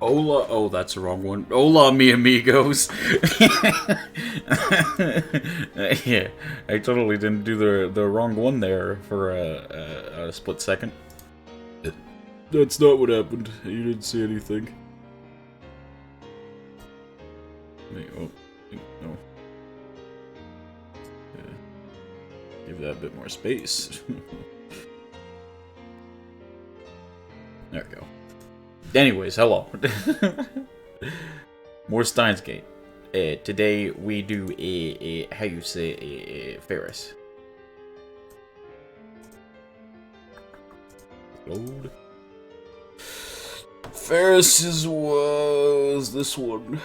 Hola. Oh, that's the wrong one. Hola, mi amigos. Yeah, I totally didn't do the wrong one there for a split second. That's not what happened. You didn't see anything. Oh, no. Yeah. Give that a bit more space. There we go. Anyways, hello. More Steins Gate. Today we do how you say Ferris. Load. Ferris's was this one.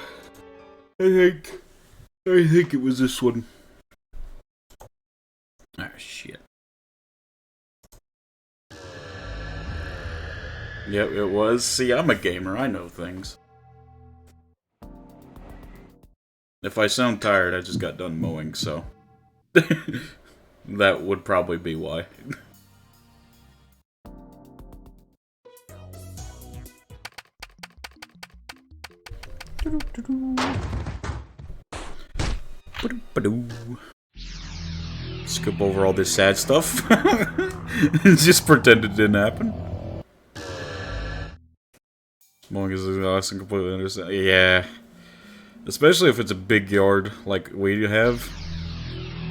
I think it was this one. Ah, shit. Yep, it was. See, I'm a gamer. I know things. If I sound tired, I just got done mowing, so... that would probably be why. Skip over all this sad stuff. Just pretend it didn't happen. Mowing is awesome, completely understand. Yeah. Especially if it's a big yard like we have.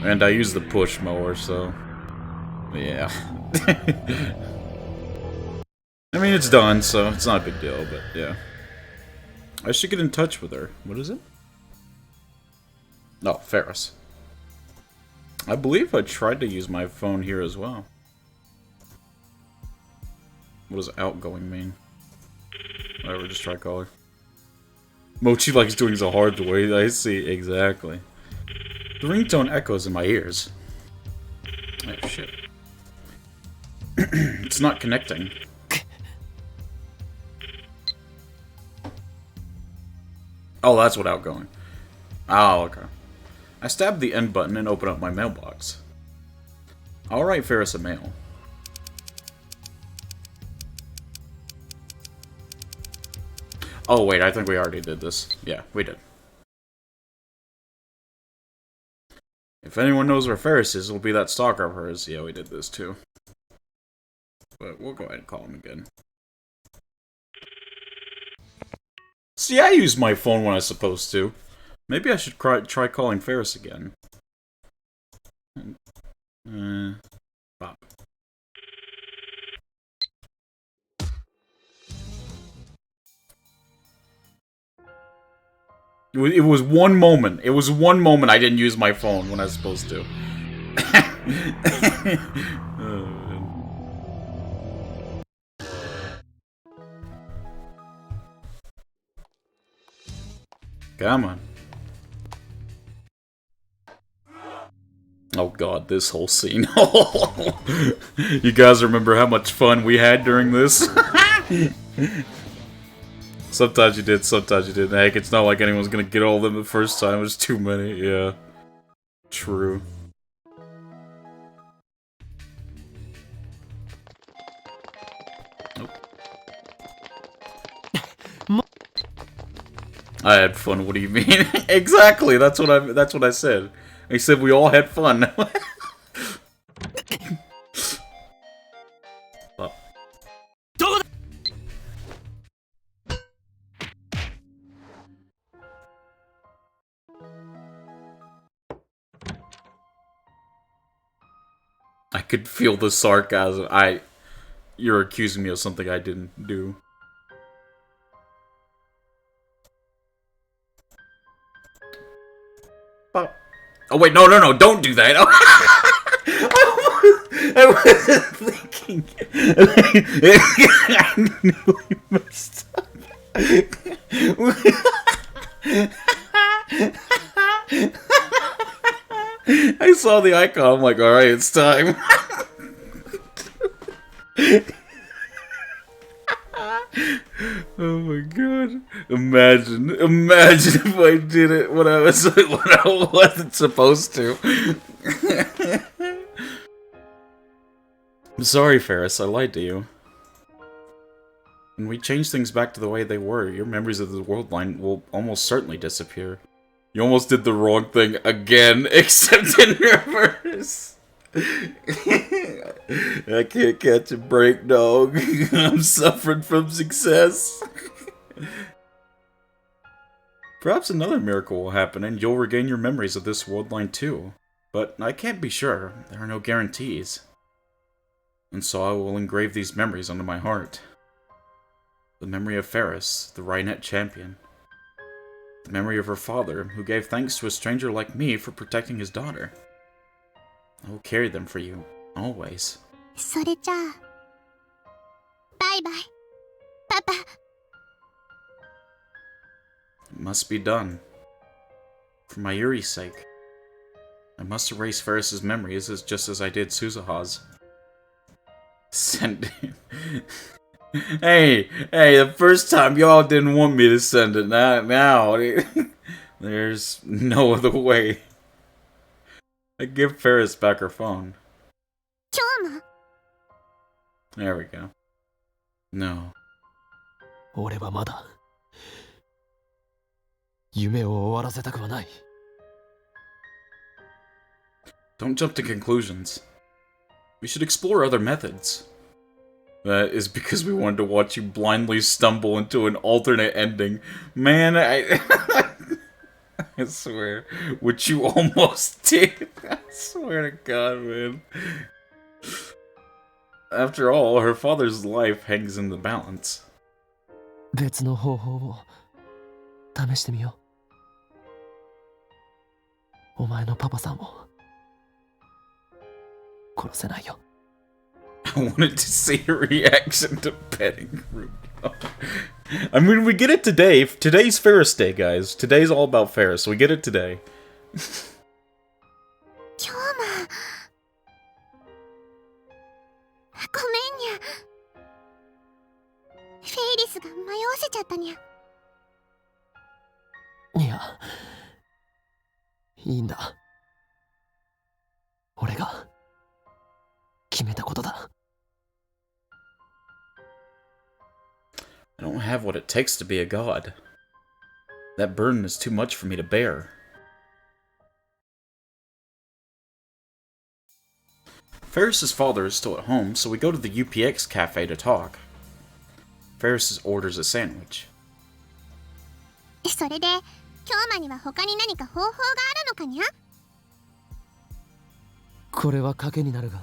And I use the push mower, so... yeah. I mean, it's done, so it's not a big deal, but yeah. I should get in touch with her. What is it? Oh, Ferris. I believe I tried to use my phone here as well. What does outgoing mean? Whatever, just try calling. Mochi likes doing the hard way. I see, exactly. The ringtone echoes in my ears. Oh, shit. It's not connecting. Oh, that's what outgoing. Oh, okay. I stabbed the end button and opened up my mailbox. I'll write Ferris a mail. Oh, wait, I think we already did this. Yeah, we did. If anyone knows where Ferris is, it'll be that stalker of hers. Yeah, we did this too. But we'll go ahead and call him again. See, I use my phone when I'm supposed to. Maybe I should try calling Ferris again. Pop. It was one moment. It was one moment I didn't use my phone when I was supposed to. Come on. Oh god, this whole scene. You guys remember how much fun we had during this? Sometimes you did, sometimes you didn't. Heck, it's not like anyone's gonna get all of them the first time. There's too many, yeah. True. Nope. I had fun, what do you mean? Exactly, that's what I said. I said we all had fun. I could feel the sarcasm. You're accusing me of something I didn't do. Oh wait, no, don't do that. I wasn't thinking. I knew we messed up. I saw the icon, I'm like, alright, it's time. Oh my god. Imagine if I did it when I wasn't supposed to. I'm sorry, Ferris, I lied to you. When we change things back to the way they were, your memories of the world line will almost certainly disappear. You almost did the wrong thing again, except in reverse. I can't catch a break, dog. I'm suffering from success. Perhaps another miracle will happen and you'll regain your memories of this world line too. But I can't be sure. There are no guarantees. And so I will engrave these memories onto my heart. The memory of Ferris, the Rhinet champion. The memory of her father, who gave thanks to a stranger like me for protecting his daughter. I will carry them for you, always. それじゃあ、バイバイ、パパ。It must be done. For Mayuri's sake. I must erase Ferris's memories just as I did Suzuha's. Send it. Hey, the first time y'all didn't want me to send it. Now, there's no other way. I give Ferris back her phone. There we go. No. 俺はまだ夢を終わらせたくはない。Don't jump to conclusions. We should explore other methods. That is because we wanted to watch you blindly stumble into an alternate ending. Man, I swear. Which you almost did. I swear to God, man. After all, her father's life hangs in the balance. 別の方法を試してみよう。お前のパパさんを殺せないよ。I wanted to see her reaction to petting Ruby. I mean, we get it today. Today's Ferris Day, guys. Today's all about Ferris. We get it today. 今日もごめんにゃ。フェイリスが迷わせちゃったにゃ。いや、いいんだ。俺が決めたことだ。I don't have what it takes to be a god. That burden is too much for me to bear. Ferris's father is still at home, so we go to the UPX cafe to talk. Ferris orders a sandwich. それで、京馬には他に何か方法があるのかにゃ？これは賭けになるが、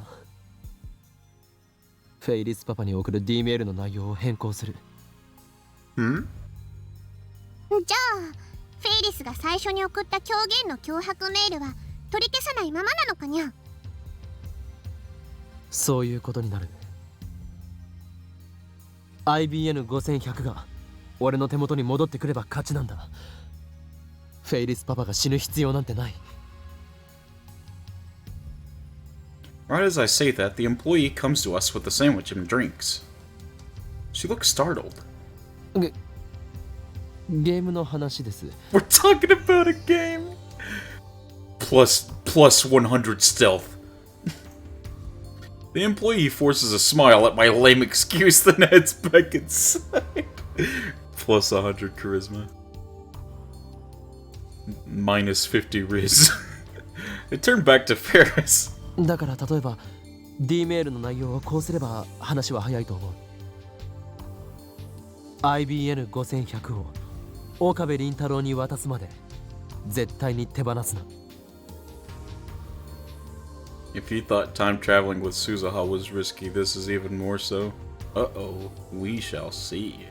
フェイリスパパに送る D メールの内容を変更する。じゃあ、フェイリスが最初に送った狂言の脅迫メールは取り消さないままなのかにゃ？そういうことになる。IBN5100 が俺の手元に戻ってくれば勝ちなんだ。フェイリスパパが死ぬ必要なんてない。Right as I say that, the employee comes to us with the sandwich and drinks. She looks startled. ゲームの話です。We're talking about a game! Plus 100 stealth. The employee forces a smile at my lame excuse, then heads back inside. Plus 100 charisma. Minus 50 riz. I turn back to Ferris. だから例えば D メールの内容をこうすれば話は早いと思う。IBN5100 を岡部倫太郎に渡すまで絶対に手放すな。If you thought time traveling with Suzuha was risky, this is even more so. Uh-oh, we shall see.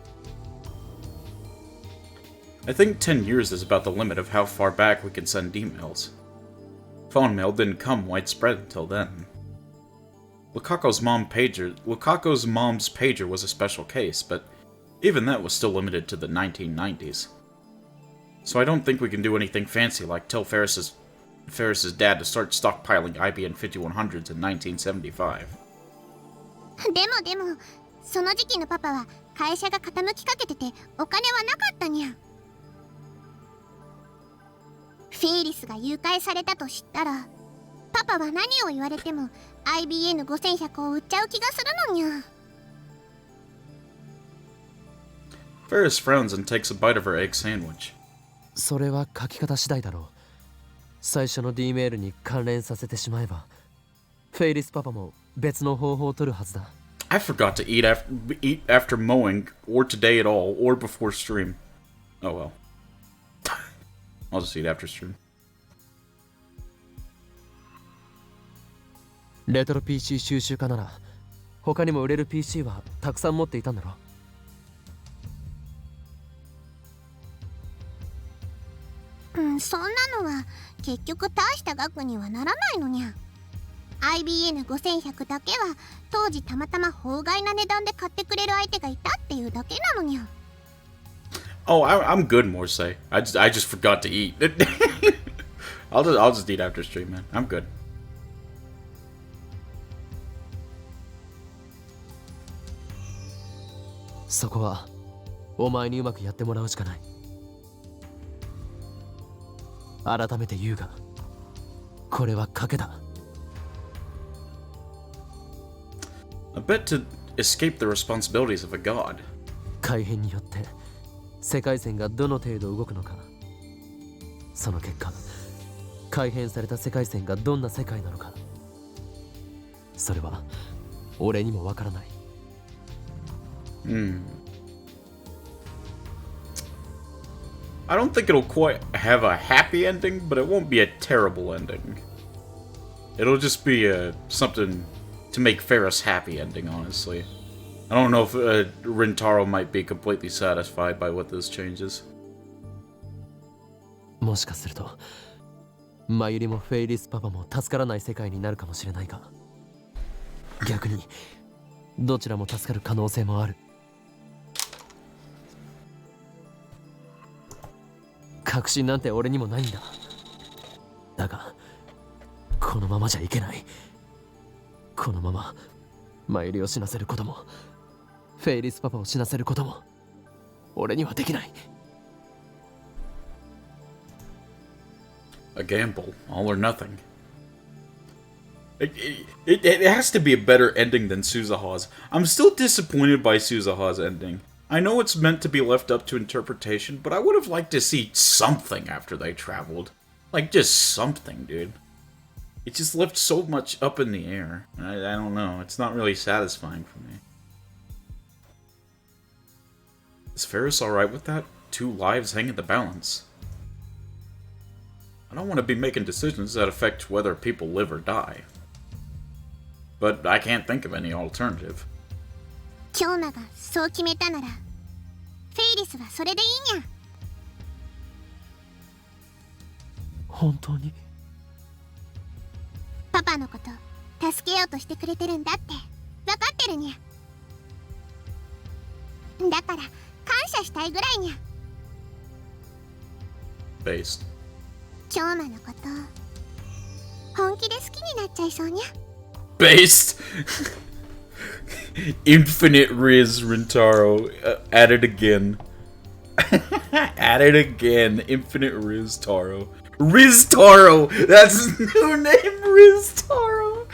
I think 10 years is about the limit of how far back we can send emails. Phone mail didn't come widespread until then. Lukako's mom's pager was a special case, but even that was still limited to the 1990s. So I don't think we can do anything fancy like tell Ferris's dad to start stockpiling IBN 5100s in 1975. でも、その時期のパパは会社が傾きかけててお金はなかったにゃ。フェイリスが誘拐されたと知ったら、パパは何を言われても IBN5100 を売っちゃう気がするのにゃ。Ferris frowns and takes a bite of her egg sandwich. それは書き方次第だろう。最初の D メールに関連させてしまえば、フェイリスパパも別の方法を取るはずだ。I forgot to eat after mowing, or today at all, or before stream. Oh well. I'll just eat after stream. レトロ PC 収集家なら、他にも売れる PC はたくさん持っていたんだろう。そんなのは結局大した額にはならないのにゃ。IBN5100 だけは当時たまたま法外な値段で買ってくれる相手がいたっていうだけなのにゃ。Oh, I'm good, Morsay. I just forgot to eat. I'll just eat after stream, man. I'm good. そこはお前にうまくやってもらうしかない。改めて言うが、これは賭けだ。A bet to escape the responsibilities of a god. 改変によって世界線がどの程度動くのか、その結果改変された世界線がどんな世界なのか、それは俺にもわからない。I don't think it'll quite have a happy ending, but it won't be a terrible ending. It'll just be something to make Ferris happy ending, honestly. I don't know if Rintaro might be completely satisfied by what this changes. もしかするとマユリもフェイリスパパも助からない世界になるかもしれないが、逆にどちらも助かる可能性もある。確信なんて俺にもないんだ。だがこのままじゃいけない。このままマユリを死なせることもフェイリスパパを死なせることも俺にはできない。A gamble, all or nothing. It has to be a better ending than Suzuha's. I'm still disappointed by Suzuha's ending. I know it's meant to be left up to interpretation, but I would have liked to see something after they traveled. Like, just something, dude. It just left so much up in the air. I don't know. It's not really satisfying for me. Is Ferris alright with that? 2 lives hang in the balance. I don't want to be making decisions that affect whether people live or die. But I can't think of any alternative. 京奈がそう決めたなら、フェイリスはそれでいいにゃ。本当にパパのこと助けようとしてくれてるんだって分かってるにゃ。だから感謝したいぐらいにゃ。Based. 京奈のこと本気で好きになっちゃいそうにゃ。Based. Infinite Riz Rintaro. At it again. At it again. Infinite Riz Taro. Riz Taro! That's his new name, Riz Taro!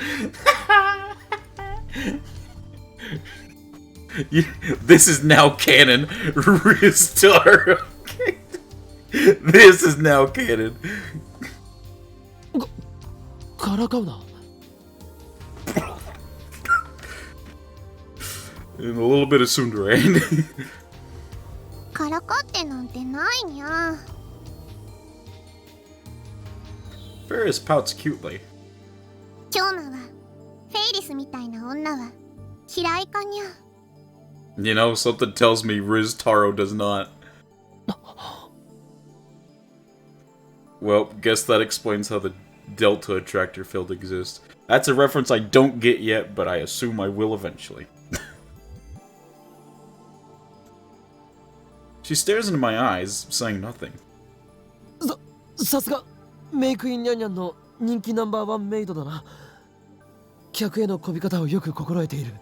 This is now canon. Riz Taro. This is now canon. からかうな。And a little bit of tsundere. からかってなんてないにゃ。Ferris pouts cutely. 京奈はフェイリスみたいな女は嫌いかにゃ。You know, something tells me Riz Taro does not. Well, guess that explains how the Delta Attractor field exists. That's a reference I don't get yet, but I assume I will eventually. She stares into my eyes, saying nothing. さすがメイクインニャンニャンの人気ナンバーワンメイドだな。客への媚び方をよく心得ている。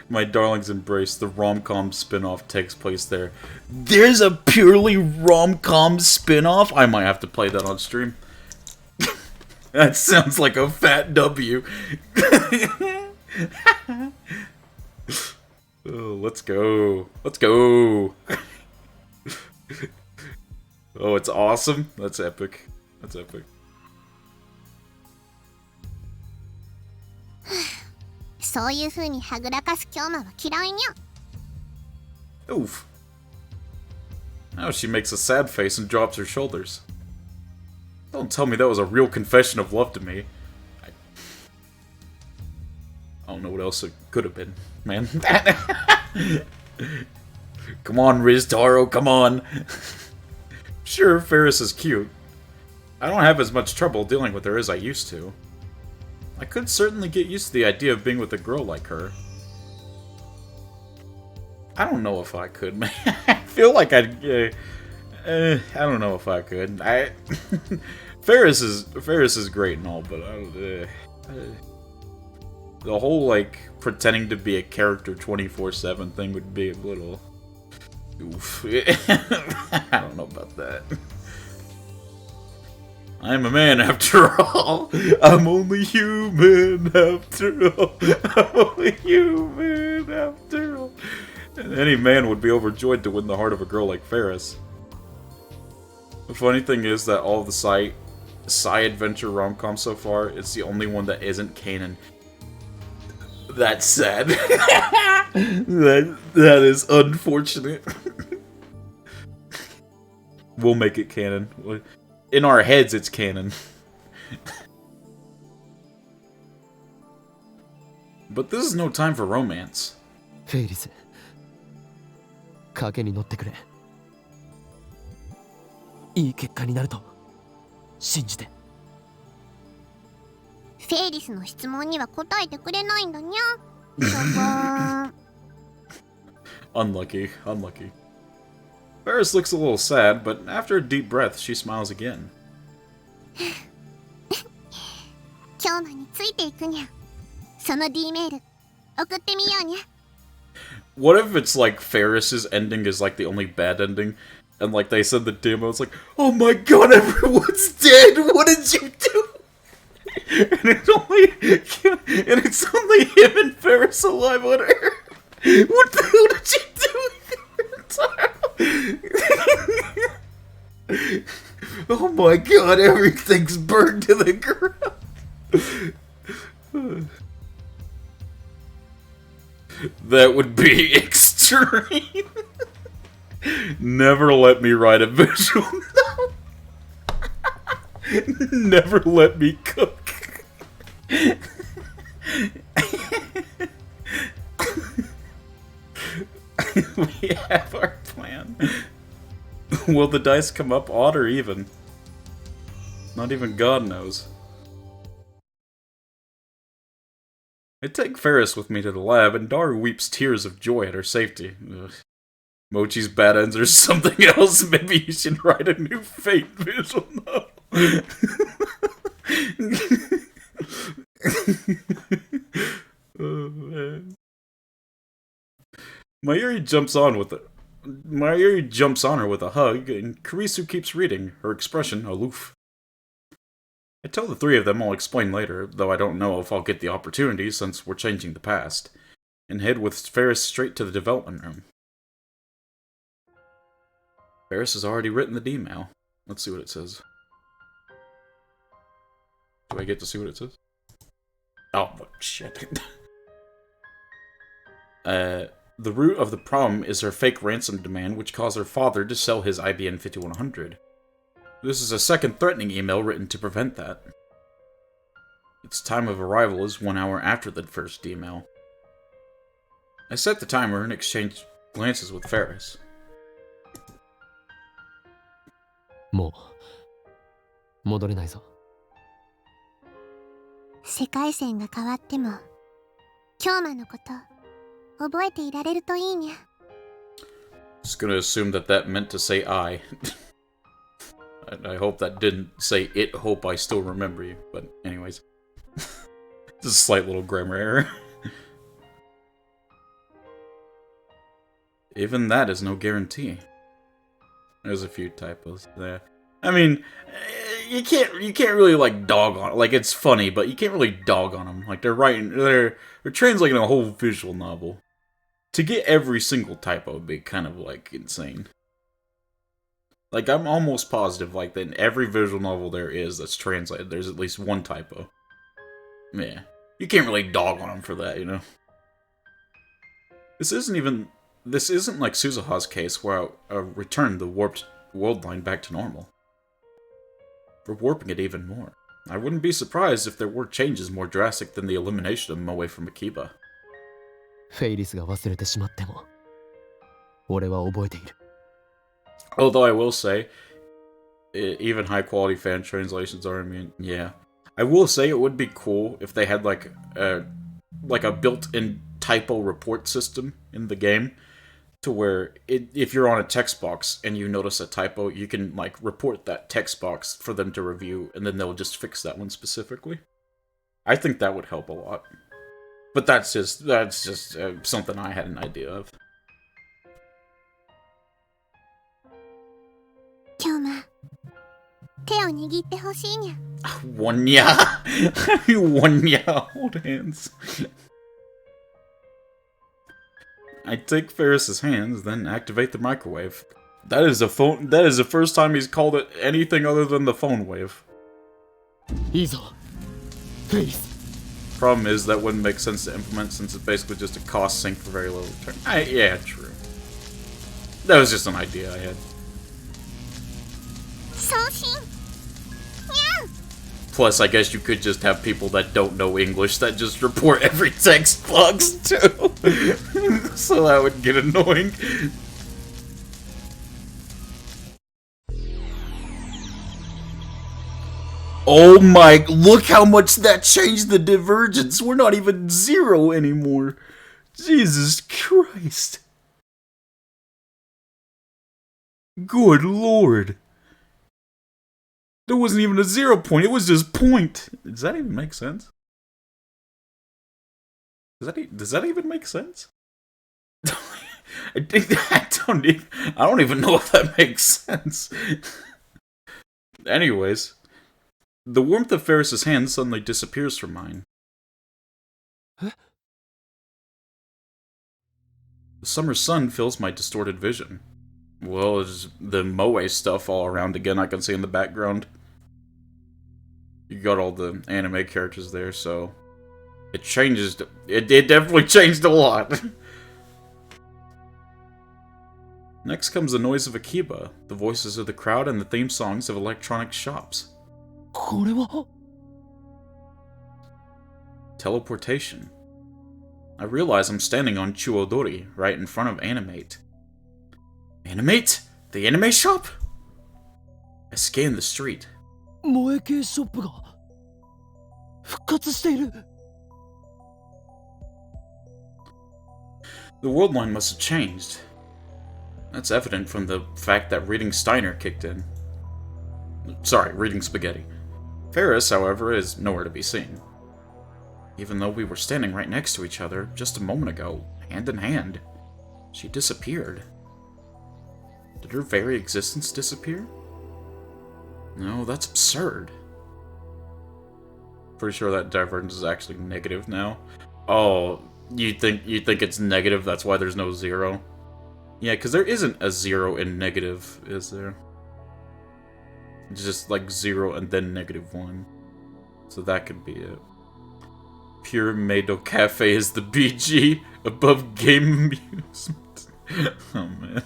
My darling's embrace, the rom-com spin-off takes place there. There's a purely rom-com spin-off? I might have to play that on stream. That sounds like a fat W. Oh, let's go. Let's go. Oh, it's awesome. That's epic. That's epic. そういう風にはぐらかす京馬は嫌いにゃ。 Oof. Now she makes a sad face and drops her shoulders. Don't tell me that was a real confession of love to me. I don't know what else it could have been, man. Come on, Riz Taro, come on. Sure, Ferris is cute. I don't have as much trouble dealing with her as I used to. I could certainly get used to the idea of being with a girl like her. I don't know if I could, man. I feel like I'd... I don't know if I could. Ferris is great and all, but the whole, like, pretending to be a character 24/7 thing would be a little... Oof. I don't know about that. I'm a man after all. I'm only human after all. I'm only human after all. And any man would be overjoyed to win the heart of a girl like Ferris. The funny thing is that all of the sci adventure rom-coms so far, it's the only one that isn't canon. That's sad. that is unfortunate. We'll make it canon. In our heads, it's canon. But this is no time for romance. フェイリス賭けに乗ってくれ。いい結果になると信じて。フェイリスの質問には答えてくれないんだにゃ。しょぼーん。 Unlucky, unlucky. Ferris looks a little sad, but after a deep breath, she smiles again. 京馬についていくにゃ。その D メール送ってみようにゃ。 What if it's like Ferris's ending is like the only bad ending, and like they said the demo, it's like, oh my god, everyone's dead. What did you do? And it's only him and Ferris alive on Earth. What the hell did you do? Oh my god, everything's burned to the ground. That would be extreme. Never let me write a visual novel. Never let me cook. We have our plan. Will the dice come up odd or even? Not even God knows. I take Ferris with me to the lab, and Daru weeps tears of joy at her safety. Ugh. Mochi's bad ends are something else. Maybe you should write a new Fate visual novel. Oh, man. Mayuri jumps on her with a hug, and Kurisu keeps reading, her expression aloof. I tell the three of them I'll explain later, though I don't know if I'll get the opportunity since we're changing the past, and head with Ferris straight to the development room. Ferris has already written the email. Let's see what it says. Do I get to see what it says? Oh, shit. The root of the problem is her fake ransom demand, which caused her father to sell his IBM 5100. This is a second threatening email written to prevent that. Its time of arrival is 1 hour after the first email. I set the timer and exchange glances with Ferris. もう戻れないぞ。世界線が変わっても京馬のこと覚えていられるといいにゃ。 Just gonna assume that meant to say I. I hope that didn't say it, hope I still remember you. But anyways. Just a slight little grammar error. Even that is no guarantee. There's a few typos there. I mean, you can't really like dog on it. Like it's funny, but you can't really dog on them. Like they're translating a whole visual novel. To get every single typo would be kind of like insane. Like I'm almost positive like that in every visual novel there is that's translated, there's at least one typo. Yeah. You can't really dog on them for that, you know? This isn't like Suzuha's case where I returned the warped world line back to normal. We're warping it even more. I wouldn't be surprised if there were changes more drastic than the elimination of Moe from Akiba. フェイリスが忘れてしまっても俺は覚えている Although I will say, even high quality fan translations are immune. Yeah. I will say it would be cool if they had like a built-in typo report system in the game, to where if you're on a text box and you notice a typo, you can like report that text box for them to review, and then they'll just fix that one specifically. I think that would help a lot. But that's just something I had an idea of. 今日も手を握ってほしいにゃ One ya! One ya! Hold hands. I take Ferris's hands, then activate the microwave. That is the first time he's called it anything other than the phone wave. いいぞフェイリス Problem is, that wouldn't make sense to implement since it's basically just a cost sink for very little return. Yeah, true. That was just an idea I had. 送信にゃん Plus, I guess you could just have people that don't know English that just report every text box too. So that would get annoying. Oh my, look how much that changed the divergence. We're not even 0 anymore. Jesus Christ. Good lord. There wasn't even a 0 point, it was just point. Does that even make sense? Does that even make sense? I don't even know if that makes sense. Anyways, the warmth of Ferris's hand suddenly disappears from mine. Huh? The summer sun fills my distorted vision. Well, there's the Moe stuff all around again I can see in the background. You got all the anime characters there, so it changes. It definitely changed a lot. Next comes the noise of Akiba, the voices of the crowd, and the theme songs of electronic shops. これは Teleportation. I realize I'm standing on Chuodori, right in front of Animate. Animate? The anime shop? I scan the street. 萌え系ショップが復活している The world line must have changed. That's evident from the fact that reading Steiner kicked in. Sorry, reading Spaghetti. Ferris, however, is nowhere to be seen. Even though we were standing right next to each other just a moment ago, hand in hand, she disappeared. Did her very existence disappear? No, that's absurd. Pretty sure that divergence is actually negative now. Oh, you think it's negative, that's why there's no 0? Yeah, because there isn't a 0 in negative, is there? It's just like 0 and then -1. So that could be it. Pure Meido Cafe is the BG above game amusement. Oh man.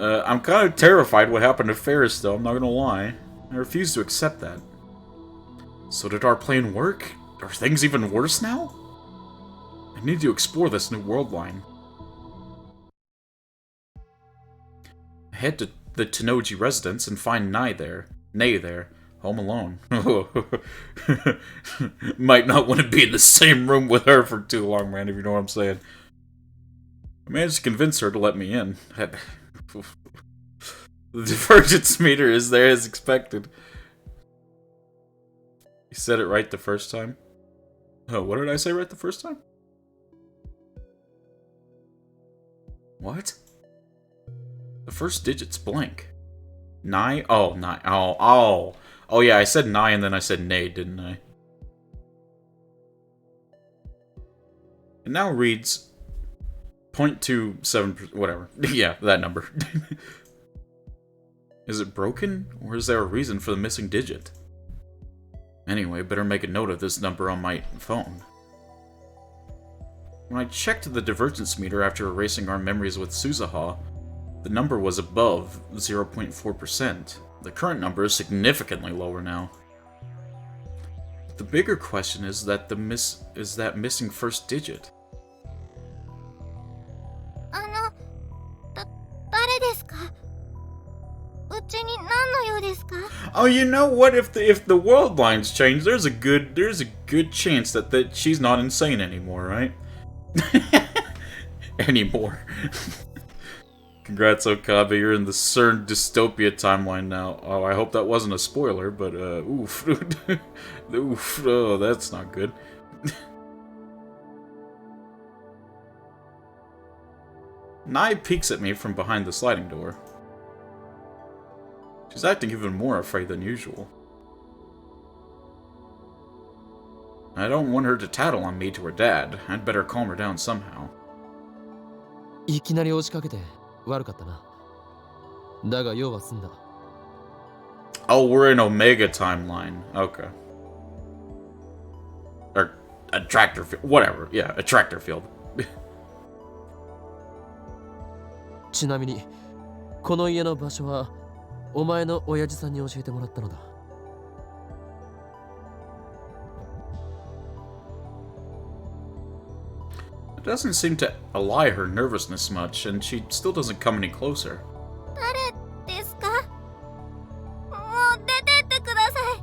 I'm kind of terrified what happened to Ferris though, I'm not gonna lie. I refuse to accept that. So did our plan work? Are things even worse now? I need to explore this new world line. Head to the Tennoji residence and find Nei there, home alone. Might not want to be in the same room with her for too long, man, if you know what I'm saying. I managed to convince her to let me in. The divergence meter is there as expected. You said it right the first time? Oh, what did I say right the first time? What? The first digit's blank. Nine? Oh, nine. Oh. Oh, yeah, I said nine and then I said nay, didn't I? It now reads 0.27%, whatever. Yeah, that number. Is it broken, or is there a reason for the missing digit? Anyway, better make a note of this number on my phone. When I checked the divergence meter after erasing our memories with Suzuha, the number was above 0.4%. The current number is significantly lower now. The bigger question is that that missing first digit. 誰ですか? うちに何の用ですか? Oh, you know what? If the world lines change, there's a good chance that she's not insane anymore, right? Anymore. Congrats, Okabe. You're in the CERN dystopia timeline now. Oh, I hope that wasn't a spoiler, but oof, oof. Oh, that's not good. Nai peeks at me from behind the sliding door. She's acting even more afraid than usual. I don't want her to tattle on me to her dad. I'd better calm her down somehow. いきなり押しかけて悪かったな。だが用は済んだ。Oh, we're in Omega timeline. Okay. Or a tractor field. Whatever. Yeah, a tractor field. ちなみに、この家の場所はお前の親父さんに教えてもらったのだ。It doesn't seem to allay her nervousness much, and she still doesn't come any closer. 誰ですか? もう出てってください。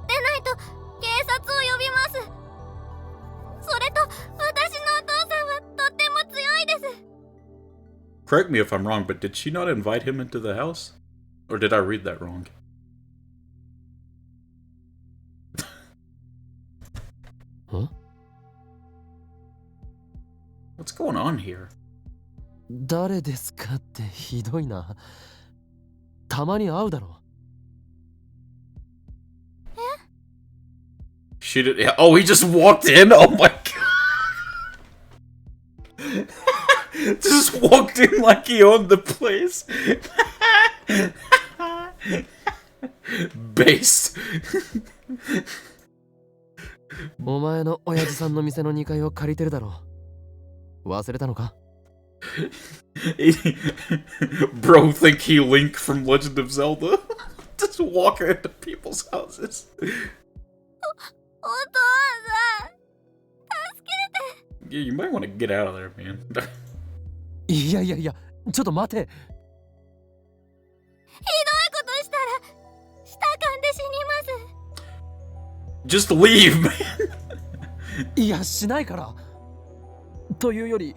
でないと警察を呼びます。それと私のお父さんはとっても強いです。 Correct me if I'm wrong, but did she not invite him into the house? Or did I read that wrong? Huh? What's going on here? 誰ですかってひどいな。たまに会うだろ。She did. Oh, he just walked in. Oh my god! Just walked in like he owned the place. Based. お前の親父さんの店の2階を借りてるだろう。忘れたのか? Bro, think he Link from Legend of Zelda? Just walking into people's houses. お父さん、助けて。 Yeah, you might want to get out of there, man. いや、ちょっと待て。ひどいことしたら舌噛んで死にます。 Just leave, man. いや、しないから。というより、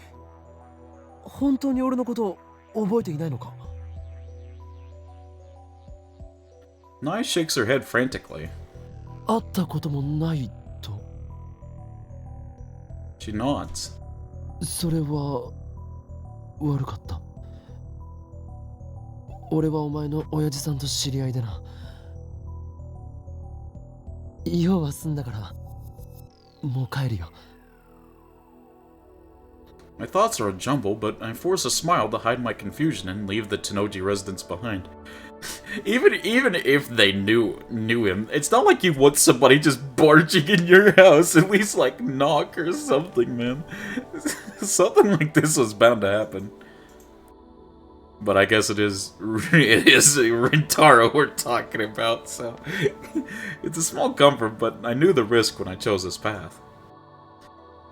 本当に俺のことを覚えていないのか? Nai shakes her head frantically. 会ったこともないと。 She nods. それは悪かった。俺はお前の親父さんと知り合いでな。用は済んだからもう帰るよ。 My thoughts are a jumble, but I force a smile to hide my confusion and leave the Tennoji residence behind. Even if they knew him, it's not like you want somebody just barging in your house. At least like knock or something, man. Something like this was bound to happen. But I guess it is Rintaro we're talking about, so it's a small comfort, but I knew the risk when I chose this path.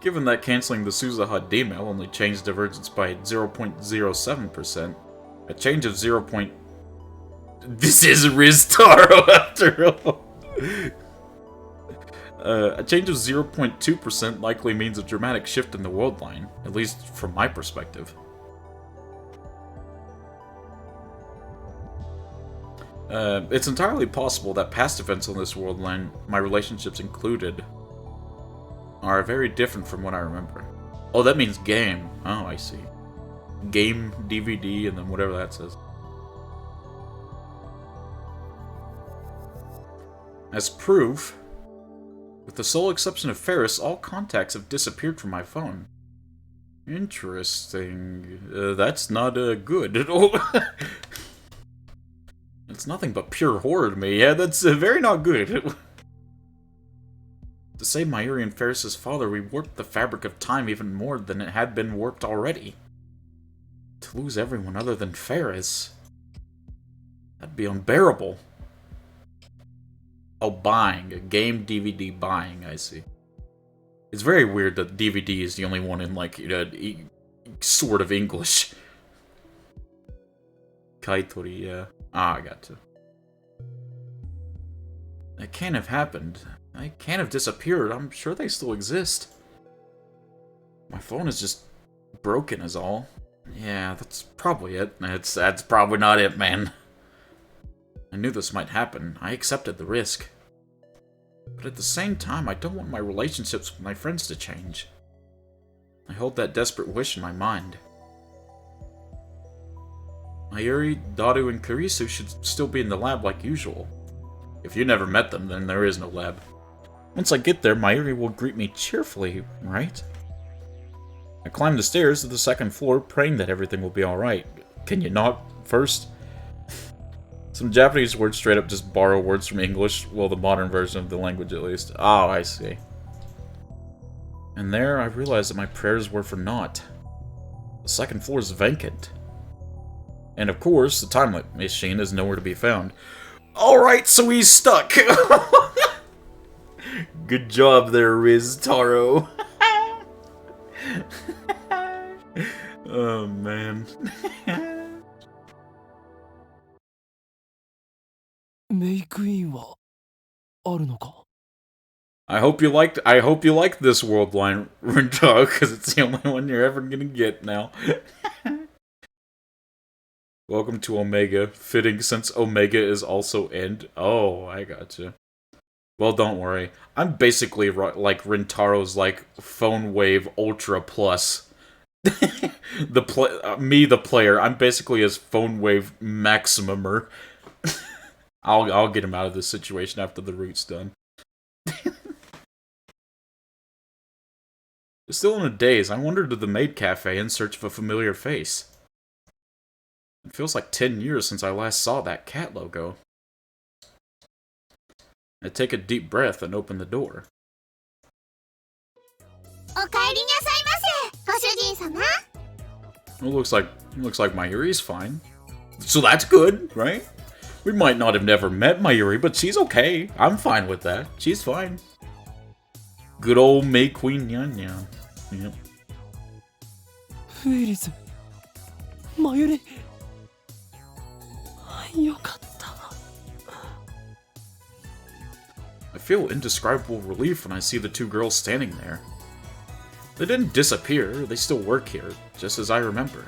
Given that canceling the Suzuha D-mail only changed divergence by 0.07%, a change of 0. This is Rintaro after all! A change of 0.2% likely means a dramatic shift in the world line, at least from my perspective. It's entirely possible that past events on this world line, my relationships included, are very different from what I remember. Oh, that means game. Oh, I see. game DVD and then whatever that says. As proof, with the sole exception of Ferris, all contacts have disappeared from my phone. Interesting. That's not good at all. It's nothing but pure horror to me. Yeah, that's very not good. To save Mayuri and Ferris's father, we warped the fabric of time even more than it had been warped already. To lose everyone other than Ferris, that'd be unbearable. Oh, buying. A game DVD buying, I see. It's very weird that DVD is the only one in, like, sort of English. Kaitori, yeah. Ah, I got to. That can't have happened. I can't have disappeared. I'm sure they still exist. My phone is just broken is all. Yeah, that's probably it. That's probably not it, man. I knew this might happen. I accepted the risk. But at the same time, I don't want my relationships with my friends to change. I hold that desperate wish in my mind. Mayuri, Daru, and Kurisu should still be in the lab like usual. If you never met them, then there is no lab. Once I get there, Mayuri will greet me cheerfully, right? I climb the stairs to the second floor, praying that everything will be alright. Can you not first? Some Japanese words straight up just borrow words from English, well, the modern version of the language at least. Oh, I see. And there, I realized that my prayers were for naught. The second floor is vacant. And of course, the time machine is nowhere to be found. Alright, so he's stuck! Good job there, Riz Taro. Oh, man. I hope you liked this world line, Rintaro, because it's the only one you're ever gonna get now. Welcome to Omega. Fitting since Omega is also end. Oh, I gotcha. Well, don't worry. I'm basically like Rintaro's like Phone Wave Ultra Plus. The player. I'm basically his Phone Wave Maximumer. I'll get him out of this situation after the route's done. Still in a daze, I wandered to the maid cafe in search of a familiar face. It feels like 10 years since I last saw that cat logo. I take a deep breath and open the door. It looks like Mayuri's fine. So that's good, right? We might not have never met Mayuri, but she's okay. I'm fine with that. She's fine. Good old May Queen Nyan Nyan. Yep. Ferris. Mayuri. I feel indescribable relief when I see the two girls standing there. They didn't disappear, they still work here, just as I remember.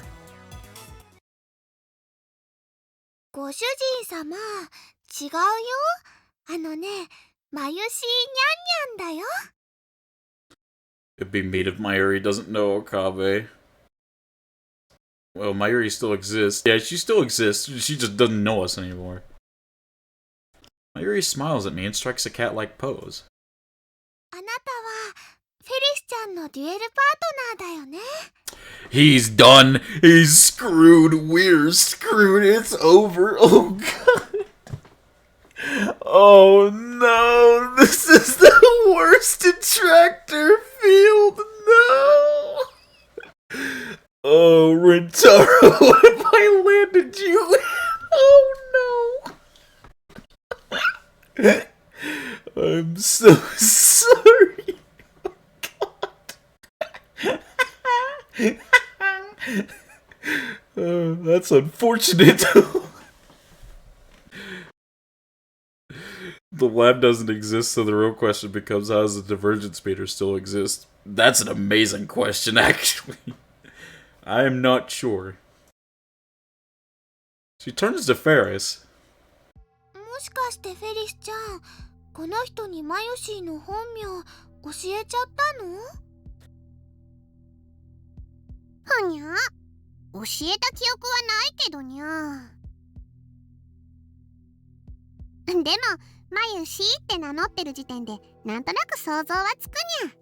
ご主人様、違うよ。あのね、まゆしにゃんにゃんだよ。 It'd be mean if Mayuri doesn't know Okabe. Well, Mayuri still exists. Yeah, she still exists, she just doesn't know us anymore. Mayuri smiles at me and strikes a cat-like pose. あなたはフェリスちゃんのデュエルパートナーだよね。 He's done! He's screwed! We're screwed! It's over! Oh god! Oh no! This is the worst attractor field! No! Oh, Rintaro, what have I landed you in? Oh no! I'm so sorry! Oh god. That's unfortunate. The lab doesn't exist, so the real question becomes, how does the divergence meter still exist? That's an amazing question, actually. I am not sure. She turns to Ferris. もしかしてフェリスちゃん、この人にマヨシーの本名教えちゃったの？はにゃ？教えた記憶はないけどにゃ。でもまゆしって名乗ってる時点でなんとなく想像はつくにゃ。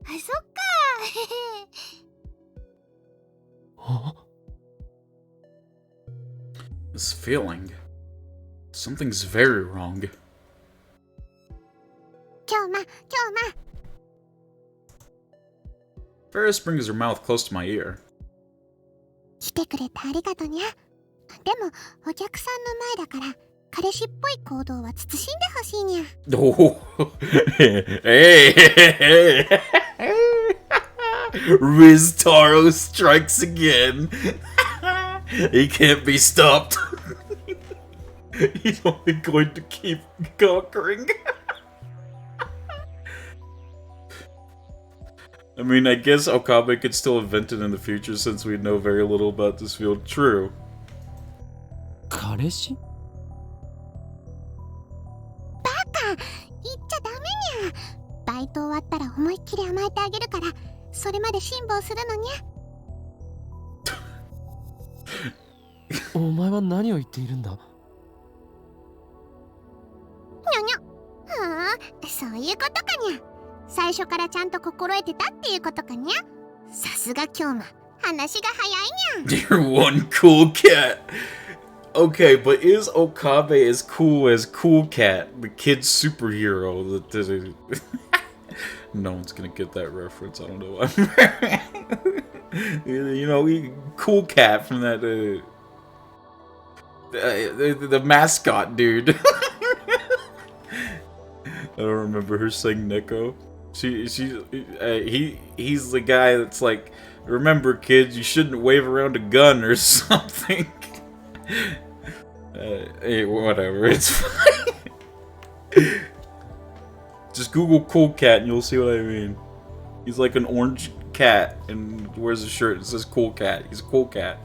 あ、そっか。This feeling. Something's very wrong. 今日ま。Ferris brings her mouth close to my ear. 来てくれてありがとにゃ。でもお客さんの前だから彼氏っぽい行動は慎んでほしいにゃ。Oh, hey, Riz Taro strikes again. He can't be stopped. He's only going to keep conquering. I mean, I guess Okabe could still invent it in the future since we know very little about this field. True. 彼氏？バカ、言っちゃダメにゃ。バイト終わったら思いっきり甘えてあげるから、それまで辛抱するのにゃ。お前は何を言っているんだ？にゃにゃ。そういうことかにゃ。最初からちゃんと心得てたっていうことかにゃ。さすが京馬、話が早いにゃ。You're one cool cat. Okay, but is Okabe as cool as Cool Cat, the kid's superhero? No one's gonna get that reference. I don't know why. You know, Cool Cat from that the mascot dude. I don't remember her saying Neko. He's the guy that's like, remember kids, you shouldn't wave around a gun or something. Hey, whatever, it's fine. Just Google Cool Cat and you'll see what I mean. He's like an orange cat and wears a shirt that says Cool Cat. He's a cool cat.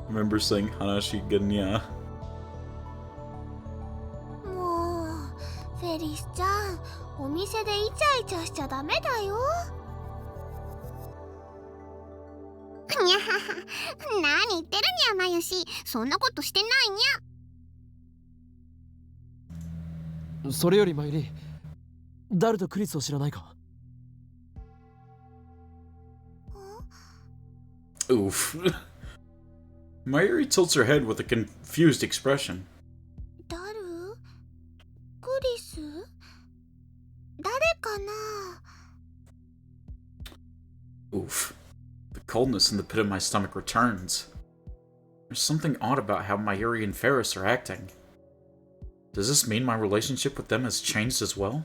Remember saying Hanashi Ganya. もうフェリスちゃん、お店でイチャイチャしちゃダメだよ。にゃはは、何言ってるにゃまゆし、そんなことしてないにゃ。それよりマユリ、ダルとクリスを知らないか？ Oof. Mayuri tilts her head with a confused expression. ダル？クリス？誰かな？ Oof. The coldness in the pit of my stomach returns. There's something odd about how Mayuri and Ferris are acting. Does this mean my relationship with them has changed as well?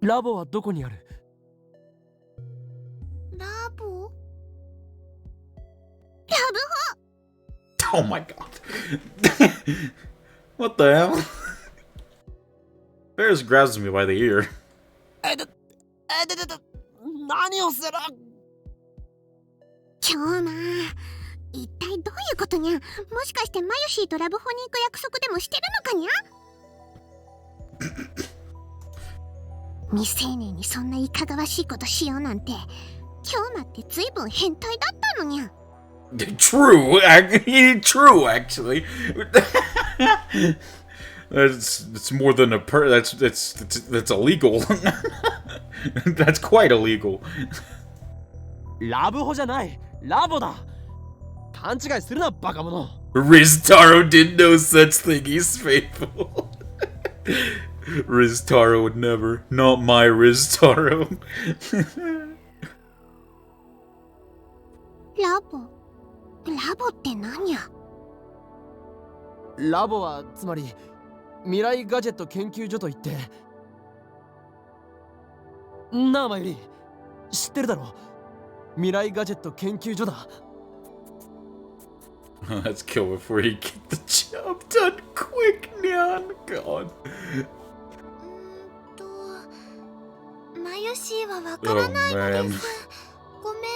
ラボはどこにある？ラボ？ Oh my god. What the hell? Ferris grabs me by the ear. 何をする？今日まあ、一体どういうことにゃ。もしかしてマユシーとラブホに行く約束でもしてるのかにゃ。未成年にそんないかがわしいことしようなんて、今日まってずいぶん変態だったのにゃ。True, true, actually. It's more than a that's illegal. That's quite illegal. ラブホじゃない、ラボだ。勘違いするな、バカ者。Riztaro did no such thing. He's faithful. Riztaro would never. Not my Riztaro. ラボって何や。ラボはつまり未来ガジェット研究所といって。なあマユリ、知ってるだろ？未来ガジェット研究所だ。Let's kill before he get the job done quick, Nyan. God. マユシーはわからないのです。ごめんね。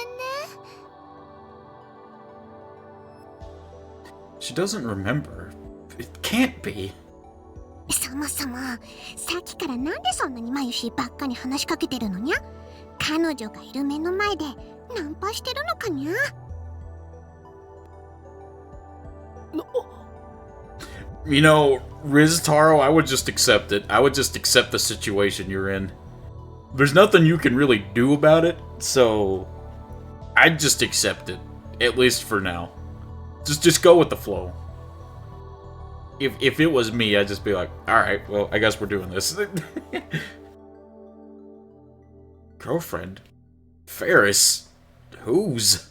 She doesn't remember. It can't be. そもそもさっきからなんでそんなにマユシーばっかに話しかけてるのにゃ。彼女がいる目の前でナンパしてるのかにゃ。You know, Riz Taro, I would just accept it. I would just accept the situation you're in. There's nothing you can really do about it, so I'd just accept it, at least for now. Just go with the flow. If it was me, I'd just be like, alright, well, I guess we're doing this. Girlfriend? Ferris? Whose?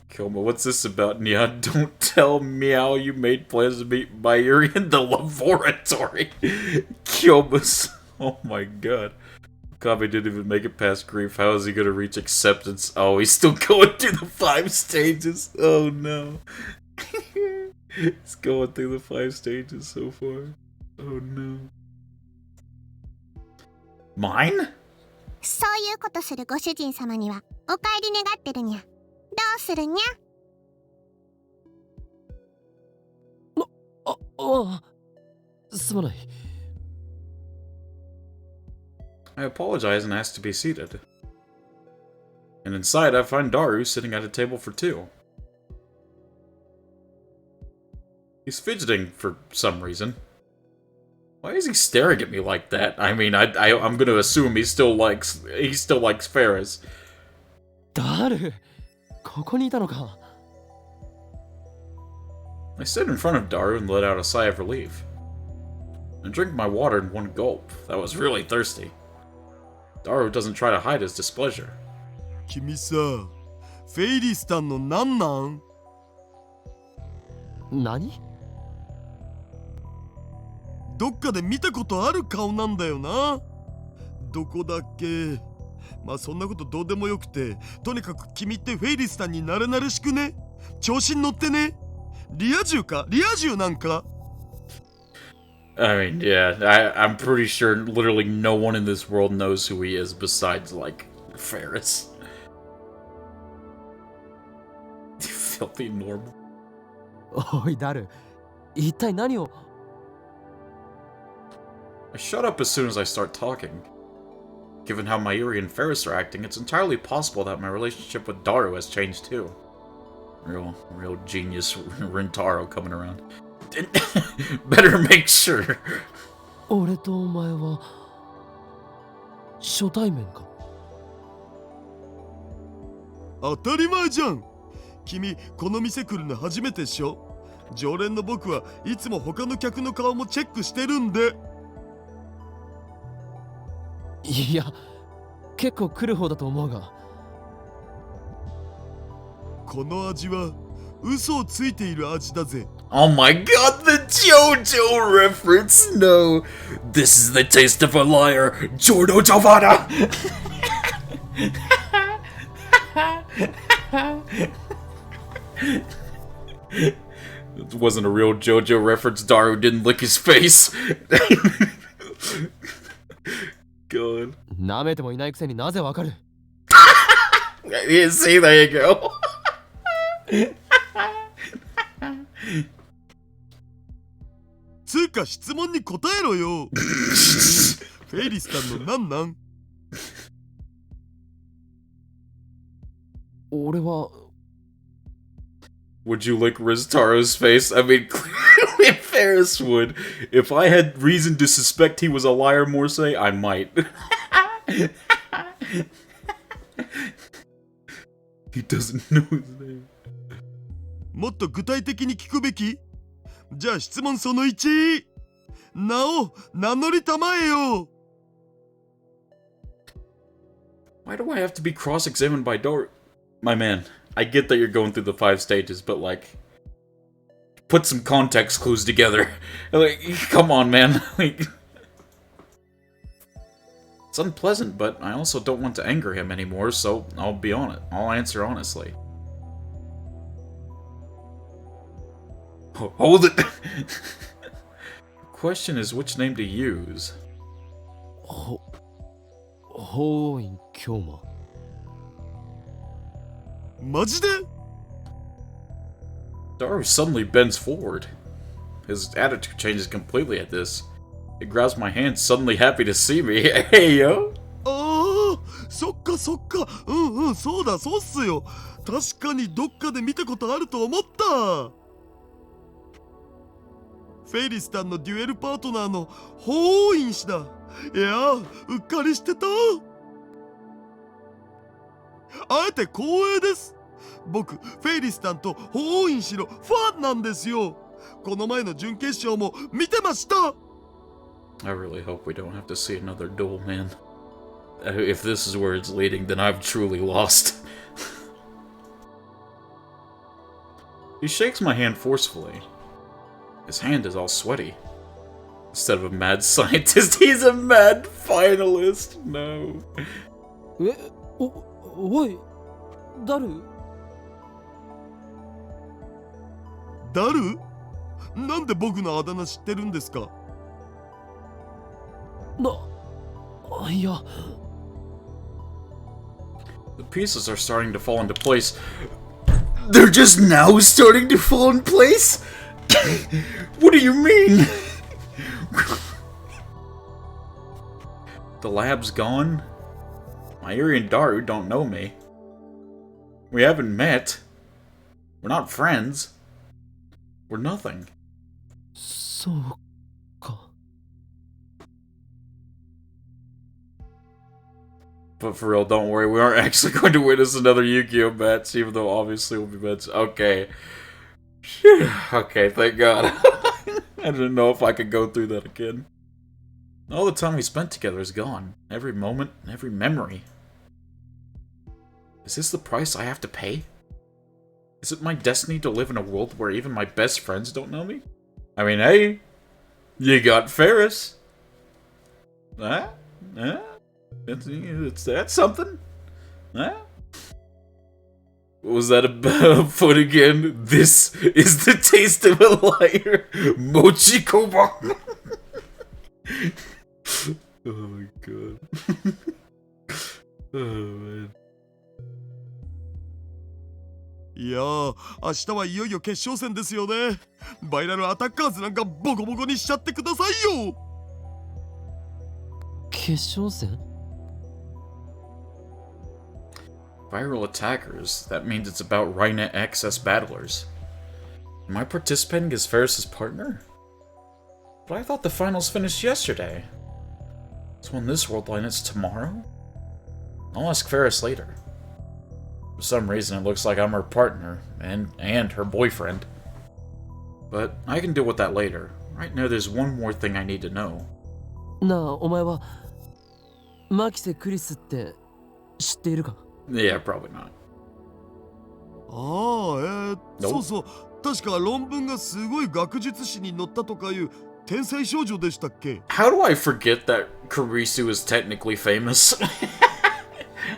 Kilma, what's this about, Nya? Don't tell Meow you made plans to meet Mayuri in the laboratory. Kilma's... Oh my god. Kami didn't even make it past grief. How is he gonna reach acceptance? Oh, he's still going through the 5 stages. Oh no. He's going through the 5 stages so far. Oh no. Mine? そういうことするご主人様にはお帰り願ってるにゃ。どうするにゃ。すまない。I apologize and ask to be seated. And inside, I find Daru sitting at a table for 2. He's fidgeting for some reason. Why is he staring at me like that? I mean, I'm gonna assume he still likes Ferris. Daru, ここにいたのか。I sit in front of Daru and let out a sigh of relief. I drink my water in one gulp. That was really thirsty. Daru doesn't try to hide his displeasure. 君さ、フェイリスタンのなんなん？何？どっかで見たことある顔なんだよな。どこだっけ？まあそんなことどうでもよくて、とにかく君ってフェイリスタンになれなれしくね？調子に乗ってね？リア充か？リア充なんか？ I mean, yeah, I'm pretty sure literally no one in this world knows who he is besides, like, Ferris. Filthy normal. おい、ダル、一体何を。I shut up as soon as I start talking. Given how Mayuri and Ferris are acting, it's entirely possible that my relationship with Daru has changed too. Real genius Rintaro coming around. Better make sure. 俺とお前は初対面か。当たり前じゃん。君この店来るの初めてでしょ。常連の僕はいつも他の客の顔もチェックしてるんで。いや、結構来る方だと思うが。この味は嘘をついている味だぜ。Oh my god, the JoJo reference! No! This is the taste of a liar, Giorno Giovanna! It wasn't a real JoJo reference. Daru didn't lick his face. God. 舐めてもいないくせになぜわかる？ Yeah, see, there you go. つうか質問に答えろよ。フェイリスタンのなんなん？俺は。Would you lick Riztaro's face? I mean, clearly Ferris would. If I had reason to suspect he was a liar, Morsay, I might. He doesn't know his name. もっと具体的に聞くべき？じゃあ質問その1。名を名乗りたまえよ。Why do I have to be cross-examined by Daru? My man, I get that you're going through the 5 stages, but like, put some context clues together. Like, come on, man. Like, it's unpleasant, but I also don't want to anger him anymore, so I'll be on it. I'll answer honestly. Hold it! Question is which name to use. 法院京馬。マジで？ Daru suddenly bends forward. His attitude changes completely at this. He grabs my hand, suddenly happy to see me. Hey, yo! ああ、そかそっか、そうだそうっすよ。確かにどっかで見たことあると思った。フェイリスタンのデュエルパートナーの法院氏だ。いやうっかりしてた。あえて光栄です。僕フェイリスタンと法院氏のファンなんですよ。この前の準決勝も見てました。 I really hope we don't have to see another duel, man. If this is where it's leading, then I've truly lost. He shakes my hand forcefully. His hand is all sweaty. Instead of a mad scientist, he's a mad finalist. No. おいダルダル？なんで僕のあだ名知ってるんですか？いや The pieces are starting to fall into place. They're just now starting to fall in place? What do you mean? The lab's gone? Mayuri and Daru don't know me. We haven't met. We're not friends. We're nothing. そうか But for real, don't worry, we aren't actually going to witness another Yu-Gi-Oh match, even though obviously we'll be mentioned. Okay. Okay, thank God. I didn't know if I could go through that again. All the time we spent together is gone. Every moment, every memory. Is this the price I have to pay? Is it my destiny to live in a world where even my best friends don't know me? I mean, hey, you got Ferris. That's something. Huh? What was that about foot again? This is the taste of a liar. Mochi Koba. Oh my god. Oh man. いやー、明日はいよいよ決勝戦ですよね。バイラルアタッカーズなんかボコボコにしちゃってくださいよ。決勝戦 Viral attackers. That means it's about Rhinet access battlers. Am I participating as Ferris's partner? But I thought the finals finished yesterday. So when this world line is tomorrow? I'll ask Ferris later. For some reason it looks like I'm her partner, and her boyfriend. But I can deal with that later. Right now there's one more thing I need to know. なあお前はマキセ・クリスって知っているか Yeah, probably not. ああ、そうそう。確か論文がすごい学術誌に載ったとかいう天才少女でしたっけ？ How do I forget that Kurisu is technically famous?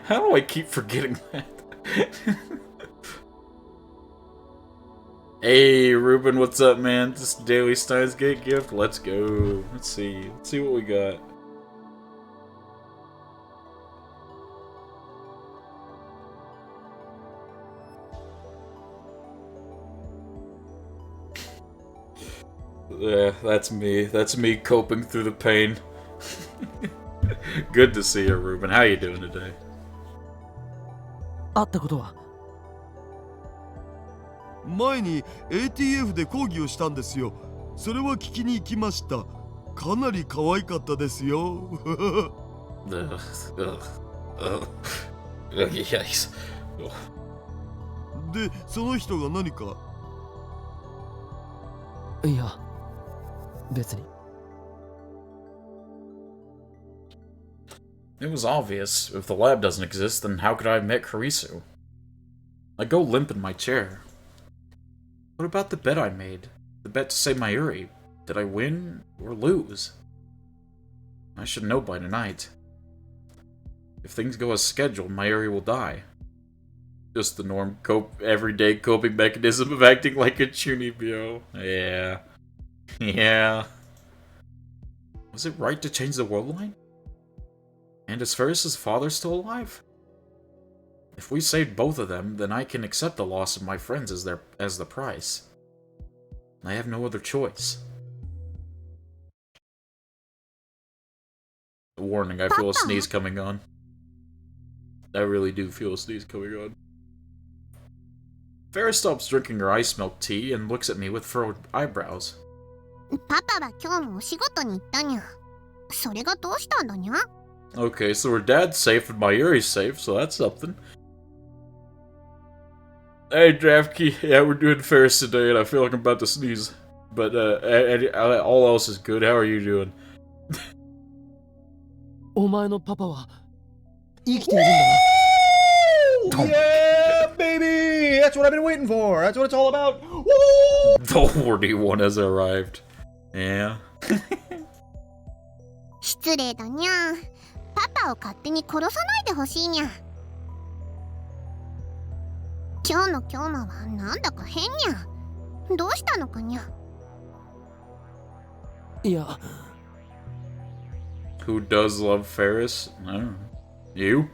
How do I keep forgetting that? Hey, Ruben, what's up, man? This daily Steins Gate gift? Let's go. Let's see what we got. Yeah, that's me. That's me coping through the pain. Good to see you, Ruben. How you doing today? 会ったことは前に ATF で講義をしたんですよ。それは聞きに行きました。かなり可愛かったですよ。Yikes. で、その人が何か？いや別に It was obvious. If the lab doesn't exist, then how could I have met Kurisu? I go limp in my chair. What about the bet I made? The bet to save Mayuri. Did I win or lose? I should know by tonight. If things go as scheduled, Mayuri will die. Just the norm everyday coping mechanism of acting like a chunibyo. Yeah. Yeah. Was it right to change the world line? And is Ferris's father still alive? If we saved both of them, then I can accept the loss of my friends as the price. I have no other choice. Warning, I feel a sneeze coming on. I really do feel a sneeze coming on. Farah stops drinking her ice milk tea and looks at me with furrowed eyebrows. パパは今日もお仕事に行ったにゃ。それがどうしたんだにゃ? Okay, so her dad's safe and Mayuri's safe, so that's something. Hey, Draftkey. Yeah, we're doing Ferris today, and I feel like I'm about to sneeze. But all else is good. How are you doing? お前のパパは生きているんだな。 Yeah, baby! That's what I've been waiting for. That's what it's all about. Woo! The horny one has arrived. Yeah. 失礼だにゃ。パパを勝手に殺さないでほしいにゃ。今日の京馬はなんだか変にゃ。どうしたのかにゃ。いや。 Who does love Ferris? I don't know. You?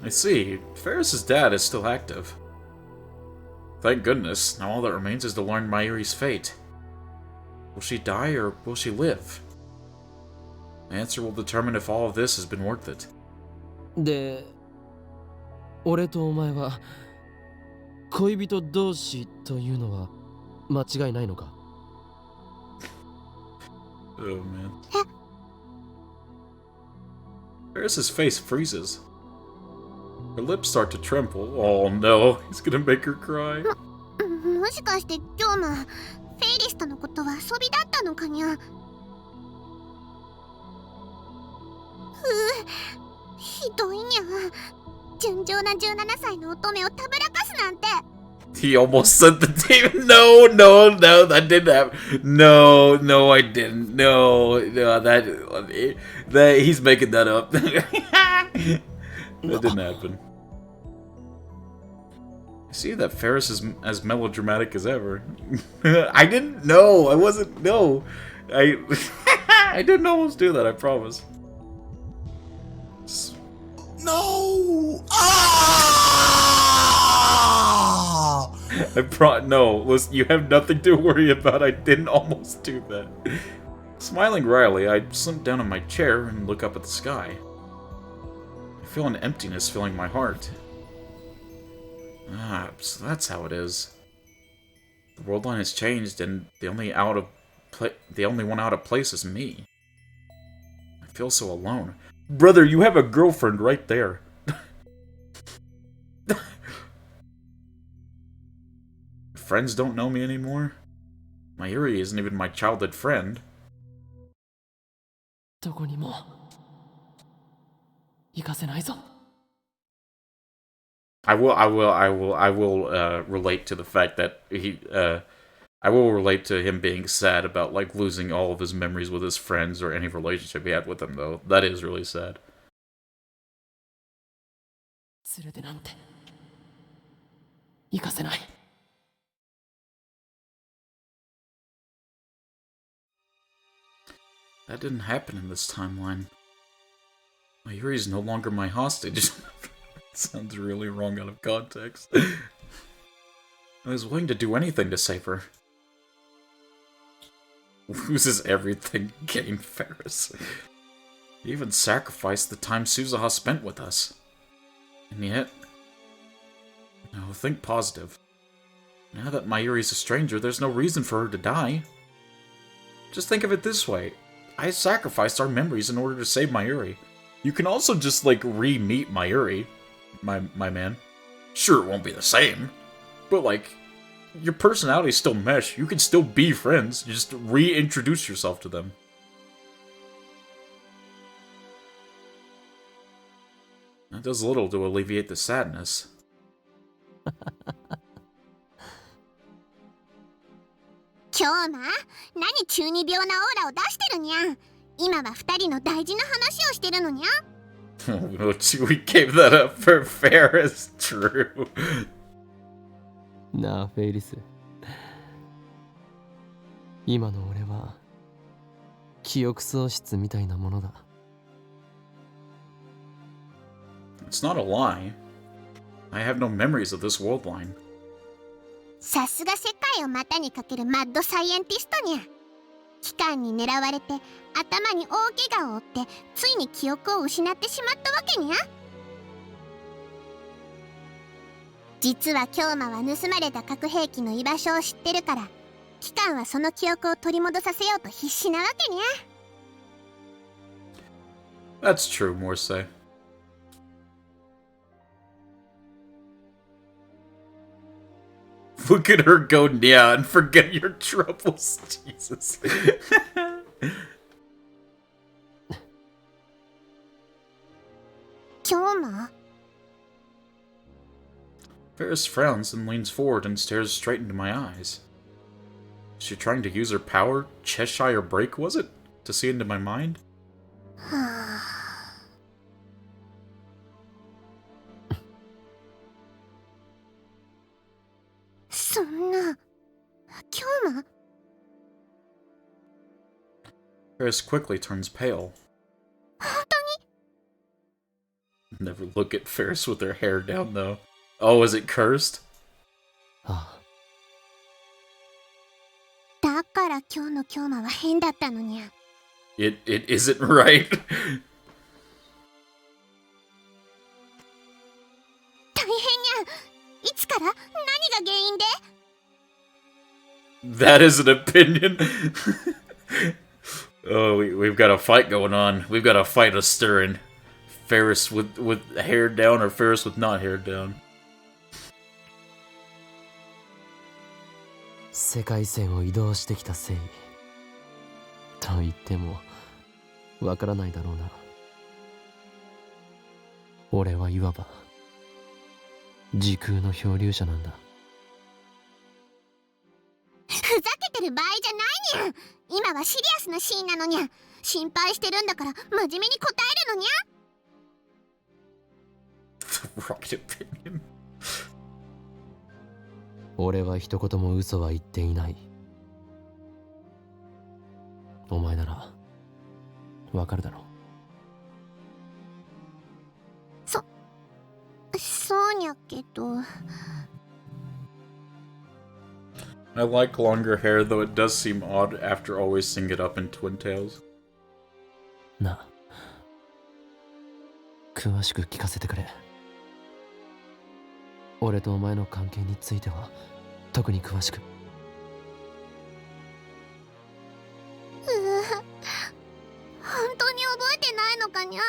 I see. Ferris's dad is still active. Thank goodness. Now all that remains is to learn Mayuri's fate. Will she die or will she live? The answer will determine if all of this has been worth it. で、俺とお前は恋人同士というのは間違いないのか? Oh man. Ferris's face freezes. Her lips start to tremble. Oh no, he's gonna make her cry. もしかして京馬、フェイリスとのことは遊びだったのかにゃ。ひどいにゃ。純情な17歳の乙女をたぶらかすなんて。 He almost said the demon. No, that didn't happen. No, I didn't. No, that he's making that up. That didn't happen. I see that Ferris is as melodramatic as ever. I didn't know. I wasn't. No, I I didn't almost do that. I promise. No! No, listen, you have nothing to worry about. I didn't almost do that. Smiling wryly, I slump down in my chair and look up at the sky. I feel an emptiness filling my heart. Ah, so that's how it is. The world line has changed, and the only one out of place is me. I feel so alone. Brother, you have a girlfriend right there. Friends don't know me anymore. Mayuri isn't even my childhood friend. どこにも行かせないぞ。 I will relate to the fact that I will relate to him being sad about like losing all of his memories with his friends or any relationship he had with them, though. That is really sad. 連れてなんて行かせない。 That didn't happen in this timeline. Mayuri's no longer my hostage. Sounds really wrong out of context. I was willing to do anything to save her. Loses everything, gain Ferris. He even sacrificed the time Suzuha spent with us. And yet... No, think positive. Now that Mayuri's a stranger, there's no reason for her to die. Just think of it this way. I sacrificed our memories in order to save Mayuri. You can also just, like, re-meet Mayuri, my man. Sure, it won't be the same, but, like, your personalities still mesh. You can still be friends. You just reintroduce yourself to them. That does little to alleviate the sadness. 今日な、何中二病なオーラを出してるにゃ。今は二人の大事な話をしてるのにゃ。We gave that up for Ferris, true. なあ、フェイリス。今の俺は記憶喪失みたいなものだ。It's not a lie. I have no memories of this world line. さすが世界を股にかけるマッドサイエンティストにゃ。機関に狙われて頭に大怪我を負ってついに記憶を失ってしまったわけにゃ。実は京馬は盗まれた核兵器の居場所を知ってるから、機関はその記憶を取り戻させようと必死なわけにゃ。That's true, Morsay. Look at her go, yeah, and forget your troubles. Jesus. Ferris frowns and leans forward and stares straight into my eyes. Is she trying to use her power, Cheshire Break, was it? To see into my mind? そんな、京馬？ Ferris quickly turns pale. 本当に？ Never look at Ferris with her hair down, though. Oh, is it cursed? あだから今日の京馬は変だったのにゃ。It isn't right. 大変にゃ。いつから？何が原因で？ That is an opinion. Oh, we've got a fight going on. We've got a fight a stirring. Ferris with hair down or Ferris with not hair down. 世界線を移動してきたせいと言ってもわからないだろうな。俺はいわば時空の漂流者なんだ。ふざけてる場合じゃないにゃ。今はシリアスなシーンなのにゃ。心配してるんだから真面目に答えるのにゃ。The right opinion. 俺は一言も嘘は言っていない。お前ならわかるだろう。そうにゃけど。I like longer hair, though it does seem odd after always seeing it up in Twin Tails. なあ、詳しく聞かせてくれ。俺とお前の関係については特に詳しく。本当に覚えてないのかにゃ。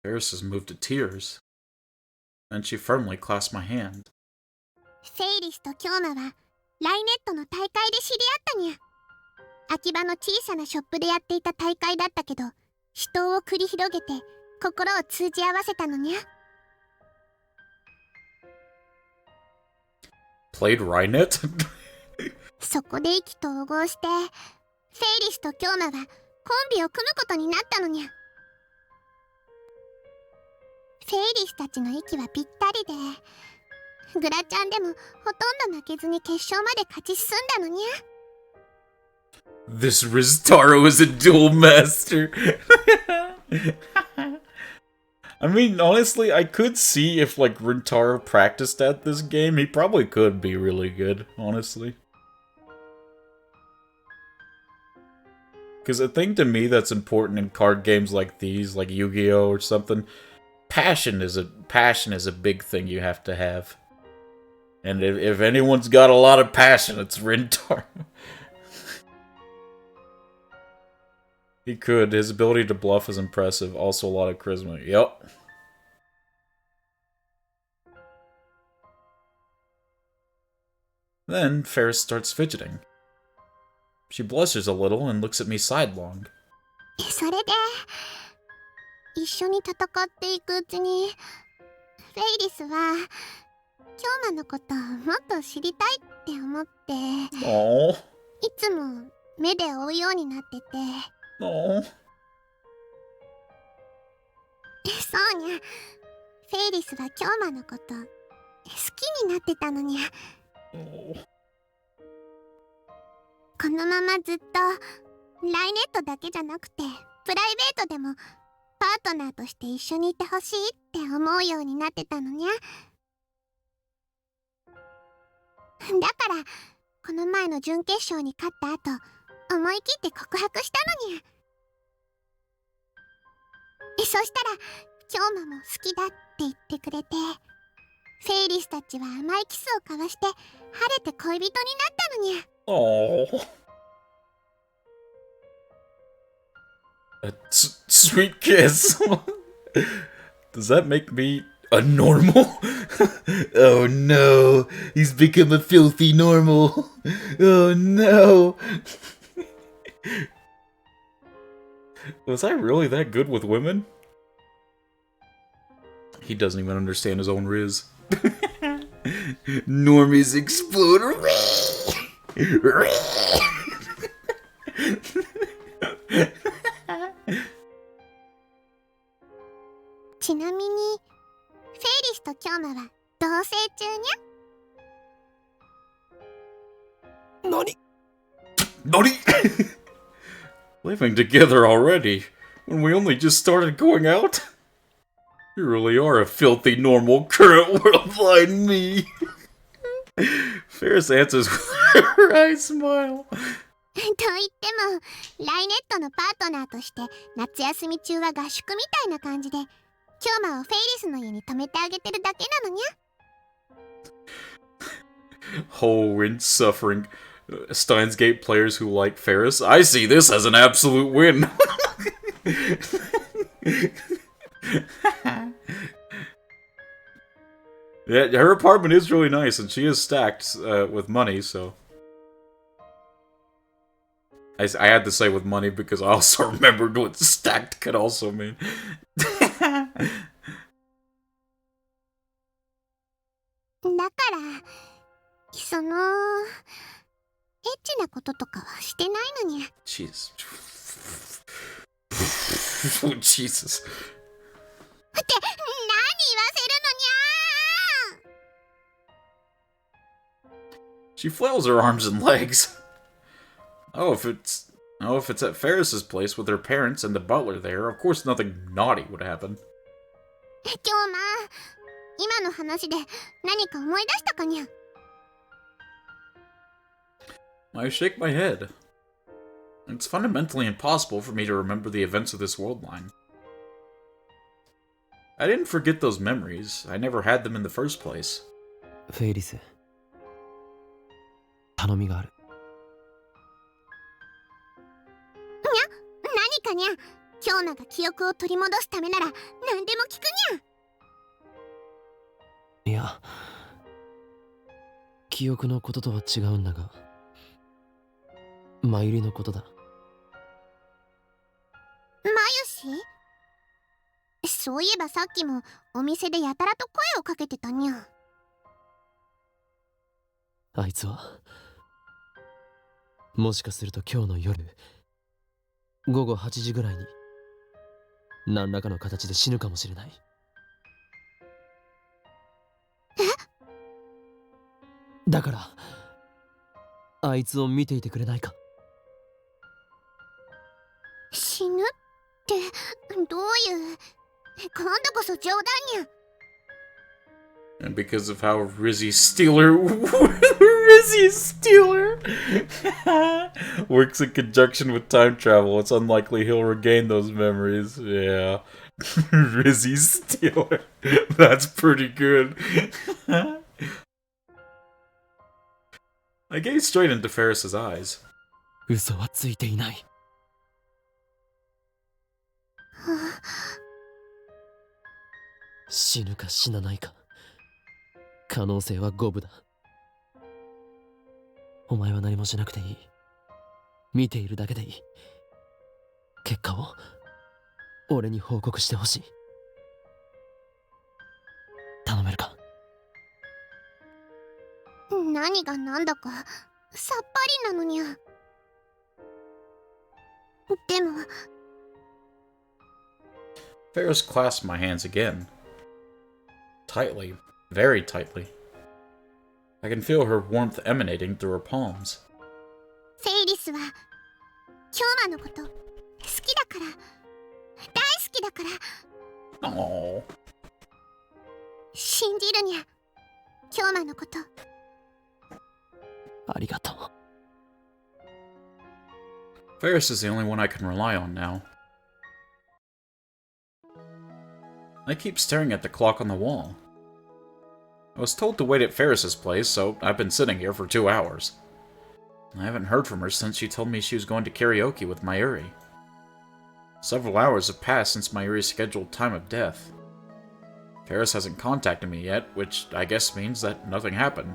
Ferris is moved to tears. Then she firmly clasps my hand. フェイリスと京馬はライネットの大会で知り合ったにゃ。秋葉の小さなショップでやっていた大会だったけど、死闘を繰り広げて心を通じ合わせたのにゃ。Played Rhynet? そこで意気投合してフェイリスと京馬はコンビを組むことになったのにゃ。フェイリスたちの息はぴったりで、グラちゃんでもほとんど負けずに決勝まで勝ち進んだのにゃ。This Riztaro is a duel master. I mean, honestly, I could see if, like, Rintaro practiced at this game. He probably could be really good, honestly. Because a thing to me that's important in card games like these, like Yu-Gi-Oh! Or something, passion is a big thing you have to have. And if anyone's got a lot of passion, it's Rintaro. He could. His ability to bluff is impressive. Also a lot of charisma. Yep. Then Ferris starts fidgeting. She blushes a little and looks at me sidelong. それで一緒に戦っていくうちにフェイリスは京馬のことをもっと知りたいって思って、Aww. いつも目で追うようになってて。Aww. そうにゃ。フェイリスは京馬のこと好きになってたのにゃ。Aww. このままずっとライネットだけじゃなくてプライベートでもパートナーとして一緒にいてほしいって思うようになってたのにゃ。だからこの前の準決勝に勝った後、思い切って告白したのにゃ。そしたら京馬も好きだって言ってくれて、フェイリスたちは甘いキスを交わして晴れて恋人になったのにゃ。Oh. A sweet kiss. Does that make me a normal? Oh no, he's become a filthy normal. Oh no. Was I really that good with women? He doesn't even understand his own riz. Normies explode. ちなみにフェイリスと京馬は同棲中にゃ。何？ Nani? Living together already? When we only just started going out? You really are a filthy normal current world blind me. Ferris answers with a wry smile. と言ってもライネットのパートナーとして夏休み中は合宿みたいな感じで京馬をフェイリスの家に泊めてあげてるだけなのにゃ。Oh, in suffering. Steins Gate players who like Ferris. I see this as an absolute win. Yeah, her apartment is really nice, and she is stacked with money, so... I had to say with money because I also remembered what stacked could also mean. だからそのエッチなこととかはしてないのにゃ。 Jesus. Oh, Jesus. って何言わせるのにゃ。 She flails her arms and legs. If it's at Ferris's place with her parents and the butler there, of course nothing naughty would happen. 京馬、今の話で何か思い出したかにゃ。 I shake my head. It's fundamentally impossible for me to remember the events of this world line. I didn't forget those memories. I never had them in the first place. フェイリス、頼みがある。何かにゃ。京馬が記憶を取り戻すためなら何でも聞くにゃ。いや、記憶のこととは違うんだが、前入りのことだ。マユシ？そういえばさっきもお店でやたらと声をかけてたにゃ。あいつはもしかすると今日の夜午後8時ぐらいに何らかの形で死ぬかもしれない。だからあいつを見ていてくれないか。死ぬってどういう？今度こそ冗談にゃ。 And because of how Rizzy Steeler works in conjunction with time travel, it's unlikely he'll regain those memories. Yeah. Rizzy Steeler. That's pretty good. I gazed straight into Ferris's eyes. 嘘はついていない。死ぬか死なないか、可能性は五分だ。お前は何もしなくていい。見ているだけでいい。結果を俺に報告してほしい。頼めるか。何が何だかさっぱりなのにゃ。でも Ferris clasped my hands again. Tightly, very tightly. I can feel her warmth emanating through her palms. フェイリスは京馬のこと好きだから、大好きだから。 Aww. 信じるにゃ、京馬のこと。ありがとう。 Ferris is the only one I can rely on now. I keep staring at the clock on the wall. I was told to wait at Ferris's place, so I've been sitting here for 2 hours. I haven't heard from her since she told me she was going to karaoke with Mayuri. Several hours have passed since Mayuri's scheduled time of death. Ferris hasn't contacted me yet, which I guess means that nothing happened.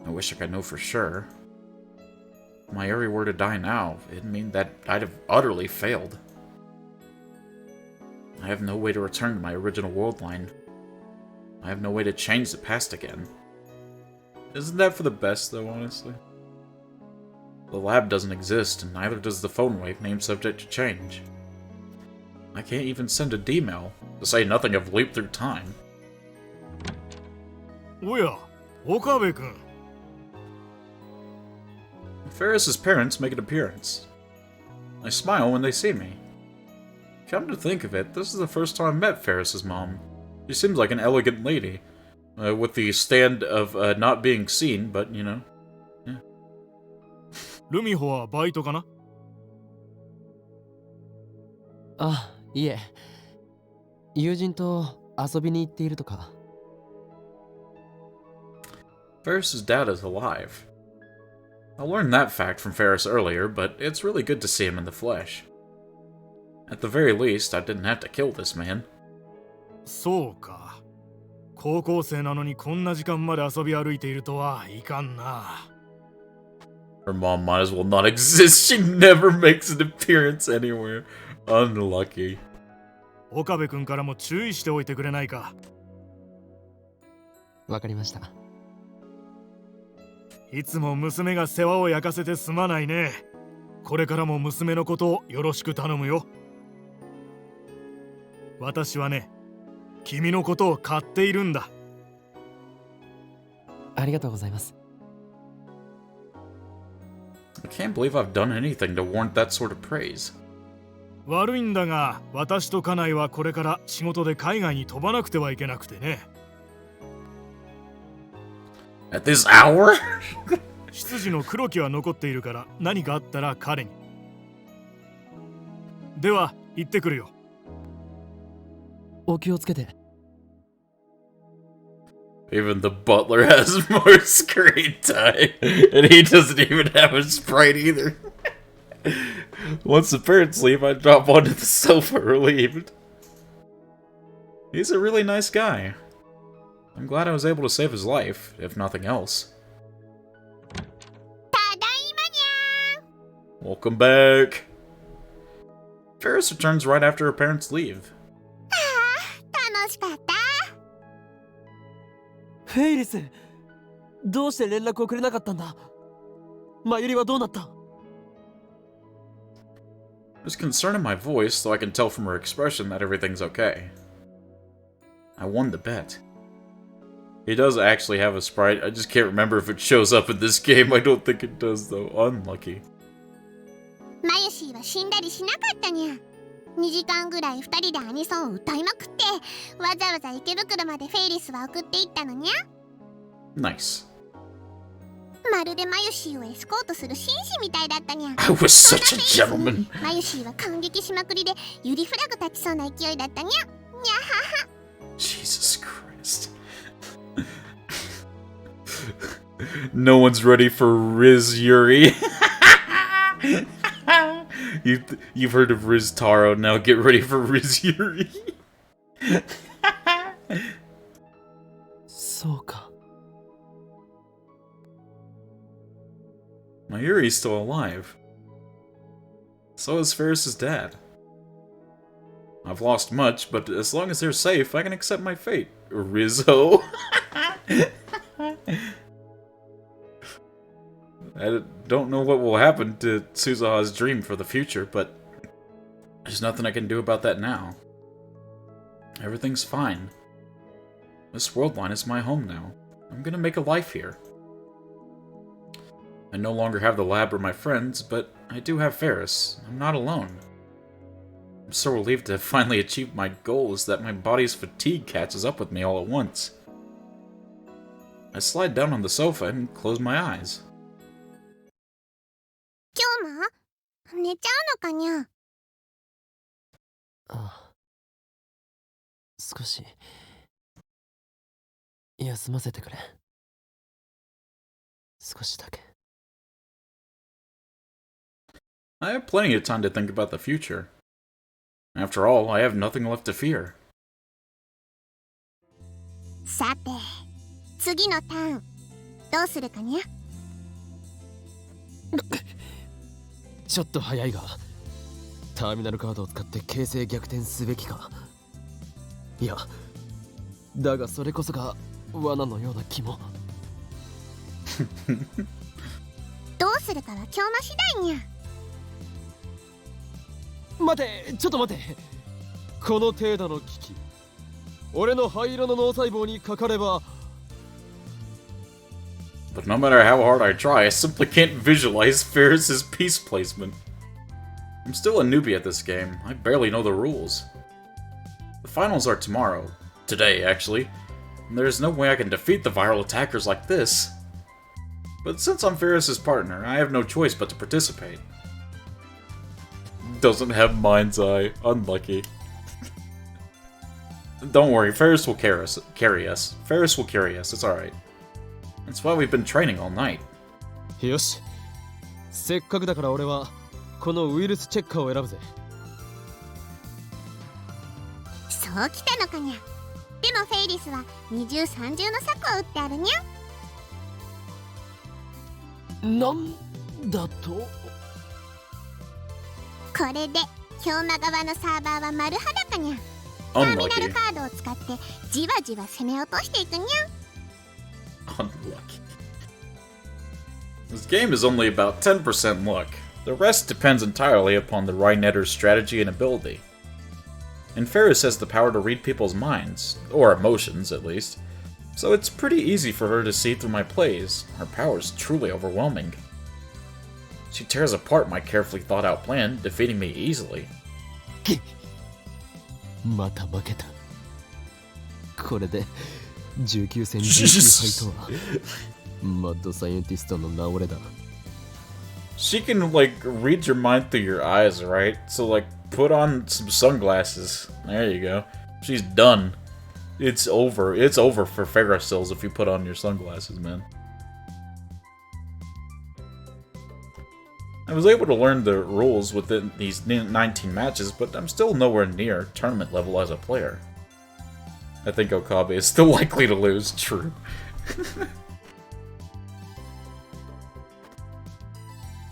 I wish I could know for sure. If Mayuri were to die now, it'd mean that I'd have utterly failed. I have no way to return to my original world line. I have no way to change the past again. Isn't that for the best, though, honestly? The lab doesn't exist, and neither does the phone wave named subject to change. I can't even send a D-mail, to say nothing of leap through time. おや、岡部君。 Ferris's parents make an appearance. I smile when they see me. Come to think of it, this is the first time I've met Ferris's mom. She seems like an elegant lady, with the stand of not being seen, but, you know. Yeah. ルミホはバイトかな？あ、いえ。友人と遊びに行っているとか。 Ferris's dad is alive. I learned that fact from Ferris earlier, but it's really good to see him in the flesh. At the very least, I didn't have to kill this man. そうか。高校生なのにこんな時間まで遊び歩いているとはいかんな。 Her mom might as well not exist. She never makes an appearance anywhere. Unlucky. 岡部君からも注意しておいてくれないか。わかりました。 いつも娘が世話を焼かせてすまないね。これからも娘のことをよろしく頼むよ。私はね、君のことを買っているんだ。ありがとうございます。 I can't believe I've done anything to warrant that sort of praise. 悪いんだが、私と家内はこれから仕事で海外に飛ばなくてはいけなくてね。 At this hour? 執事の黒木は残っているから何かあったら彼に。では行ってくるよ。お気をつけて。 Even the butler has more screen time, and he doesn't even have a sprite either. Once the parents leave, I drop onto the sofa relieved. He's a really nice guy. I'm glad I was able to save his life, if nothing else. Welcome back. Ferris returns right after her parents leave. 楽しかった。フェイリス、どうして連絡をくれなかったんだ。マユリはどうなった？ There's concern in my voice, though I can tell from her expression that everything's okay. I won the bet. He does actually have a sprite, I just can't remember if it shows up in this game. I don't think it does, though. Unlucky. マユシーは死んだりしなかったにゃ。2時間ぐらい2人でアニソンを歌いまくって、わざわざ池袋までフェイリスは送っていったのにゃ。 Nice. まるでマユシーをエスコートする紳士みたいだったにゃ。 I was such a gentleman. マユシーは感激しまくりでユリフラグ立ちそうな勢いだったにゃ。にゃはは。 Jesus Christ. No one's ready for Riz Yuri. You've heard of Riz Taro, now get ready for Riz Yuri. そうか。 Mayuri's still alive. So is Ferris's dad. I've lost much, but as long as they're safe, I can accept my fate. Rizzo. I don't know what will happen to Suzuha's dream for the future, but there's nothing I can do about that now. Everything's fine. This world line is my home now. I'm gonna make a life here. I no longer have the lab or my friends, but I do have Ferris. I'm not alone. I'm so relieved to have finally achieved my goals that my body's fatigue catches up with me all at once. I slide down on the sofa and close my eyes. 寝ちゃうのかにゃ。ああ、少し休ませてくれ。少しだけ。 I have plenty of time to think about the future. After all, I have nothing left to fear. さて、次のターンどうするかにゃ。ちょっと早いが、ターミナルカードを使って形勢逆転すべきか。いや、だがそれこそが罠のような気も。どうするかは今日の次第にゃ。待て、ちょっと待て。この程度の危機、俺の灰色の脳細胞にかかれば。 But no matter how hard I try, I simply can't visualize Ferris's piece placement. I'm still a newbie at this game. I barely know the rules. The finals are tomorrow. Today, actually. And there's no way I can defeat the viral attackers like this. But since I'm Ferris's partner, I have no choice but to participate. Doesn't have mind's eye. Unlucky. Don't worry, Ferris will carry us. Ferris will carry us, it's alright. That's why we've been training all night. よし、せっかくだから俺はこのウイルスチェッカーを選ぶぜ。そうきたのかにゃ。でもフェイリスは二重三重の策を打ってあるにゃ。なんだと。これで氷馬側のサーバーは丸裸にゃ。ターミナル Unlucky. カードを使ってじわじわ攻め落としていくにゃ。 Unlucky. This game is only about 10% luck. The rest depends entirely upon the Rhinetter's strategy and ability. And Ferris has the power to read people's minds, or emotions at least, so it's pretty easy for her to see through my plays. Her power is truly overwhelming. She tears apart my carefully thought out plan, defeating me easily. また負けた。これで19戦19敗とはマッドサイエンティストの名折れだ。 She can, like, read your mind through your eyes, right? So, like, put on some sunglasses. There you go. She's done. It's over. It's over for Ferris if you put on your sunglasses, man. I was able to learn the rules within these 19 matches, but I'm still nowhere near tournament level as a player. I think Okabe is still likely to lose. True.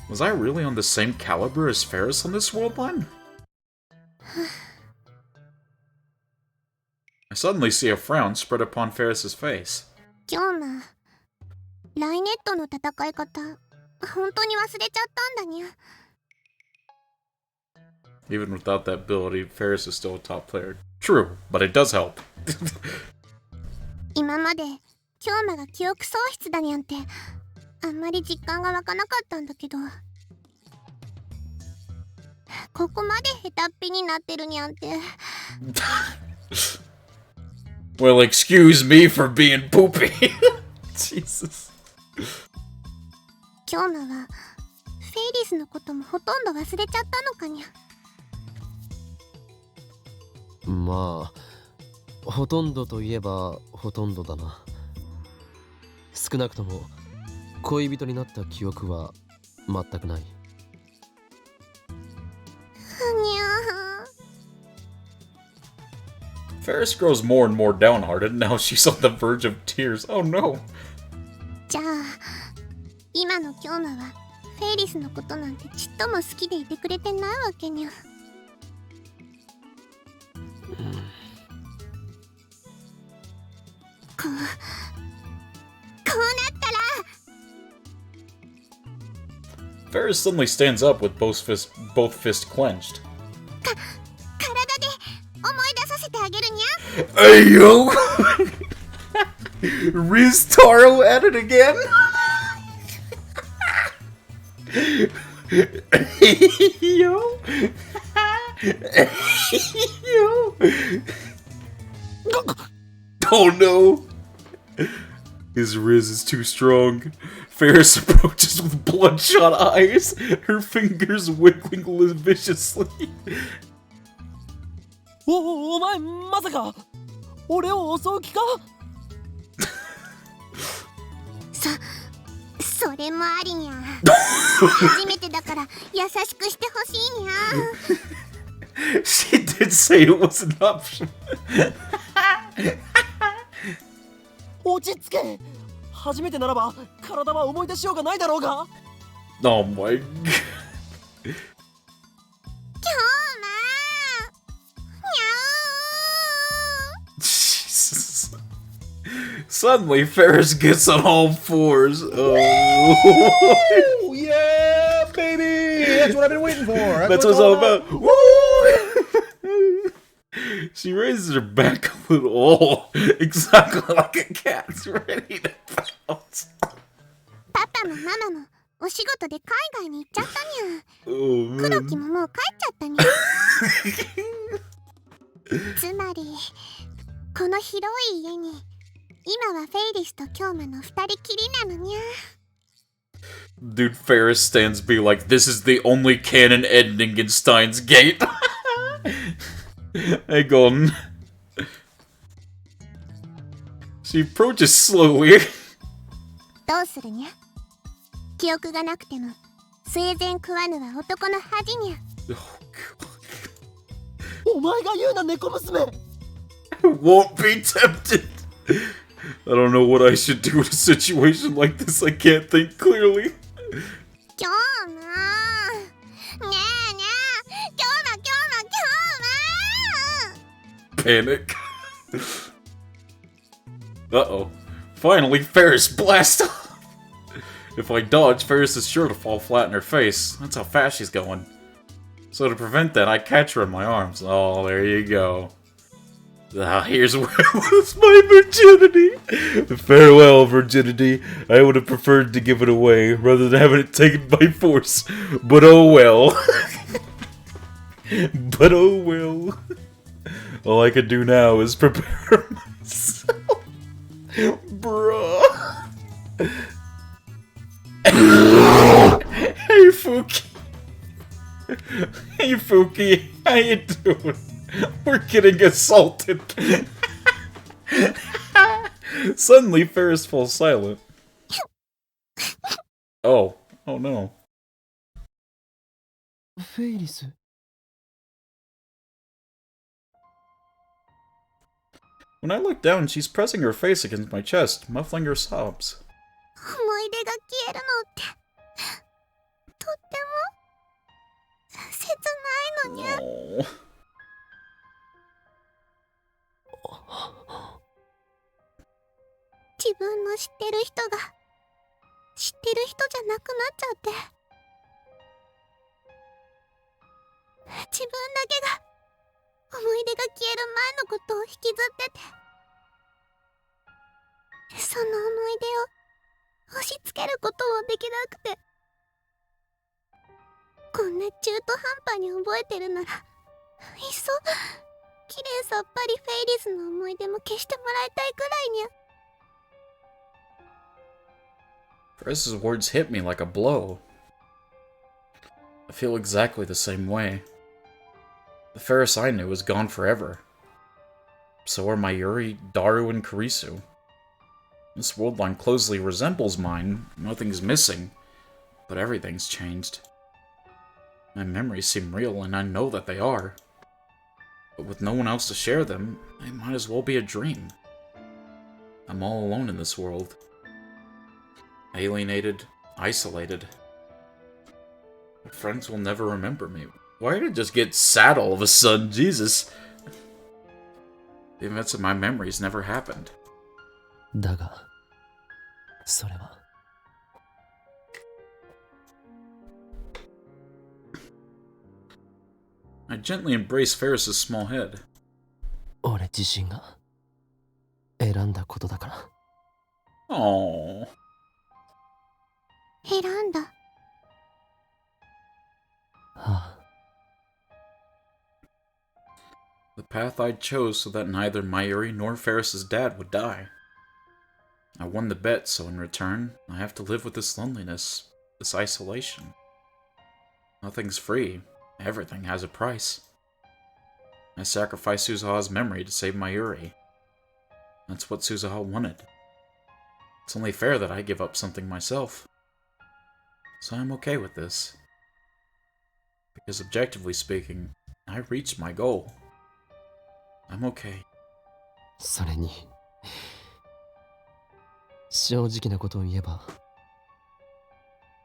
Was I really on the same caliber as Ferris on this world line? I suddenly see a frown spread upon Ferris's face. 今日もライネットの戦い方本当に忘れちゃったんだにゃ。 Even without that ability, Ferris is still a top player. True, but it does help. 今まで京馬が記憶喪失だにゃんてあんまり実感が湧かなかったんだけど、ここまで下手っぴになってるにゃんて。Well, excuse me for being poopy. Jesus. 京馬はフェイリスのこともほとんど忘れちゃったのかにゃ。まあほとんどといえばほとんどだな。少なくとも恋人になった記憶は全くない。にゃ Ferris grows more and more downhearted. Now she's on the verge of tears. Oh no. じゃあ今の京馬はフェイリスのことなんてちっとも好きでいてくれてないわけにゃ。こうなったら Ferris suddenly stands up with both fists clenched. 体で思い出させてあげるにゃ。 Hey yo! Riz Taro at it again? Yo! Yo! Oh no! His riz is too strong. Ferris approaches with bloodshot eyes, her fingers wiggling viciously. お前まさか俺を襲う気か？それもありにゃ。初めてだから優しくしてほしいにゃ。She did say it was an option. 落ち着け。初めてならば体は思い出しようがないだろうが。Oh my god. 今日な。にゃ Jesus. Suddenly, Ferris gets on all fours. Oh. Oh, yeah, baby! That's what I've been waiting for. That's what it's all about. Woo! She raises her back a little. Oh, exactly like a cat's ready to pounce. パパもママもお仕事で海外に行っちゃったにゃ。 Oh, 黒 man. 木ももう帰っちゃったにゃ。つまりこの広い家に今はフェイリスと京馬の二人きりなのにゃ。 Dude, Ferris stands be like, this is the only canon ending in Steins Gate. Hang on. She approaches slowly. どうするにゃ。記憶がなくても生前食わぬは男の恥にゃ。 お前が言うな猫娘。 Won't be tempted. I don't know what I should do in a situation like this. I can't think clearly. 京馬。にゃーにゃー。京馬京馬京馬。 Panic. Uh-oh. Finally, Ferris blasts off. If I dodge, Ferris is sure to fall flat in her face. That's how fast she's going. So to prevent that, I catch her in my arms. Oh, there you go. Ah, here's where I lose my virginity. Farewell, virginity. I would have preferred to give it away rather than having it taken by force. But oh well. But oh well. All I can do now is prepare myself. Bruh. Hey, Fuki. Hey, Fuki. How you doing? We're getting assaulted. Suddenly, Ferris falls silent. Oh. Oh no. フェイリス。 When I look down, she's pressing her face against my chest, muffling her sobs. 思い出が消えるのってとっても切ないのにゃ。 Oh. 自分の知ってる人が知ってる人じゃなくなっちゃって、自分だけが思い出が消える前のことを引きずってて、その思い出を押し付けることもできなくて、こんな中途半端に覚えてるならいっそきれいさっぱりフェイリスの思い出も消してもらいたいくらいにゃ。 Ferris's words hit me like a blow. I feel exactly the same way. The Ferris I knew is gone forever. So are Mayuri, Daru, and Kurisu. This world line closely resembles mine. Nothing's missing, but everything's changed. My memories seem real, and I know that they are. But with no one else to share them, they might as well be a dream. I'm all alone in this world. Alienated, isolated. My friends will never remember me. Why did it just get sad all of a sudden? Jesus. The events of my memories never happened. だが、それは。 I gently embrace Ferris's small head. 俺自身が選んだことだから。 Aww. 選んだ。はあ。 The path I chose so that neither Mayuri nor Ferris's dad would die. I won the bet, so in return, I have to live with this loneliness, this isolation. Nothing's free. Everything has a price. I sacrificed Suzuha's memory to save Mayuri. That's what Suzuha wanted. It's only fair that I give up something myself. So I'm okay with this. Because objectively speaking, I reached my goal. I'm okay. それに正直なことを言えば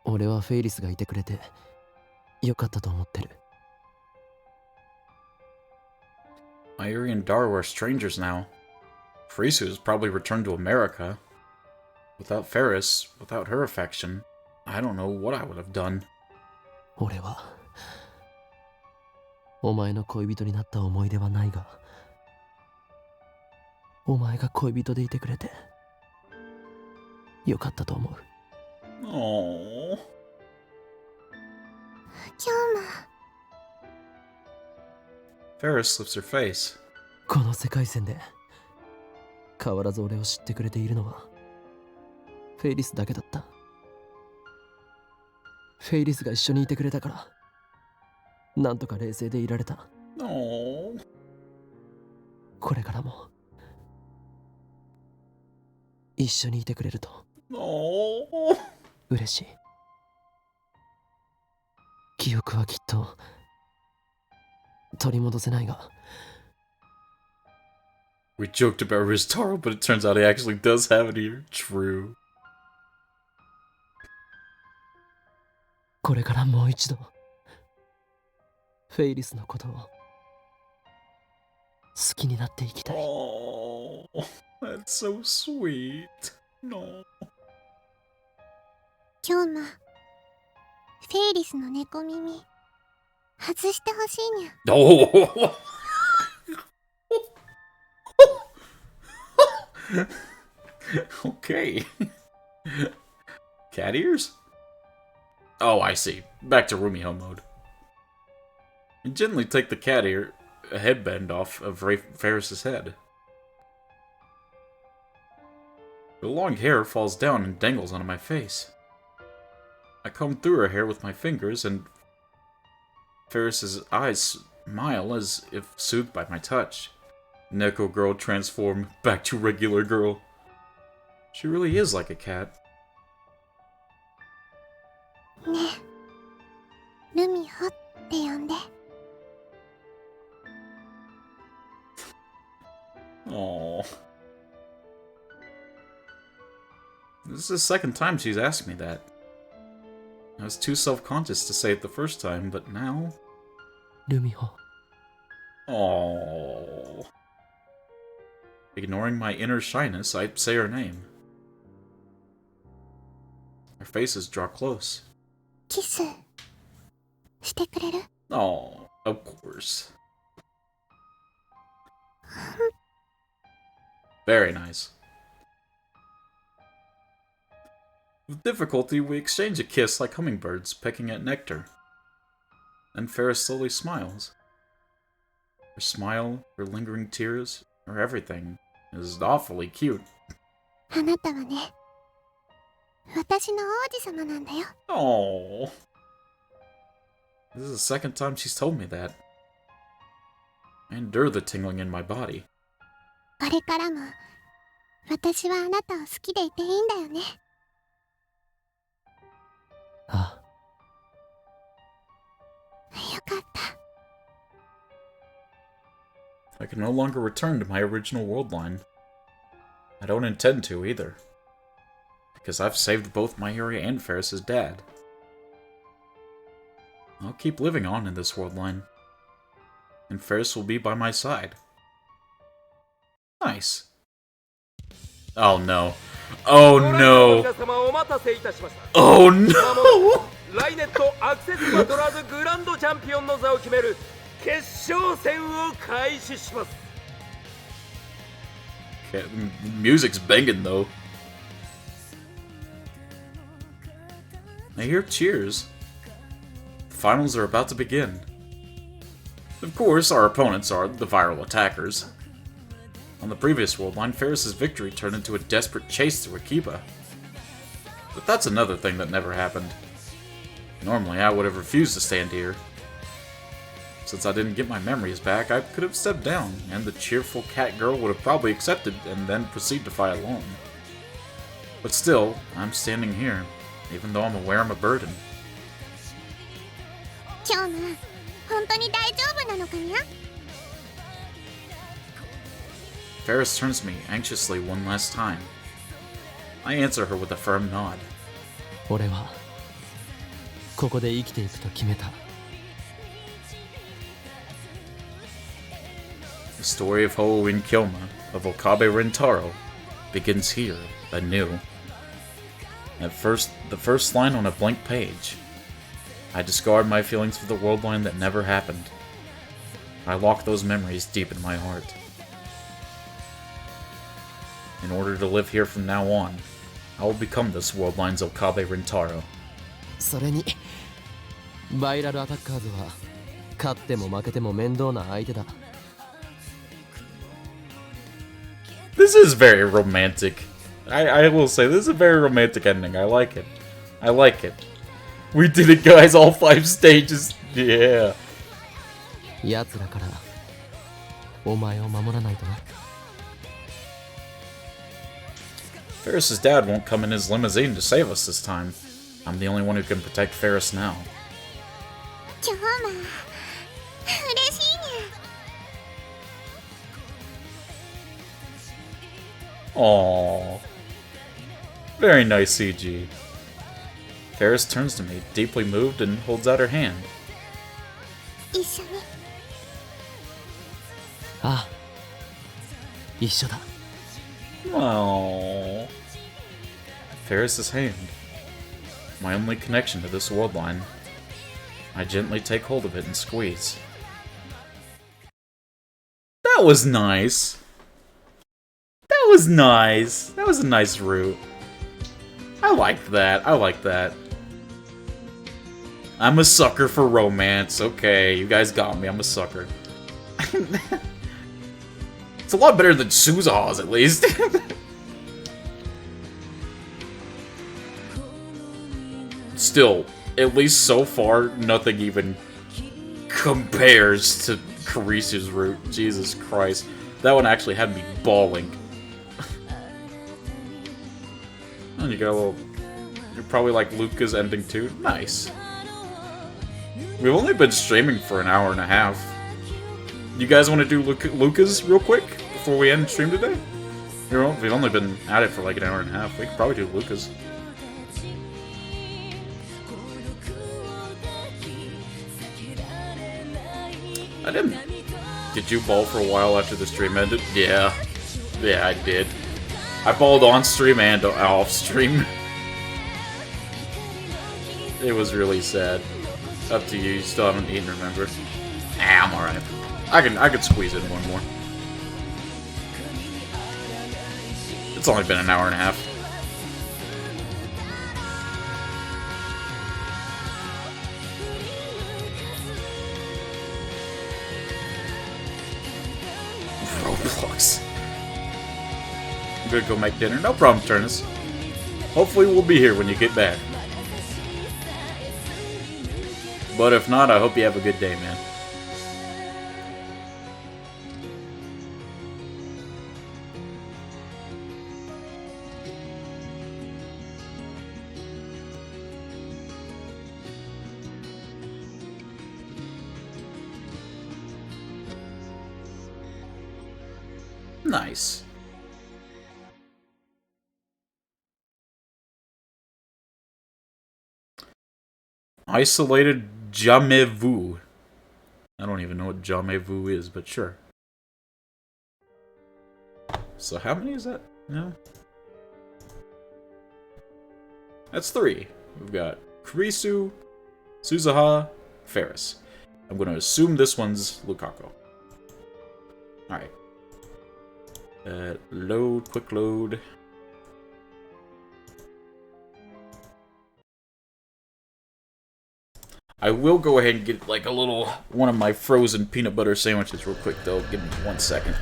俺はフェイリスがいてくれてよかったと思ってる。 Mayuri and Daru are strangers now. Frisu has probably returned to America. Without Ferris, without her affection, I don't know what I would have done. 俺はお前の恋人になった思い出はないがお前が恋人でいてくれてよかったと思う。 Aww. 京馬 Ferris lifts her face. この世界線で変わらず俺を知ってくれているのはフェイリスだけだった。フェイリスが一緒にいてくれたからなんとか冷静でいられた。 Aww. これからも一緒にいてくれると Aww. 嬉しい。記憶はきっと取り戻せないが We joked about Ristaro, but it turns out he actually does have it here. True. これからもう一度フェイリスのことを好きになっていきたい。 Oh, that's so sweet. No. 京馬フェイリスの猫耳外してほしいにゃ。 Oh. Okay. Cat ears? Oh, I see. Back to Rumio mode. And gently take the cat ear headband off of Ferris's head. The long hair falls down and dangles onto my face. I comb through her hair with my fingers, and Ferris's eyes smile as if soothed by my touch. Neko girl transformed back to regular girl. She really is like a cat. ねえルミホって呼んで。 Aww. This is the second time she's asked me that. I was too self-conscious to say it the first time, but now... ルミホ Aww. Ignoring my inner shyness, I say her name. Our faces draw close. キスしてくれる？ Oh, of course. Very nice. With difficulty, we exchange a kiss like hummingbirds pecking at nectar. Then Ferris slowly smiles. Her smile, her lingering tears, her everything is awfully cute. あなたはね私の王子様なんだよ。 Oh. This is the second time she's told me that. I endure the tingling in my body. これからも私はあなたを好きでいていいんだよね。あよかった。 I can no longer return to my original world line. I don't intend to either. Because I've saved both Mayuri and Ferris's dad. I'll keep living on in this world line. And Ferris will be by my side. Nice. Oh no. Oh no. Oh no. ライネットアクセスバトラーズグランドチャンピオンの座を決める決勝戦を開始します。 Okay, music's banging though. I hear cheers. The finals are about to begin. Of course, our opponents are the viral attackers. On the previous world line, Ferris's victory turned into a desperate chase through Akiba. But that's another thing that never happened. Normally, I would have refused to stand here. Since I didn't get my memories back, I could have stepped down, and the cheerful cat girl would have probably accepted and then proceeded to fight alone. But still, I'm standing here, even though I'm aware I'm a burden. Ferris turns to me anxiously one last time. I answer her with a firm nod. 俺はここで生きていくと決めた。 The story of Ho and Kyoma, of Okabe Rentaro, begins here, anew. At first, the first line on a blank page. I discard my feelings for the world line that never happened. I lock those memories deep in my heart. In order to live here from now on, I will become this world line's Okabe Rentaro. それにバイラルアタッカーズは勝っても負けても面倒な相手だ。 This is very romantic. I will say, this is a very romantic ending. I like it. I like it. We did it, guys, all 5 stages. Yeah. 奴らからお前を守らないとな。 Ferris's dad won't come in his limousine to save us this time. I'm the only one who can protect Ferris now. Aww. Very nice CG. Ferris turns to me, deeply moved, and holds out her hand. ああ、一緒だ。 Aww. Ferris's hand. My only connection to this world line. I gently take hold of it and squeeze. That was nice. That was nice. That was a nice route. I liked that. I like that. I'm a sucker for romance. Okay, you guys got me. I'm a sucker. It's a lot better than Suzaha's, at least. Still, at least so far, nothing even compares to Karisu's route. Jesus Christ. That one actually had me bawling. And you got a little... You're probably like Luca's ending too. Nice. We've only been streaming for an hour and a half. You guys want to do Luca's real quick before we end stream today? We've only been at it for like an hour and a half. We could probably do Luca's. I didn't. Did you bawl for a while after the stream ended? Yeah. Yeah, I did. I bawled on stream and off stream. It was really sad. Up to you. You still haven't eaten, remember? I'm alright. I can squeeze in one more. It's only been an hour and a half. Roblox. I'm gonna go make dinner. No problem, Turnus. Hopefully we'll be here when you get back. But if not, I hope you have a good day, man. Nice. Isolated jamais-vu. I don't even know what jamais-vu is, but sure. So how many is that? No? That's 3. We've got Kurisu, Suzaha, Ferris. I'm going to assume this one's Lukaku. Alright. Load, quick load. I will go ahead and get like a little one of my frozen peanut butter sandwiches real quick though. Give me 1 second.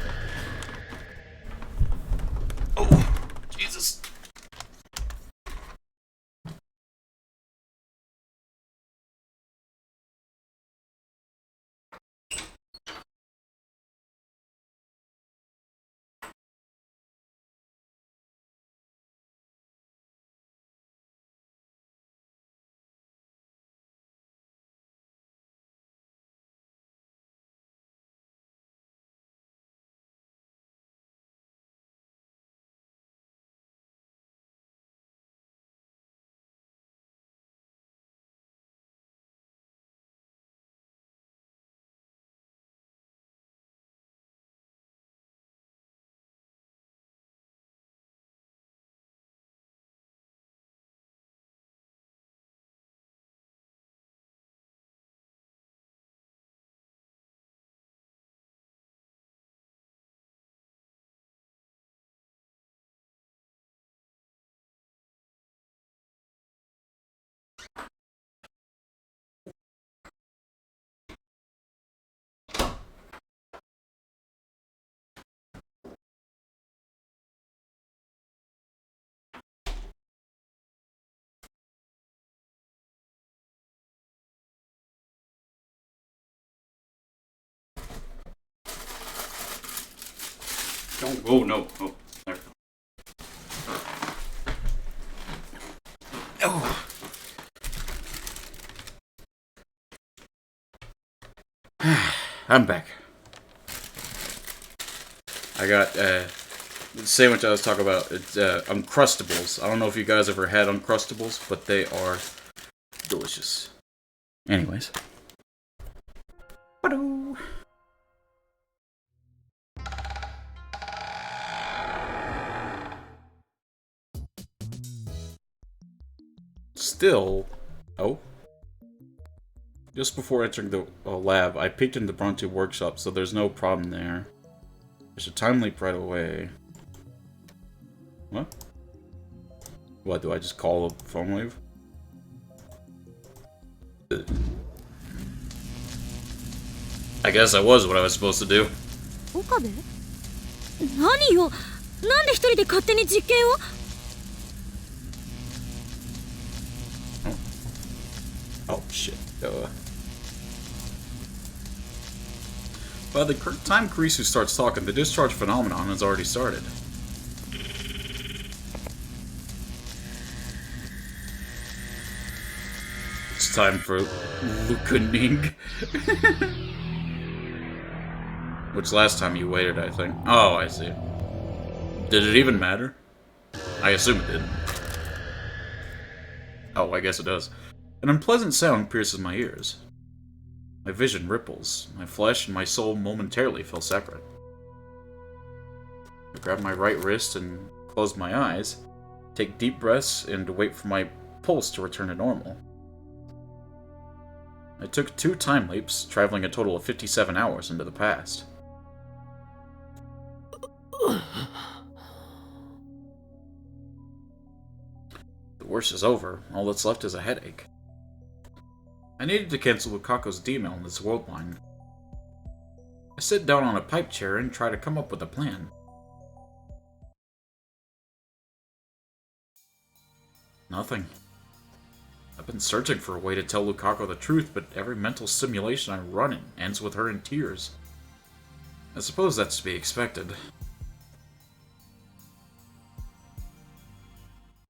Don't. Oh no. Oh, there. Oh. I'm back. I got the sandwich I was talking about. It's Uncrustables. I don't know if you guys ever had Uncrustables, but they are delicious. Anyways. Ba-doo. Still, oh. Just before entering the lab, I peeked into the Bronte workshop, so there's no problem there. There's a time leap right away. What? What, do I just call a phone wave? I guess I was what I was supposed to do. 岡部？何よ、なんで一人で勝手に実験を？ Oh shit. By the time Kurisu starts talking, the discharge phenomenon has already started. It's time for Lukening. Which last time you waited, I think. Oh, I see. Did it even matter? I assume it did. Oh, I guess it does. An unpleasant sound pierces my ears. My vision ripples. My flesh and my soul momentarily feel separate. I grab my right wrist and close my eyes, take deep breaths, and wait for my pulse to return to normal. I took 2 time leaps, traveling a total of 57 hours into the past. The worst is over. All that's left is a headache. I needed to cancel Lukaku's D-mail in this world line. I sit down on a pipe chair and try to come up with a plan. Nothing. I've been searching for a way to tell Lukaku the truth, but every mental simulation I run in ends with her in tears. I suppose that's to be expected.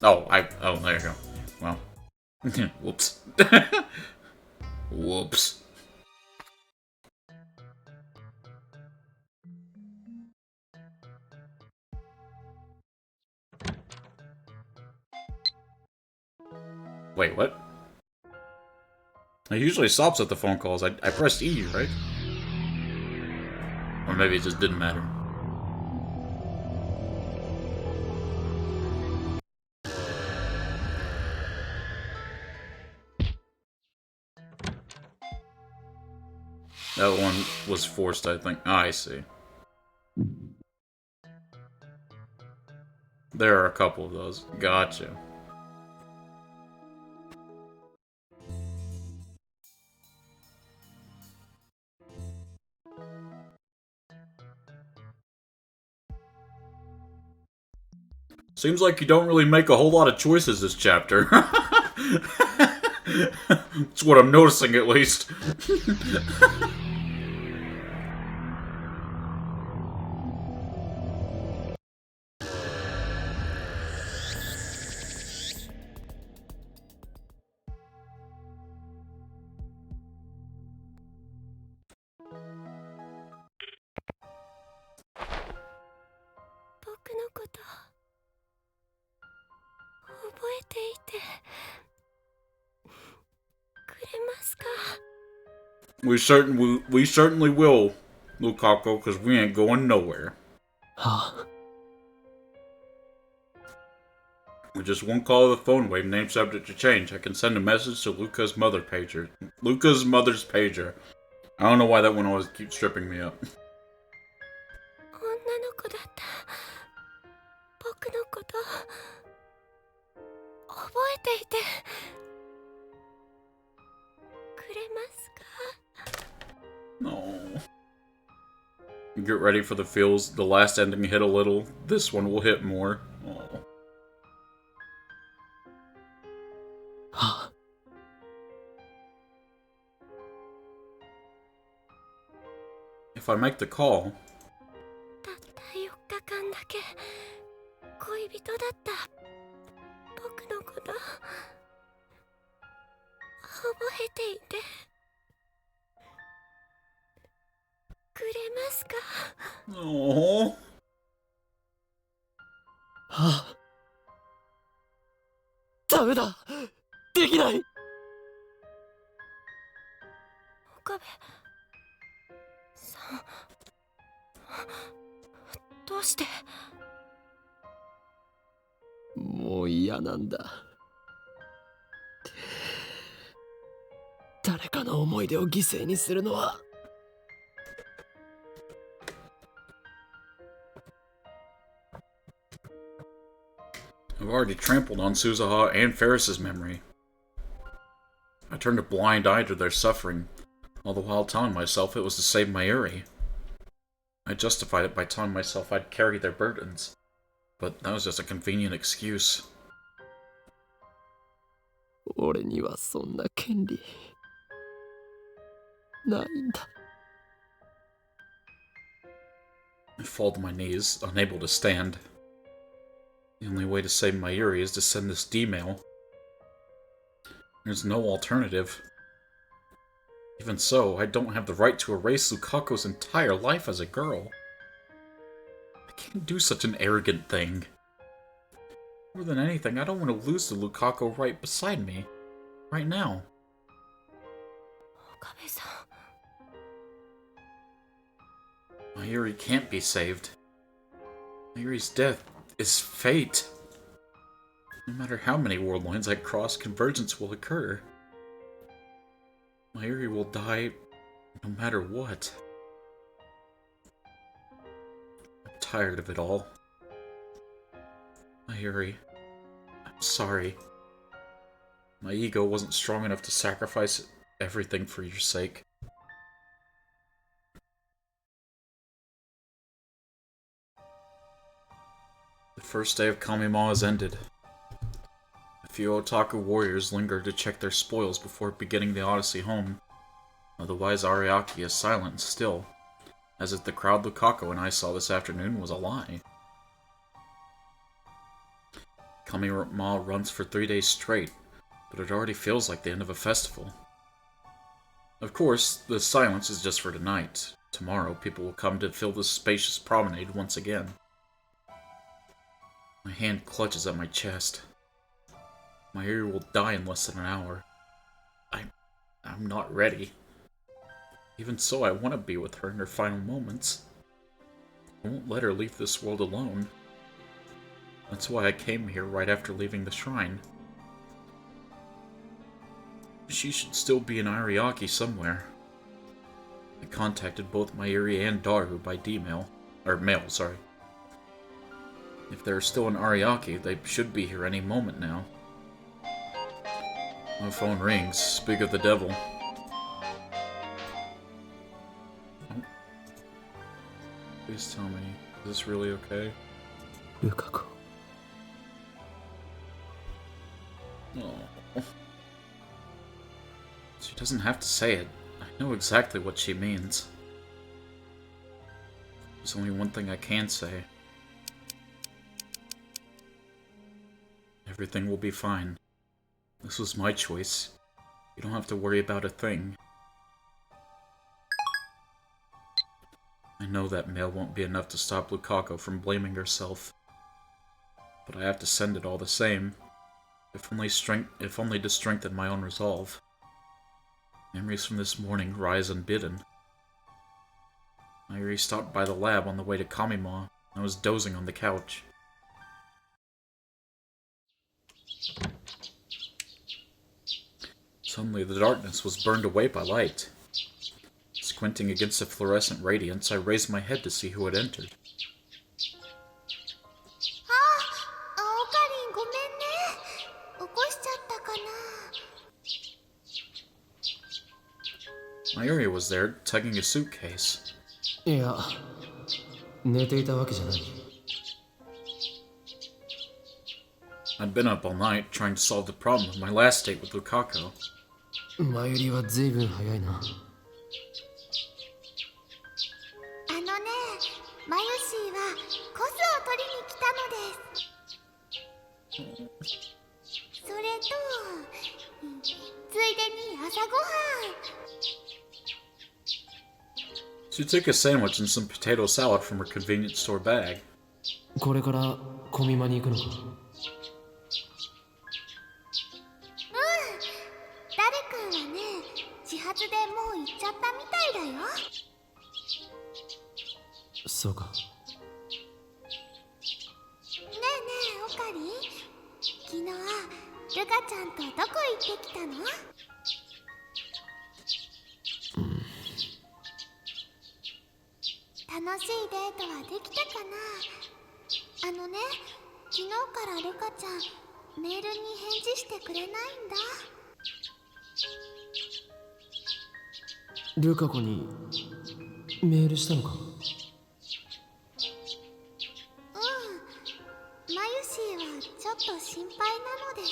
Oh, there you go. Well. Whoops. Whoops. Wait, what? It usually stops at the phone calls. I pressed E, right? Or maybe it just didn't matter. That one was forced, I think. Oh, I see. There are a couple of those. Gotcha. Seems like you don't really make a whole lot of choices this chapter. That's what I'm noticing, at least. We certainly will, Lukaku, because we ain't going nowhere. Huh? With just one call of the phone wave, name subject to change, I can send a message to Luca's mother's pager. I don't know why that one always keeps tripping me up. No. Get ready for the feels. The last ending hit a little. This one will hit more. Oh. Huh? If I make the call... 間だけ恋人だった僕のこと覚えていてくれますか？ Oh. はあ、ダメだ、できない。岡部さん、どうして？もう嫌なんだ。誰かの思い出を犠牲にするのは。I've already trampled on Suzuha and Ferris's memory. I turned a blind eye to their suffering, all the while telling myself it was to save Mayuri. I justified it by telling myself I'd carry their burdens, but that was just a convenient excuse. 俺にはそんな権利ないんだ。I fall to my knees, unable to stand. The only way to save Mayuri is to send this D-mail. There's no alternative. Even so, I don't have the right to erase Lukaku's entire life as a girl. I can't do such an arrogant thing. More than anything, I don't want to lose the Lukaku right beside me. Right now. 岡部さん、 Mayuri can't be saved. Mayuri's death is fate. No matter how many world lines I cross, convergence will occur. Mayuri will die no matter what. I'm tired of it all. Mayuri, I'm sorry. My ego wasn't strong enough to sacrifice everything for your sake. The first day of Kamima has ended. A few otaku warriors linger to check their spoils before beginning the odyssey home. Otherwise, Ariaki is silent and still, as if the crowd Lukaku and I saw this afternoon was a lie. Kamima runs for 3 days straight, but it already feels like the end of a festival. Of course, the silence is just for tonight. Tomorrow, people will come to fill this spacious promenade once again. My hand clutches at my chest. Mayuri will die in less than an hour. I'm not ready. Even so, I want to be with her in her final moments. I won't let her leave this world alone. That's why I came here right after leaving the shrine. She should still be in Ariaki somewhere. I contacted both Mayuri and Daru by D-mail. Or mail, sorry. If they're still in Ariaki, they should be here any moment now. My phone rings. Speak of the devil. Oh. Please tell me, is this really okay? Lukaku. Oh. She doesn't have to say it. I know exactly what she means. There's only one thing I can say. Everything will be fine. This was my choice. You don't have to worry about a thing. I know that mail won't be enough to stop Lukaku from blaming herself. But I have to send it all the same. If only to strengthen my own resolve. Memories from this morning rise unbidden. Mayuri stopped by the lab on the way to Kamima. I was dozing on the couch. Suddenly, the darkness was burned away by light. Squinting against the fluorescent radiance, I raised my head to see who had entered. あ、オカリンごめんね。起こしちゃったかな。 Mayuri was there, tugging a suitcase. いや、寝ていたわけじゃない。I'd been up all night, trying to solve the problem of my last date with Lukaku. 前よりは随分早いな。あのね、マユシーはコスそれとついでに朝ごはん。 She took a sandwich and some potato salad from her convenience store bag. これからコミマに行くのか？誰くんはね、始発でもう行っちゃったみたいだよ。そうか。ねえねえ、オカリン、昨日ルカちゃんとどこ行ってきたの？楽しいデートはできたかな？あのね、昨日からルカちゃんメールに返事してくれないんだ。ルカ子にメールしたのか？マユシーはちょっと心配なのです。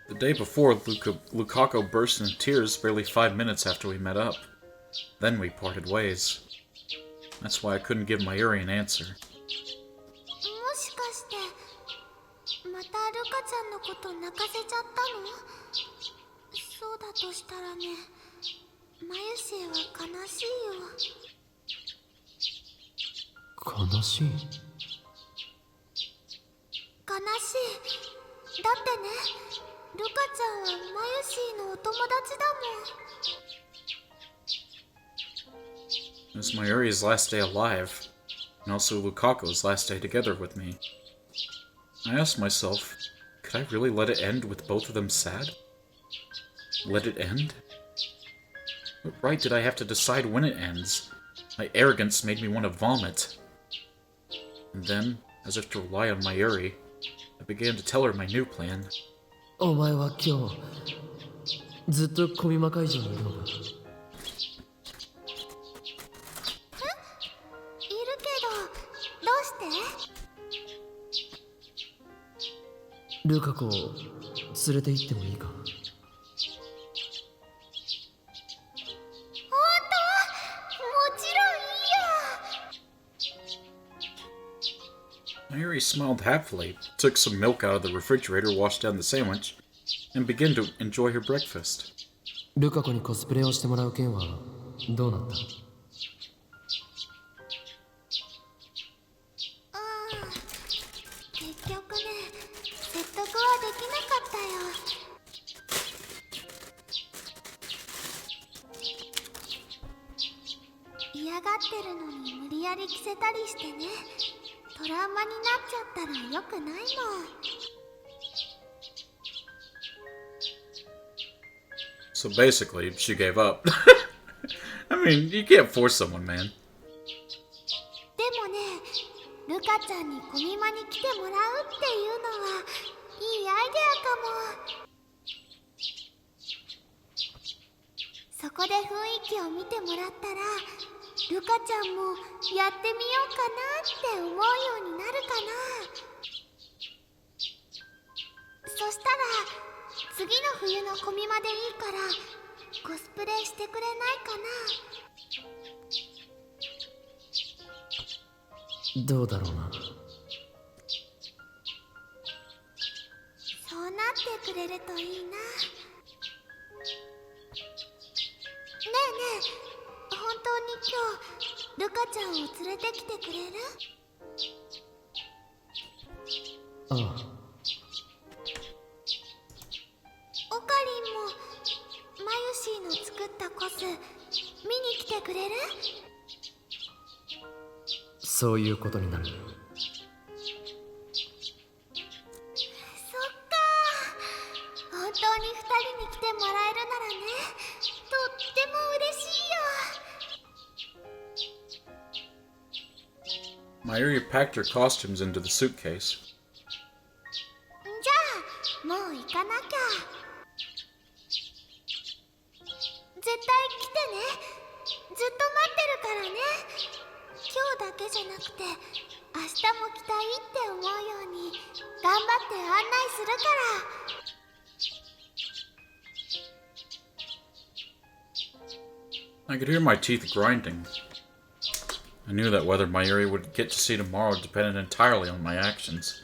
The day before, Lukaku burst into tears barely 5 minutes after we met up. Then we parted ways. That's why I couldn't give Mayuri an answer. もしかしてまたルカちゃんのこと泣かせちゃったの？そうだとしたらね、マユシーは悲しいよ。悲しい？悲しい。だってね、ルカちゃんはマユシーのお友達だもん。 It was Mayuri's last day alive, and also Lukaku's last day together with me. I asked myself, could I really let it end with both of them sad? Let it end? What right did I have to decide when it ends? My arrogance made me want to vomit. And then, as if to rely on Mayuri, I began to tell her my new plan. お前は今日ずっとコミマ会場にいるのか？いるけど、どうして？ルカ子を連れて行ってもいいか？本当？もちろんいいよ。 Mayuri smiled happily, took some milk out of the refrigerator, washed down the sandwich, and began to enjoy her breakfast. ルカ子にコスプレをしてもらう件はどうなった？結局ね、説得はできなかったよ。嫌がってるのに無理やり着せたりしてね、トラウマになっちゃったらよくないもん。 So basically, she gave up. I mean, you can't force someone, man. でもね、ルカちゃんにコミマに来てもらうっていうのはいいアイデアかも。そこで雰囲気を見てもらったら、ルカちゃんもやってみようかなって思うようになるかな。そしたら次の冬のコミマでいいからコスプレしてくれないかな。どうだろうな。そうなってくれるといいな。ねえねえ、本当に今日ルカちゃんを連れてきてくれる？ああ。オカリンもマユシーの作ったコス見に来てくれる？そういうことになる。そっか、本当に2人に来てもらえるならね、とっても嬉しいよ。 Mayuri packed her costumes into the suitcase. じゃあもう行かなきゃ。絶対来てね。ずっと待ってるからね。今日だけじゃなくて明日も来たいって思うように頑張って案内するから。 I could hear my teeth grinding. I knew that whether Mayuri would get to see tomorrow depended entirely on my actions.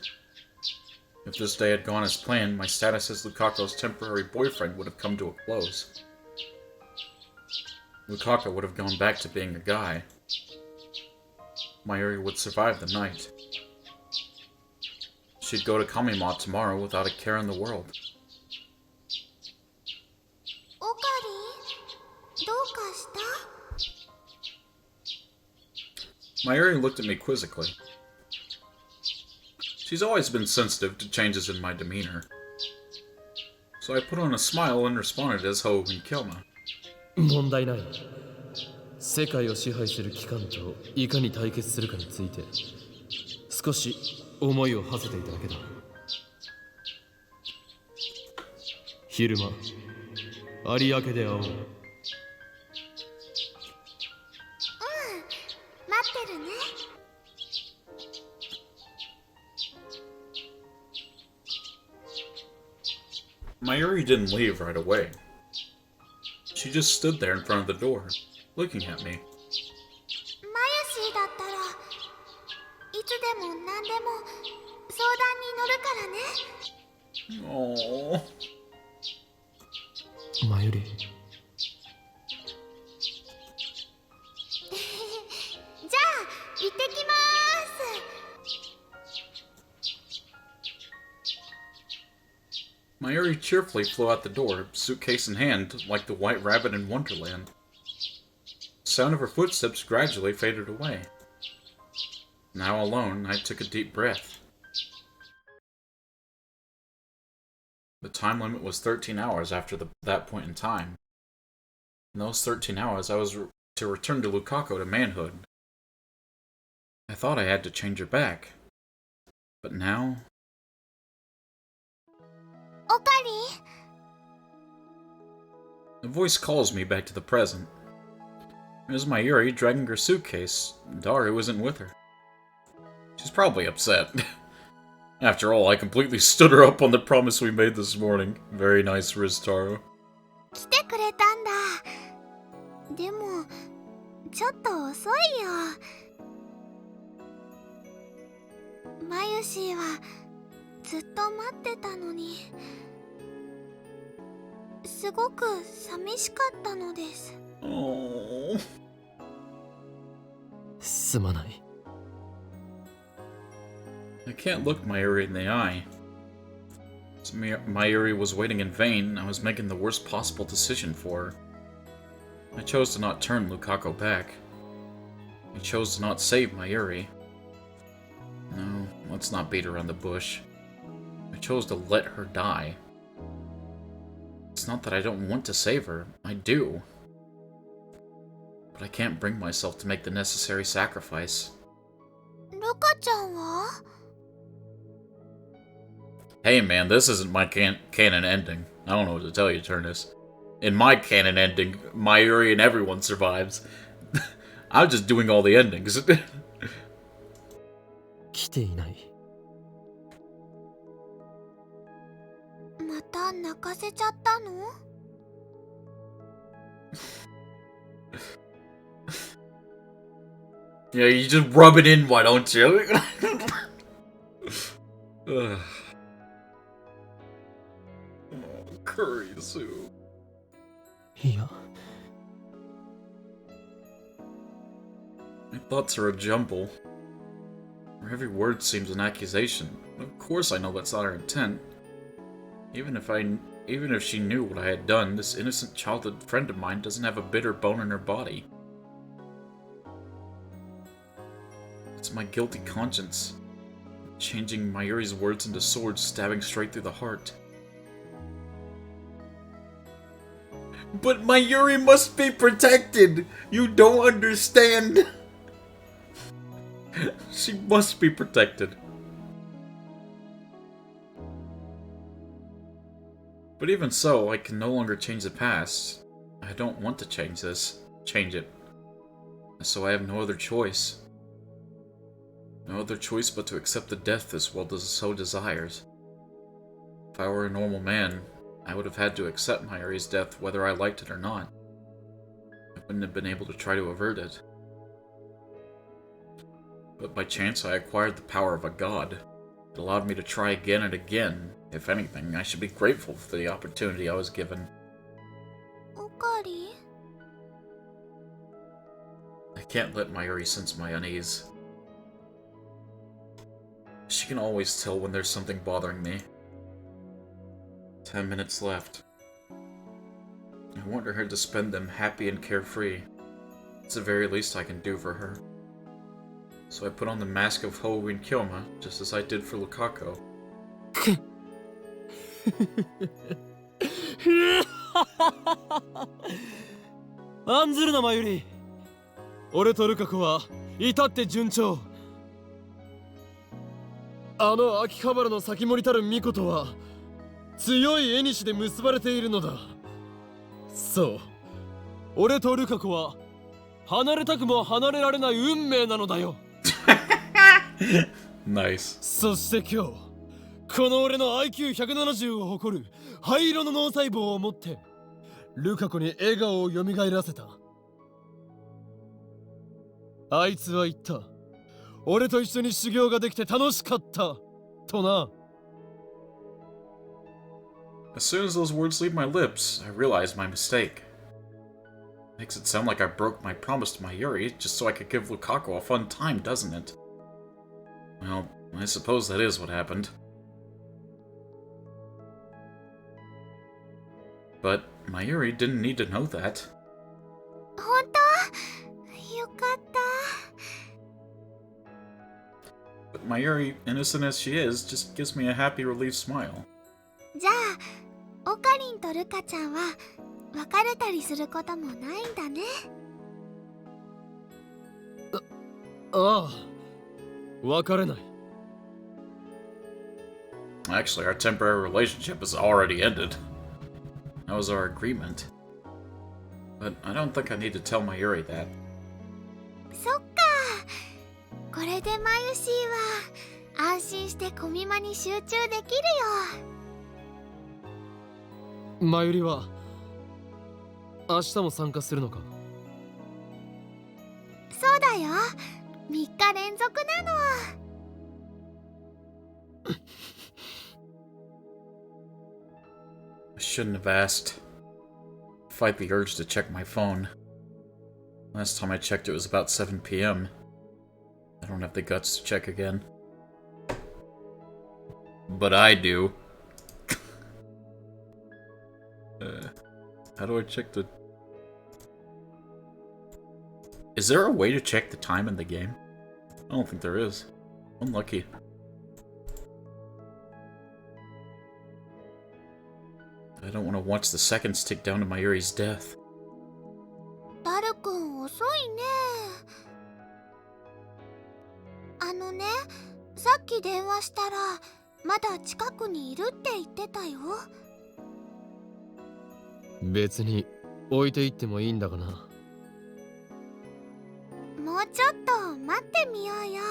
If this day had gone as planned, my status as Lukako's temporary boyfriend would have come to a close. Lukako would have gone back to being a guy. Mayuri would survive the night. She'd go to Kamima tomorrow without a care in the world. オカリンどうかした Mayuri looked at me quizzically. She's always been sensitive to changes in my demeanor. So I put on a smile and responded as Ho and Kilma. 問題ない。世界を支配する機関といかに対決するかについて少し思いを馳せていただけだ。昼間有明で会おう。待ってるね Mayuri didn't leave right away. She just stood there in front of the door, looking at me. マヤシーだったらいつでも何でも相談に乗るからね Oh. マユリ。じゃあ行ってきます Mayuri cheerfully flew out the door, suitcase in hand, like the White Rabbit in Wonderland. The sound of her footsteps gradually faded away. Now alone, I took a deep breath. The time limit was 13 hours after that point in time. In those 13 hours, I was to return to Lukako to manhood. I thought I had to change her back. But now... オカリ A voice calls me back to the present. There's Mayuri dragging her suitcase. Daru isn't with her. She's probably upset. After all, I completely stood her up on the promise we made this morning. Very nice, Ristaru. 来てくれたんだでもちょっと遅いよマユシーはずっと待ってたのにすごく寂しかったのです Oh. すまない。 I can't look Mayuri in the eye. As Mayuri was waiting in vain, I was making the worst possible decision for her. I chose to not turn Lukako back. I chose to not save Mayuri. No, let's not beat around the bush. I chose to let her die. It's not that I don't want to save her. I do. But I can't bring myself to make the necessary sacrifice. ルカちゃんは Hey man, this isn't my canon ending. I don't know what to tell you, Turnus. In my canon ending, Mayuri and everyone survives. I'm just doing all the endings. 来ていない。また泣かせちゃったの Yeah, you just rub it in, why don't you? Ugh. Oh, curry soup. いや、 My thoughts are a jumble. Where every word seems an accusation. Of course I know that's not her intent. Even if she knew what I had done, this innocent childhood friend of mine doesn't have a bitter bone in her body. It's my guilty conscience, changing Mayuri's words into swords stabbing straight through the heart. But Mayuri must be protected! You don't understand! She must be protected. But even so, I can no longer change the past. I don't want to change it. So I have no other choice. No other choice but to accept the death this world so desires. If I were a normal man, I would have had to accept Mayuri's death whether I liked it or not. I wouldn't have been able to try to avert it. But by chance I acquired the power of a god. It allowed me to try again and again. If anything, I should be grateful for the opportunity I was given. おかり I can't let Mayuri sense my unease. She can always tell when there's something bothering me. 10 minutes left. I want her to spend them happy and carefree. It's the very least I can do for her. So I put on the mask of Halloween Kyoma, just as I did for Lukaku. 案ずるなマユリ。俺とルカ子は至って順調。あの秋葉原の先森たる巫女とは強い縁で結ばれているのだ。そう、俺とルカ子は離れたくも離れられない運命なのだよ。Nice. そして今日、この俺の IQ170 を誇る灰色の脳細胞を持ってルカ子に笑顔を蘇らせた。あいつは言った。俺と一緒に修行ができて楽しかったとな。As soon as those words leave my lips, I realize my mistake. Makes it sound like I broke my promise to Mayuri just so I could give Lukaku a fun time, doesn't it? Well, I suppose that is what happened. But Mayuri didn't need to know that. 本当よかった。 But Mayuri, innocent as she is, just gives me a happy, relieved smile. じゃあオカリンとルカちゃんは別れたりすることもないんだね。ああ、別れない。Actually, our temporary relationship has already ended. That was our agreement. But I don't think I need to tell Mayuri that. そっか。これでマユシーは安心してコミマに集中できるよ。マユリは明日も参加するのか？そうだよ。3日連続なの。I shouldn't have asked. Fight the urge to check my phone. Last time I checked it was about 7 p.m. I don't have the guts to check again. But I do. How do I check the... Is there a way to check the time in the game? I don't think there is. Unlucky. I don't want to watch the seconds tick down to Mayuri's death. バル君遅いね。あのね、さっき電話したらまだ近くにいるって言ってたよ。別に置いていってもいいんだがな。もうちょっと待ってみようよ。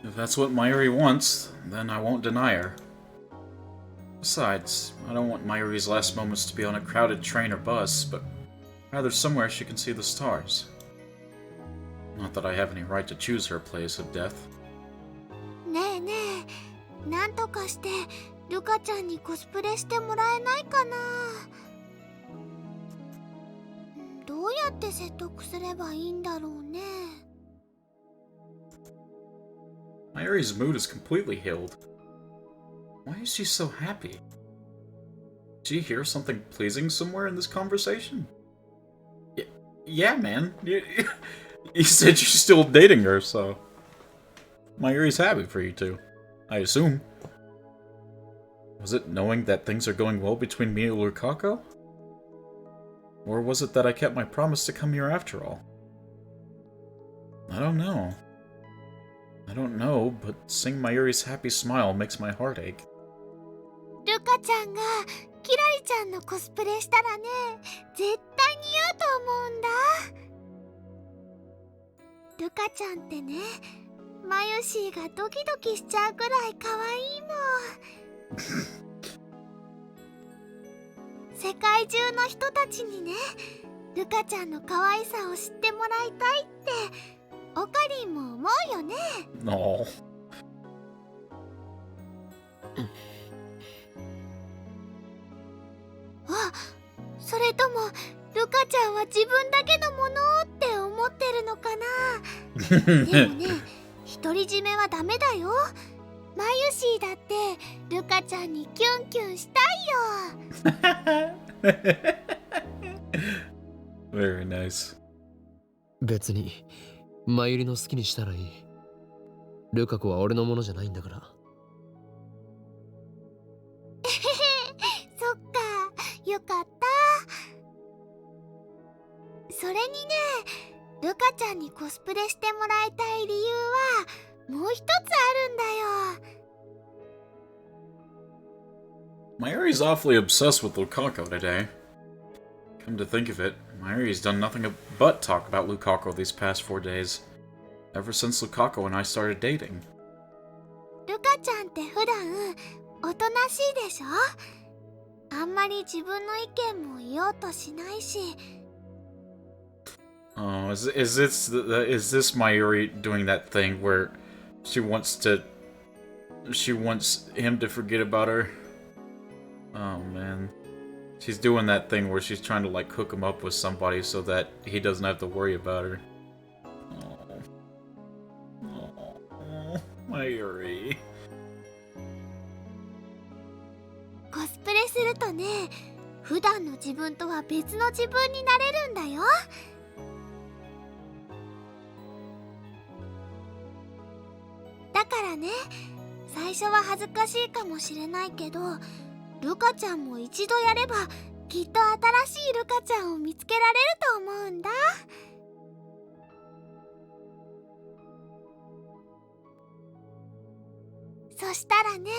If that's what Mayuri wants, then I won't deny her. Besides, I don't want Mayuri's last moments to be on a crowded train or bus, but rather somewhere she can see the stars. Not that I have any right to choose her place of death. ねえねえ、なんとかしてルカちゃんにコスプレしてもらえないかな。どうやって説得すればいいんだろうね。Mayuri's mood is completely healed. Why is she so happy? Did she hear something pleasing somewhere in this conversation? Yeah, man. You said you're still dating her, so... Mayuri's happy for you two, I assume. Was it knowing that things are going well between me and Lukaku? Or was it that I kept my promise to come here after all? I don't know. I don't know, but seeing Mayuri's happy smile makes my heart ache. ルカちゃんがキラリちゃんのコスプレしたらね、絶対似合うと思うんだ。ルカちゃんってね、マユシーがドキドキしちゃうくらい可愛いもん。世界中の人たちにね、ルカちゃんの可愛さを知ってもらいたいってオカリンも思うよね。 No. あ、それともルカちゃんは自分だけのものって思ってるのかな。でもね、独り占めはダメだよ。マユシーだってルカちゃんにキュンキュンしたいよ。 Very nice. 別にマユリの好きにしたらいい。ルカ子は俺のものじゃないんだから。そっか、よかった。それにね、ルカちゃんにコスプレしてもらいたい理由はもう一つあるんだよ。Mayuri's awfully obsessed with Lukaku today. Come to think of it, Mayuri's done nothing but talk about Lukaku these past 4 days. Ever since Lukaku and I started dating. ルカちゃんって普段おとなしいでしょ。あんまり自分の意見も言おうとしないし。 Oh, is this Mayuri doing that thing where she wants him to forget about her? Oh man. She's doing that thing where she's trying to like hook him up with somebody so that he doesn't have to worry about her. Oh, Mayuri. コスプレするとね、普段の自分とは別の自分になれるんだよ。だからね、最初は恥ずかしいかもしれないけど、ルカちゃんも一度やればきっと新しいルカちゃんを見つけられると思うんだ。そしたらね、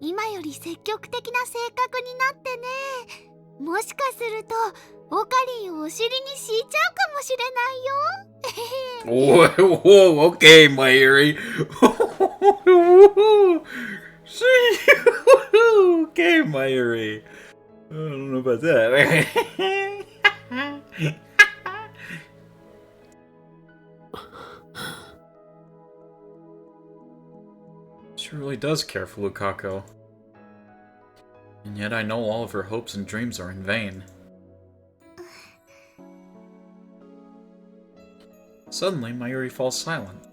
今より積極的な性格になってね、もしかするとオカリンをお尻に敷いちゃうかもしれないよ。 Whoa, okay, Mayuri. Okay, Mayuri. I don't know about that. She really does care for Lukaku. And yet I know all of her hopes and dreams are in vain. Suddenly, Mayuri falls silent.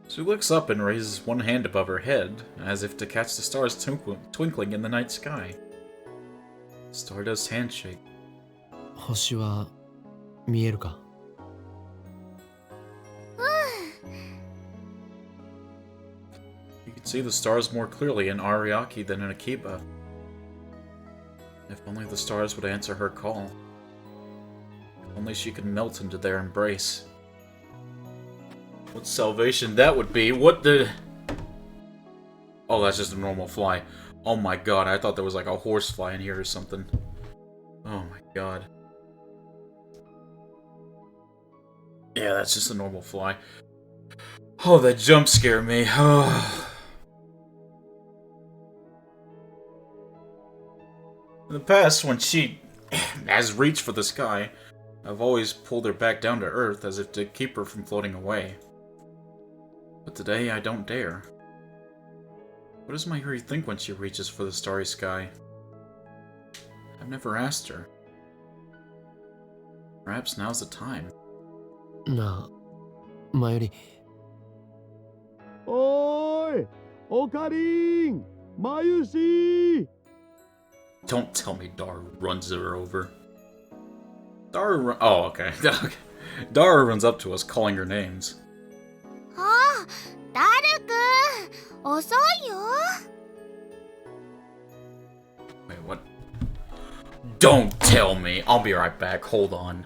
She looks up and raises one hand above her head, as if to catch the stars twinkling in the night sky. Stardust handshake. 星は見えるか？ You can see the stars more clearly in Ariake than in Akiba. If only the stars would answer her call. If only she could melt into their embrace. What salvation that would be! What the... Oh, that's just a normal fly. Oh my god, I thought there was like a horsefly in here or something. Oh my god. Yeah, that's just a normal fly. Oh, that jump scared me. In the past, when she has reached for the sky, I've always pulled her back down to earth as if to keep her from floating away. But today, I don't dare. What does Mayuri think when she reaches for the starry sky? I've never asked her. Perhaps now's the time. なあ、マユリ。おーい、オカリン、マユシ。 Don't tell me Dara runs her over. Oh, okay. Dara runs up to us, calling her names. ああ、ダルくん、遅いよ。 Wait, what? Don't tell me! I'll be right back, hold on.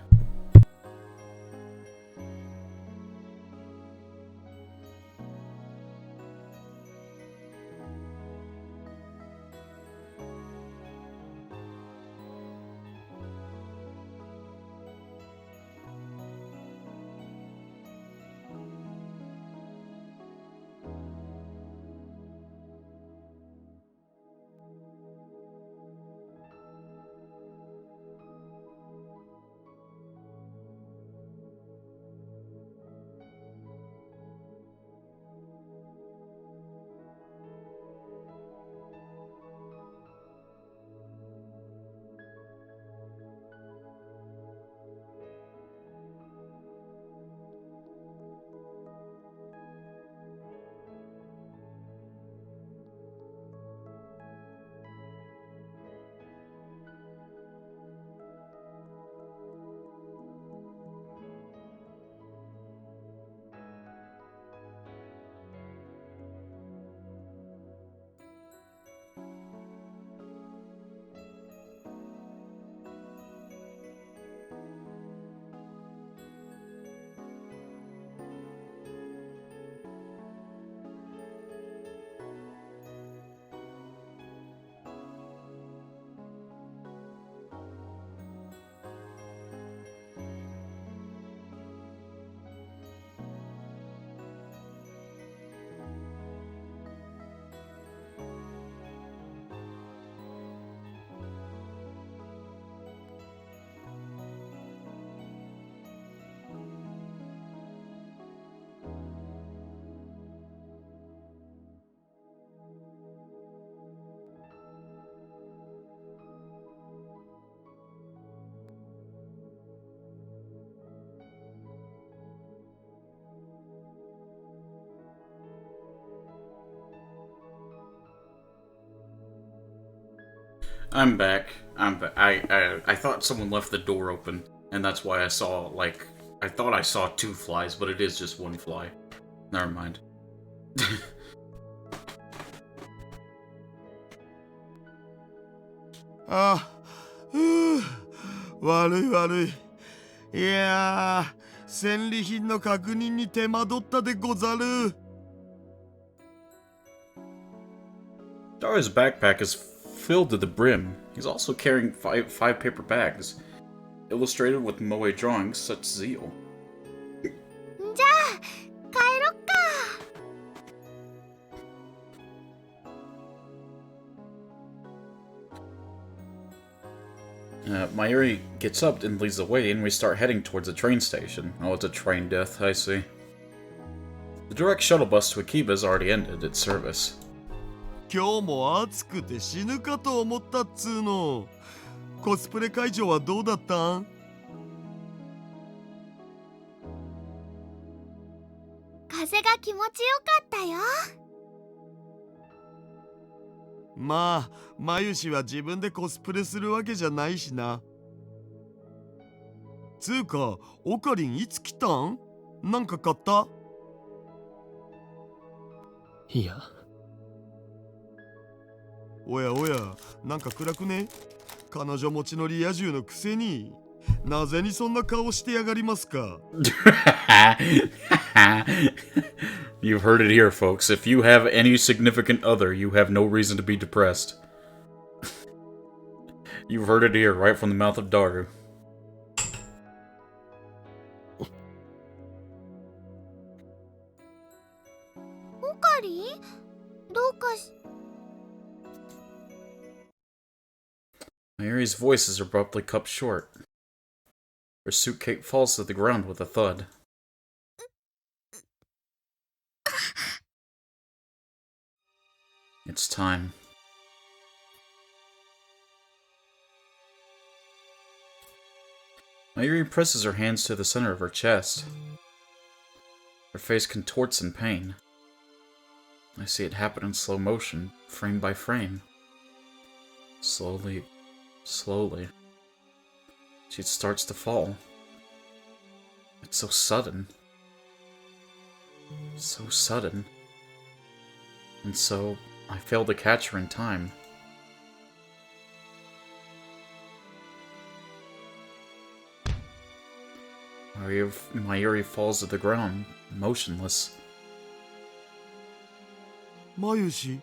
I'm back. I thought someone left the door open, and that's why I saw, like, I thought I saw 2 flies, but it is just 1 fly. Never mind. あふう悪い悪い。いやー、戦利品の確認に手間取ったでござる。Daru's backpack is filled to the brim. He's also carrying five paper bags, illustrated with moe drawings such zeal. じゃあ帰ろっか。Mayuri gets up and leads the way, and we start heading towards the train station. Oh, it's a train death, I see. The direct shuttle bus to Akiba has already ended its service. 今日も暑くて死ぬかと思ったっつーの。コスプレ会場はどうだったん？風が気持ちよかったよ。まあ、まゆしは自分でコスプレするわけじゃないしな。つーか、オカリンいつ来たん？なんか買った？いや。おやおや、なんか暗くね？彼女持ちのリア充のくせに、なぜにそんな顔してやがりますか？You've heard it here, folks. If you have any significant other, you have no reason to be depressed. You've heard it here, right from the mouth of Daru. オカリン？どうかし。Mayuri's voice is abruptly cut short. Her suitcase falls to the ground with a thud. It's time. Mayuri presses her hands to the center of her chest. Her face contorts in pain. I see it happen in slow motion, frame by frame. Slowly, slowly. She starts to fall. It's so sudden. So sudden. And so, I fail to catch her in time. Mayuri falls to the ground, motionless. まゆし？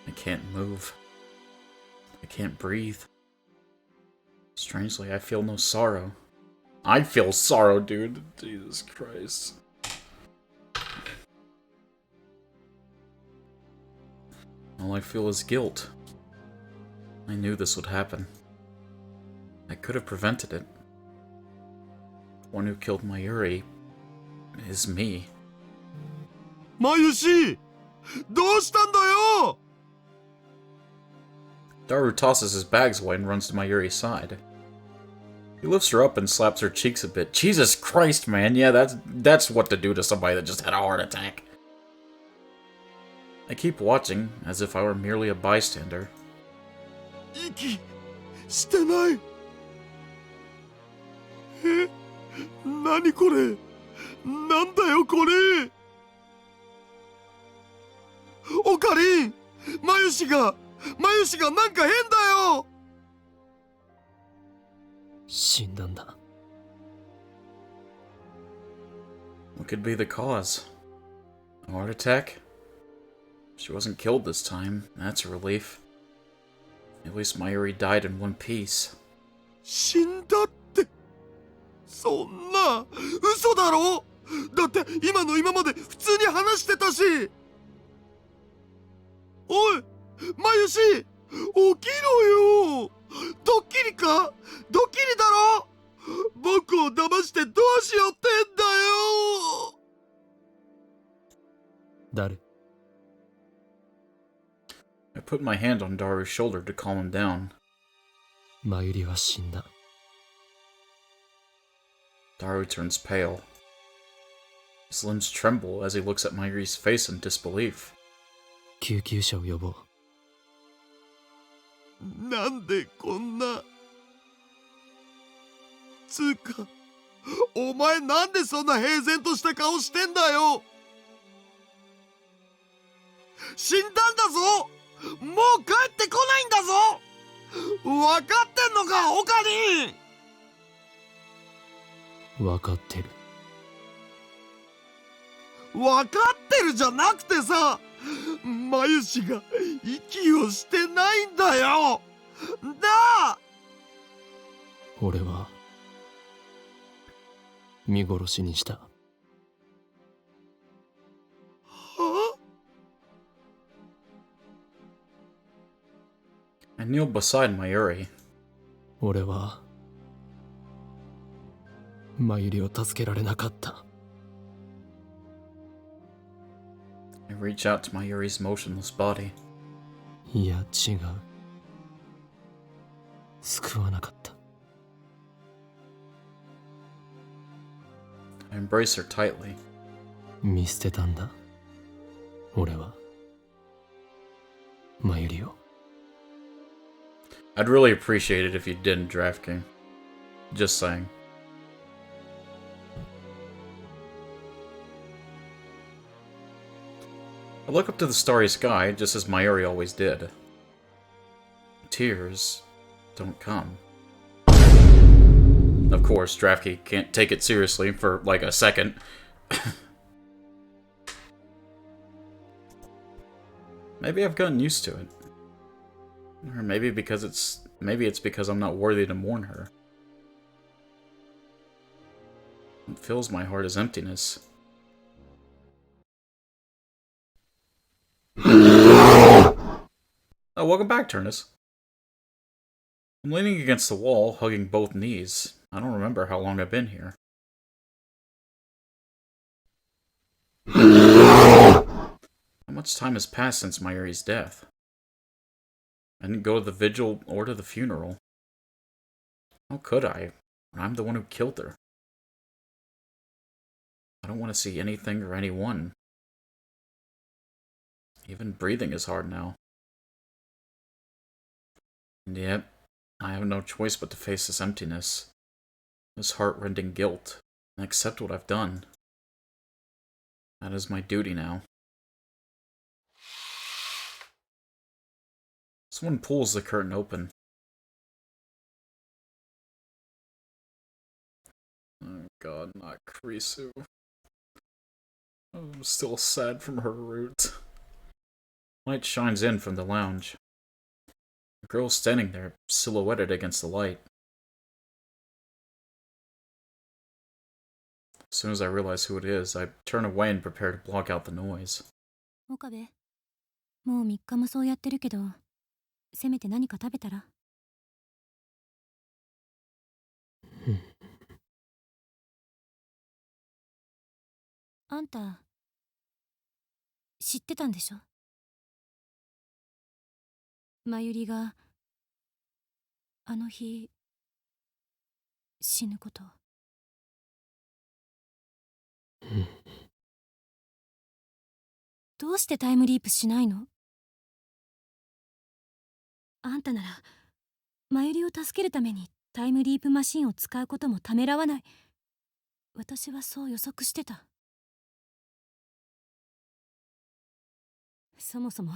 I can't move. I can't breathe. Strangely, I feel no sorrow. I feel sorrow, dude. Jesus Christ. All I feel is guilt. I knew this would happen. I could have prevented it. The one who killed Mayuri is me. まゆし！どうしたんだよ！ Daru tosses his bags away and runs to Mayuri's side. He lifts her up and slaps her cheeks a bit. Jesus Christ, man. Yeah, that's what to do to somebody that just had a heart attack. I keep watching, as if I were merely a bystander. 息してない。え？何これ？なんだよこれ？オカリン！まゆしがなんか変だよ！死んだんだ。What could be the cause? A heart attack? She wasn't killed this time. That's a relief. At least Mayuri died in one piece. 死んだって。そんな嘘だろ？だって今の今まで普通に話してたし。おい、まゆし、起きろよ。ドッキリか？ドッキリだろ？僕を騙してどうしようってんだよ。誰？ I put my hand on Daru's shoulder to calm him down. マユリは死んだ。Daru turns pale. His limbs tremble as he looks at Mayuri's face in disbelief. 救急車を呼ぼう。なんでこんな。つうか、お前なんでそんな平然とした顔してんだよ。死んだんだぞ。もう帰ってこないんだぞ。分かってんのか、オカリン。分かってる。分かってるじゃなくてさ、マユシが息をしてないんだよ。なあ。俺は見殺しにした。は I kneel beside Mayuri. 俺はマユリを助けられなかった。I reach out to Mayuri's motionless body. いや違う。救わなかった。I embrace her tightly. 見捨てたんだ。俺はマユリを。I'd really appreciate it if you didn't, Draft King. Just saying. I look up to the starry sky, just as Mayuri always did. Tears don't come. Of course, Draft King can't take it seriously for like a second. Maybe I've gotten used to it. Or maybe it's because I'm not worthy to mourn her. What fills my heart is emptiness. Oh, welcome back, Turnus. I'm leaning against the wall, hugging both knees. I don't remember how long I've been here. How much time has passed since Mayuri's death? I didn't go to the vigil or to the funeral. How could I, when I'm the one who killed her? I don't want to see anything or anyone. Even breathing is hard now. And yet, I have no choice but to face this emptiness, this heart-rending guilt, and accept what I've done. That is my duty now. Someone pulls the curtain open. Oh god, not Kurisu. I'm still sad from her root. Light shines in from the lounge. A girl standing there, silhouetted against the light. As soon as I realize who it is, I turn away and prepare to block out the noise. 岡部、もう3日もそうやってるけど、せめて何か食べたら。あんた、知ってたんでしょ？まゆりが、あの日、死ぬこと。どうしてタイムリープしないの？あんたならマユリを助けるためにタイムリープマシンを使うこともためらわない。私はそう予測してた。そもそも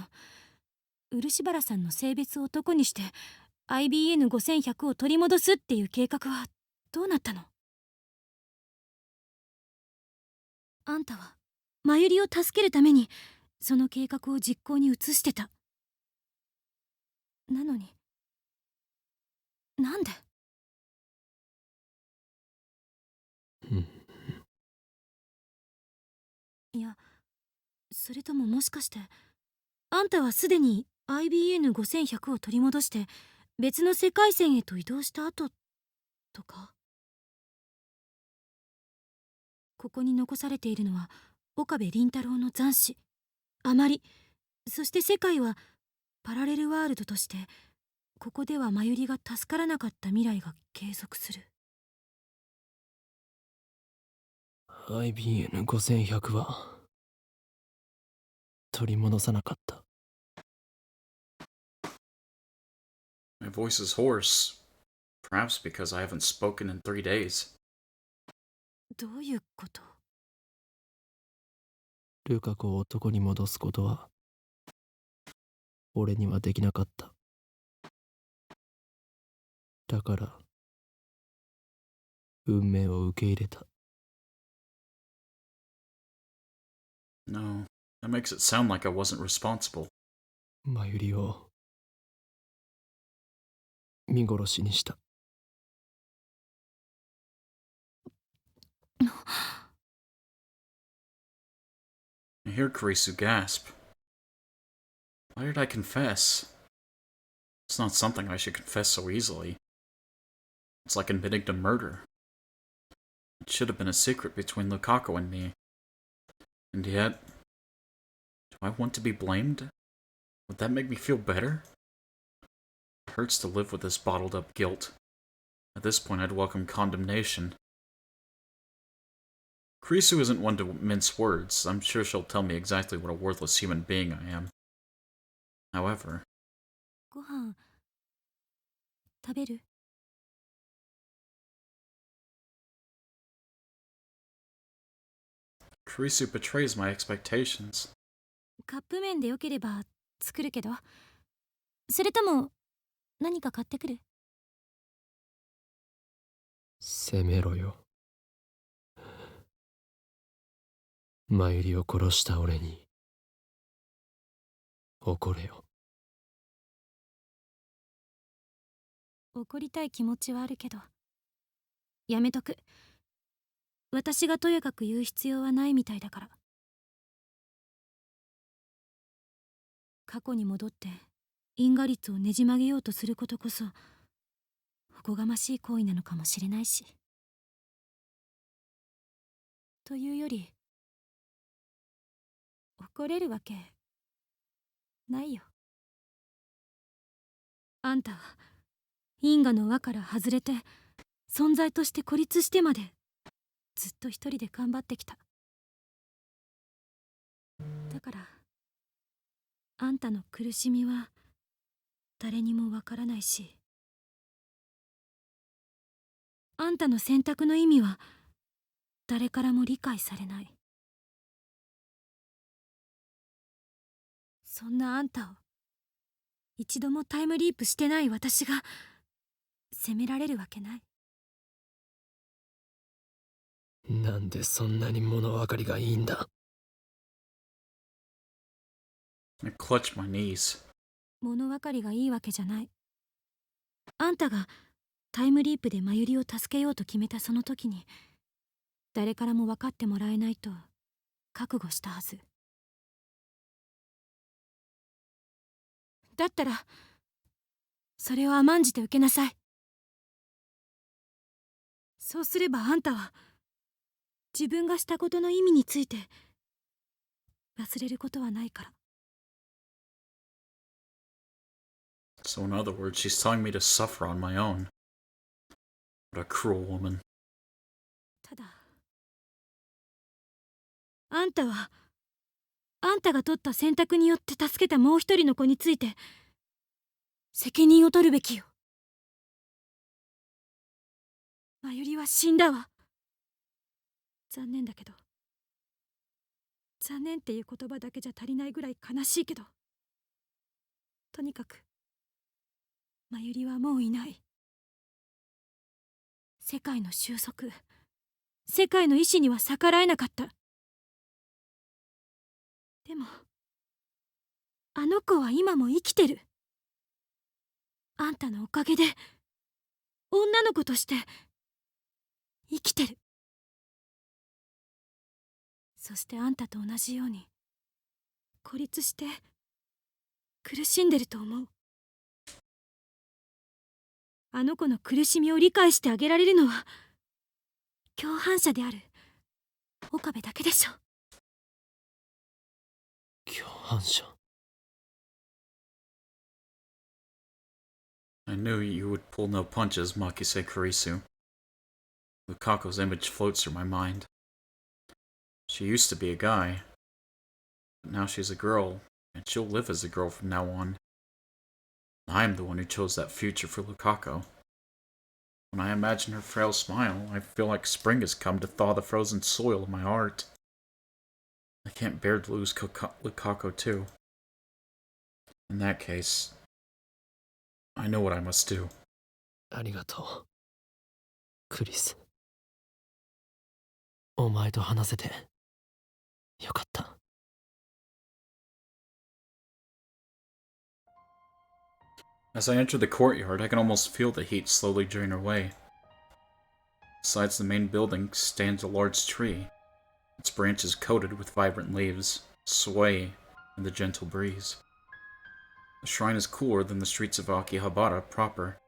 漆原さんの性別を男にして IBN5100 を取り戻すっていう計画はどうなったの？あんたはマユリを助けるためにその計画を実行に移してた。なのになんで？いや、それとももしかしてあんたはすでに IBN5100 を取り戻して別の世界線へと移動した後とか？ここに残されているのは岡部倫太郎の残滓、あまり、そして世界はパラレルワールドとしてここではマユリが助からなかった未来が継続する。 IBN5100 は取り戻さなかった。My voice is hoarse. Perhaps because I haven't spoken in 3 days. どういうこと？ルカ子を男に戻すことは俺にはできなかった。だから運命を受け入れた。No, that makes it sound like I wasn't responsible. マユリを見殺しにした。I hear Kurisu gasp. Why did I confess? It's not something I should confess so easily. It's like admitting to murder. It should have been a secret between Lukaku and me. And yet, do I want to be blamed? Would that make me feel better? It hurts to live with this bottled up guilt. At this point, I'd welcome condemnation. Kurisu isn't one to mince words. I'm sure she'll tell me exactly what a worthless human being I am. However... ご飯食べる？ Kurisu betrays my expectations. カップ麺でよければ作るけど。それとも何か買ってくる？責めろよ。マユリを殺した俺に怒れよ。怒りたい気持ちはあるけどやめとく。私がとやかく言う必要はないみたいだから。過去に戻って因果率をねじ曲げようとすることこそおこがましい行為なのかもしれないし。というより怒れるわけないよ。あんたは因果の輪から外れて存在として孤立してまでずっと一人で頑張ってきた。だからあんたの苦しみは誰にもわからないし、あんたの選択の意味は誰からも理解されない。そんなあんたを一度もタイムリープしてない私が責められるわけない。なんでそんなに物分かりがいいんだ。I clutch my knees. 物分かりがいいわけじゃない。あんたがタイムリープでマユリを助けようと決めたその時に誰からも分かってもらえないと覚悟したはず。だったらそれを甘んじて受けなさい。そうすればあんたは自分がしたことの意味について忘れることはないから。So in other words, she's telling me to suffer on my own. What a cruel woman. ただあんたはあんたが取った選択によって助けたもう一人の子について責任を取るべきよ。マユリは死んだわ。残念だけど、残念っていう言葉だけじゃ足りないぐらい悲しいけど、とにかくマユリはもういない。世界の収束、世界の意志には逆らえなかった。でもあの子は今も生きてる。あんたのおかげで女の子として生きてる。そしてあんたと同じように孤立して苦しんでると思う。あの子の苦しみを理解してあげられるのは共犯者である岡部だけでしょ。共犯者。I knew you would pull no punches, Makise Kurisu. Lukaku's image floats through my mind. She used to be a guy, but now she's a girl, and she'll live as a girl from now on. I'm the one who chose that future for Lukako. When I imagine her frail smile, I feel like spring has come to thaw the frozen soil of my heart. I can't bear to lose Lukako too. In that case, I know what I must do. ありがとう、クリス。お前と話せてよかった。As I enter the courtyard, I can almost feel the heat slowly drain away. Besides the main building stands a large tree, its branches coated with vibrant leaves, sway in the gentle breeze. The shrine is cooler than the streets of Akihabara proper.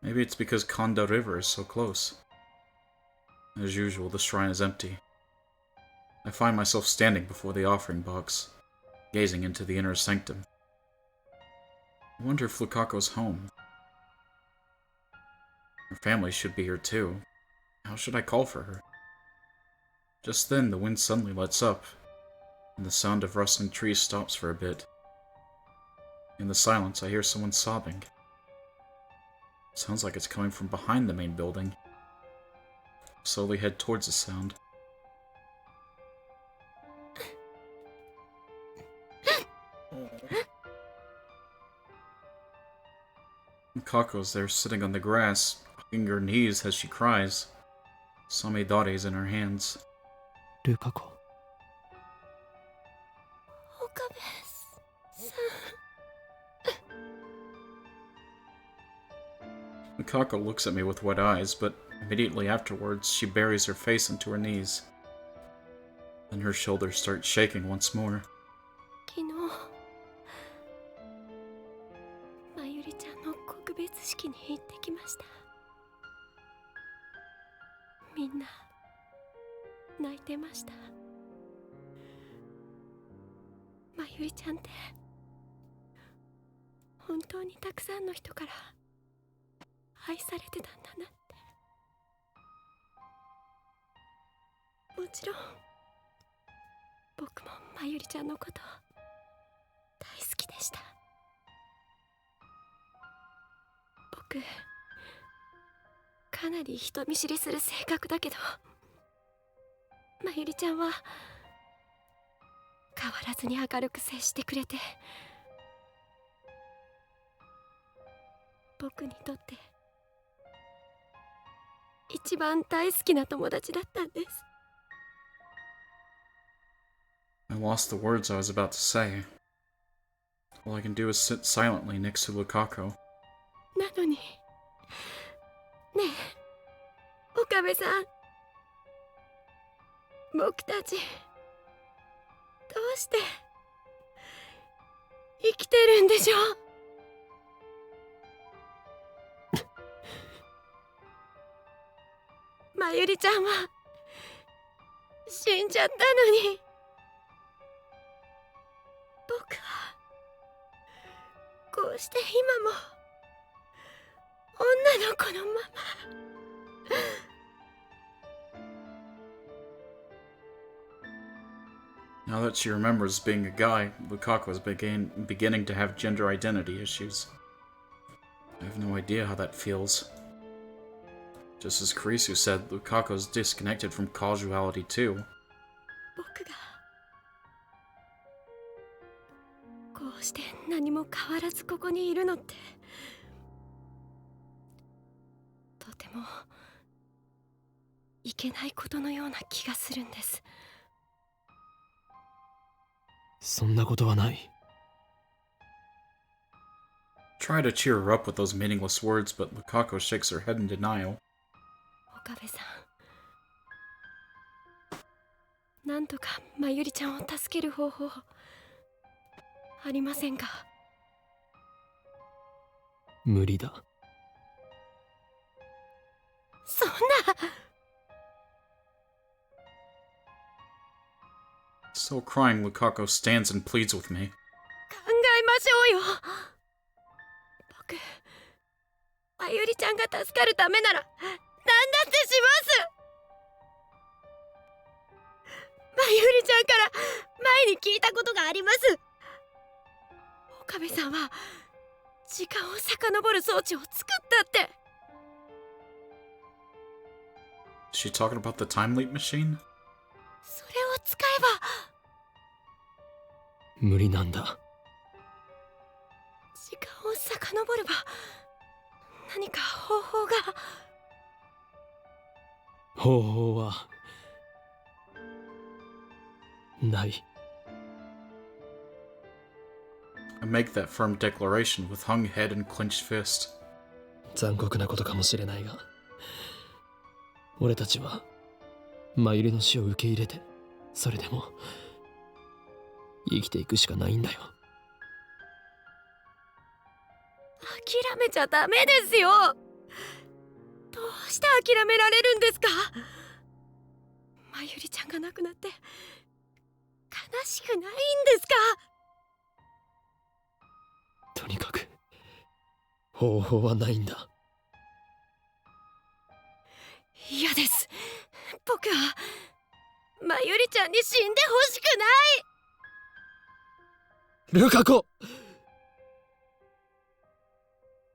Maybe it's because Kanda River is so close. As usual, the shrine is empty. I find myself standing before the offering box, gazing into the inner sanctum. I wonder if Lukako's home. Her family should be here too. How should I call for her? Just then, the wind suddenly lets up, and the sound of rustling trees stops for a bit. In the silence, I hear someone sobbing. It sounds like it's coming from behind the main building. I slowly head towards the sound. Mikako's there sitting on the grass, hugging her knees as she cries. Samedare is in her hands. ルカコ。岡部さん。 Mikako looks at me with wet eyes, but immediately afterwards she buries her face into her knees. Then her shoulders start shaking once more. 昨日まゆりちゃんの告別式に行ってきました。みんな泣いてました。まゆりちゃんって本当にたくさんの人から愛されてたんだなって。もちろん僕もまゆりちゃんのこと大好きでした。僕かなり人見知りする性格だけど、まゆりちゃんは変わらずに明るく接してくれて、僕にとって一番大好きな友達だったんです。 I lost the words I was about to say. All I can do is sit silently next to Lukako. なのにねえ岡部さん、僕たちどうして生きてるんでしょう。まゆりちゃんは死んじゃったのに、僕はこうして今も女の子のまま。 Now that she remembers being a guy, Lukako is beginning to have gender identity issues. I have no idea how that feels. Just as Kurisu said, Lukako's disconnected from causality too. 僕がこうして何も変わらずここにいるのってとてもいけないことのような気がするんです。そんなことはない。Try to cheer her up with those meaningless words, but Lukako shakes her head in denial. 岡部さん、なんとかまゆりちゃんを助ける方法ありませんか？無理だ。そんな。 Still crying, Lukako stands and pleads with me. 考えましょうよ。僕、まゆりちゃんが助かるためなら何だってします。まゆりちゃんから前に聞いたことがあります。岡部さんは時間を遡る装置を作ったって。 Is she talking about the time leap machine? それを使えば。無理なんだ。時間を遡れば何か方法が。方法はない。I make that firm declaration with hung head and clenched fist. 残酷なことかもしれないが、俺たちはマユリの死を受け入れて、それでも生きていくしかないんだよ。諦めちゃダメですよ。どうして諦められるんですか。まゆりちゃんが亡くなって悲しくないんですか。とにかく方法はないんだ。嫌です。僕はまゆりちゃんに死んでほしくない。ルカ子。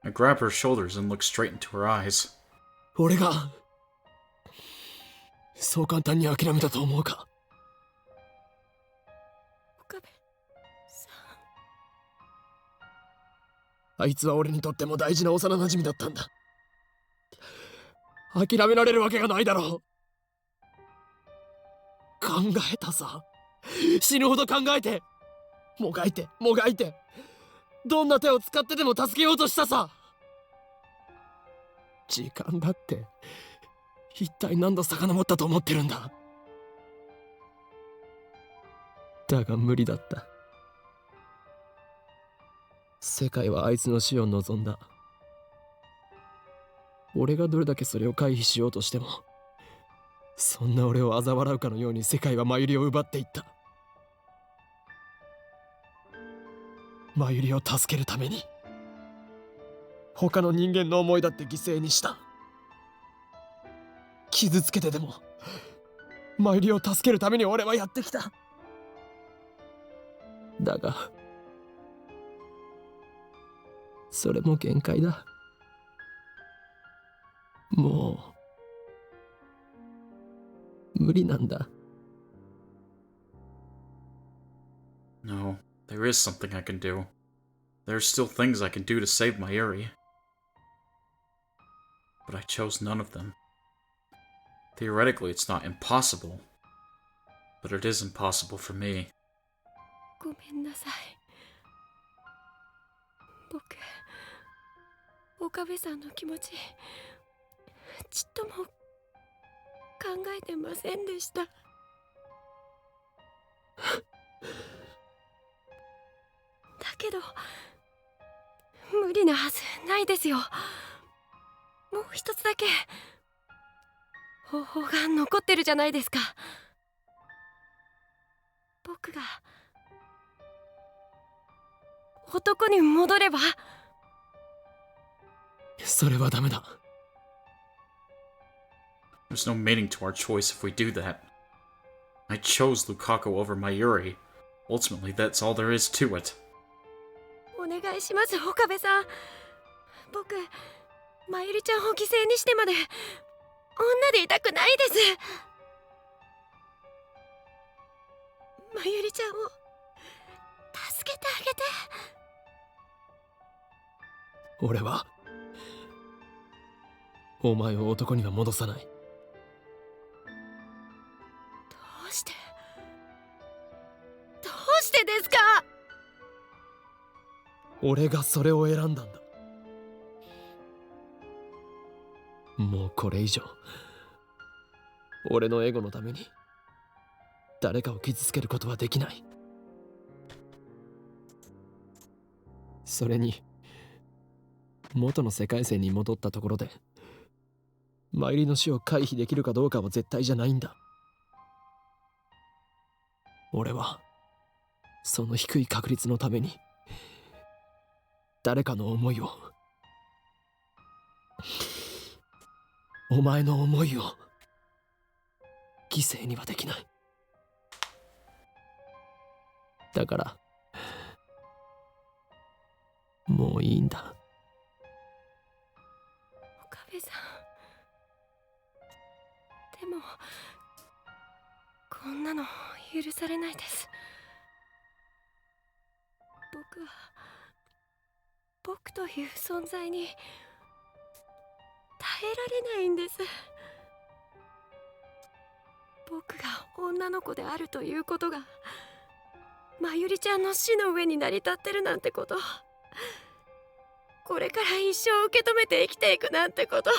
I grab her shoulders and look straight into her eyes. 俺がそう簡単に諦めたと思うか。岡部さん、あいつは俺にとっても大事な幼馴染だったんだ。諦められるわけがないだろう。考えたさ。死ぬほど考えて、もがいてもがいて、どんな手を使ってでも助けようとしたさ。時間だって一体何度遡ったと思ってるんだ。だが無理だった。世界はあいつの死を望んだ。俺がどれだけそれを回避しようとしても、そんな俺を嘲笑うかのように世界はマユリを奪っていった。マユリを助けるために他の人間の思いだって犠牲にした。傷つけてでもマユリを助けるために俺はやってきた。だがそれも限界だ。もう無理なんだ。 No, there is something I can do. There are still things I can do to save Mayuri. But I chose none of them. Theoretically, it's not impossible. But it is impossible for me. ごめんなさい。僕、岡部さんの気持ちちっとも考えてませんでした。だけど無理なはずないですよ。もう一つだけ方法が残ってるじゃないですか。僕が男に戻れば。それはダメだ。 There's no meaning to our choice if we do that. I chose Lukaku over Mayuri. Ultimately, that's all there is to it. お願いします、岡部さん。僕、まゆりちゃんを犠牲にしてまで女でいたくないです。まゆりちゃんを助けてあげて。俺はお前を男には戻さない。どうしてですか。俺がそれを選んだんだ。もうこれ以上俺のエゴのために誰かを傷つけることはできない。それに元の世界線に戻ったところでマユリの死を回避できるかどうかは絶対じゃないんだ。俺はその低い確率のために誰かの思いを、お前の思いを犠牲にはできない。だからもういいんだ。岡部さん、でもこんなの許されないです。僕という存在に耐えられないんです。僕が女の子であるということがまゆりちゃんの死の上に成り立ってるなんてこと、これから一生受け止めて生きていくなんてこと、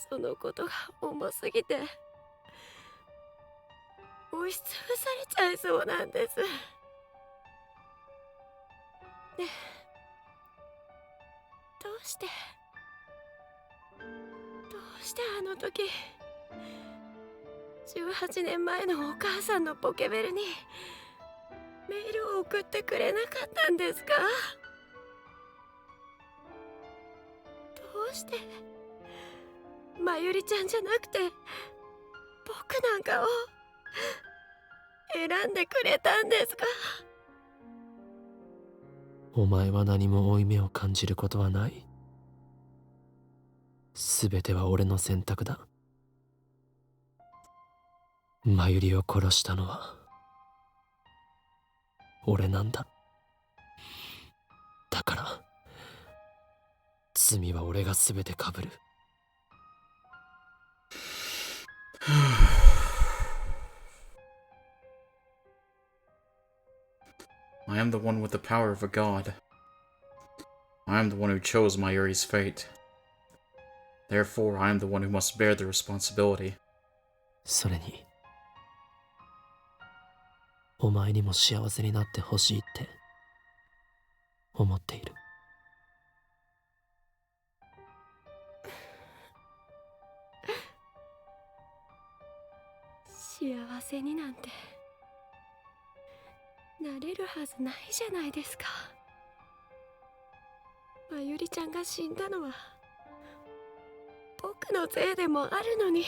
そのことが重すぎて押しつぶされちゃいそうなんです。ねえ、どうしてあの時18年前のお母さんのポケベルにメールを送ってくれなかったんですか？どうしてまゆりちゃんじゃなくて僕なんかを選んでくれたんですか？お前は何も負い目を感じることはない。すべては俺の選択だ。まゆりを殺したのは俺なんだ。だから罪は俺がすべて被る。I am the one with the power of a god. I am the one who chose Mayuri's fate. Therefore, I am the one who must bear the responsibility. それにお前にも幸せになってほしいって思っている。幸せになんてなれるはずないじゃないですか。まゆりちゃんが死んだのは僕のせいでもあるのに。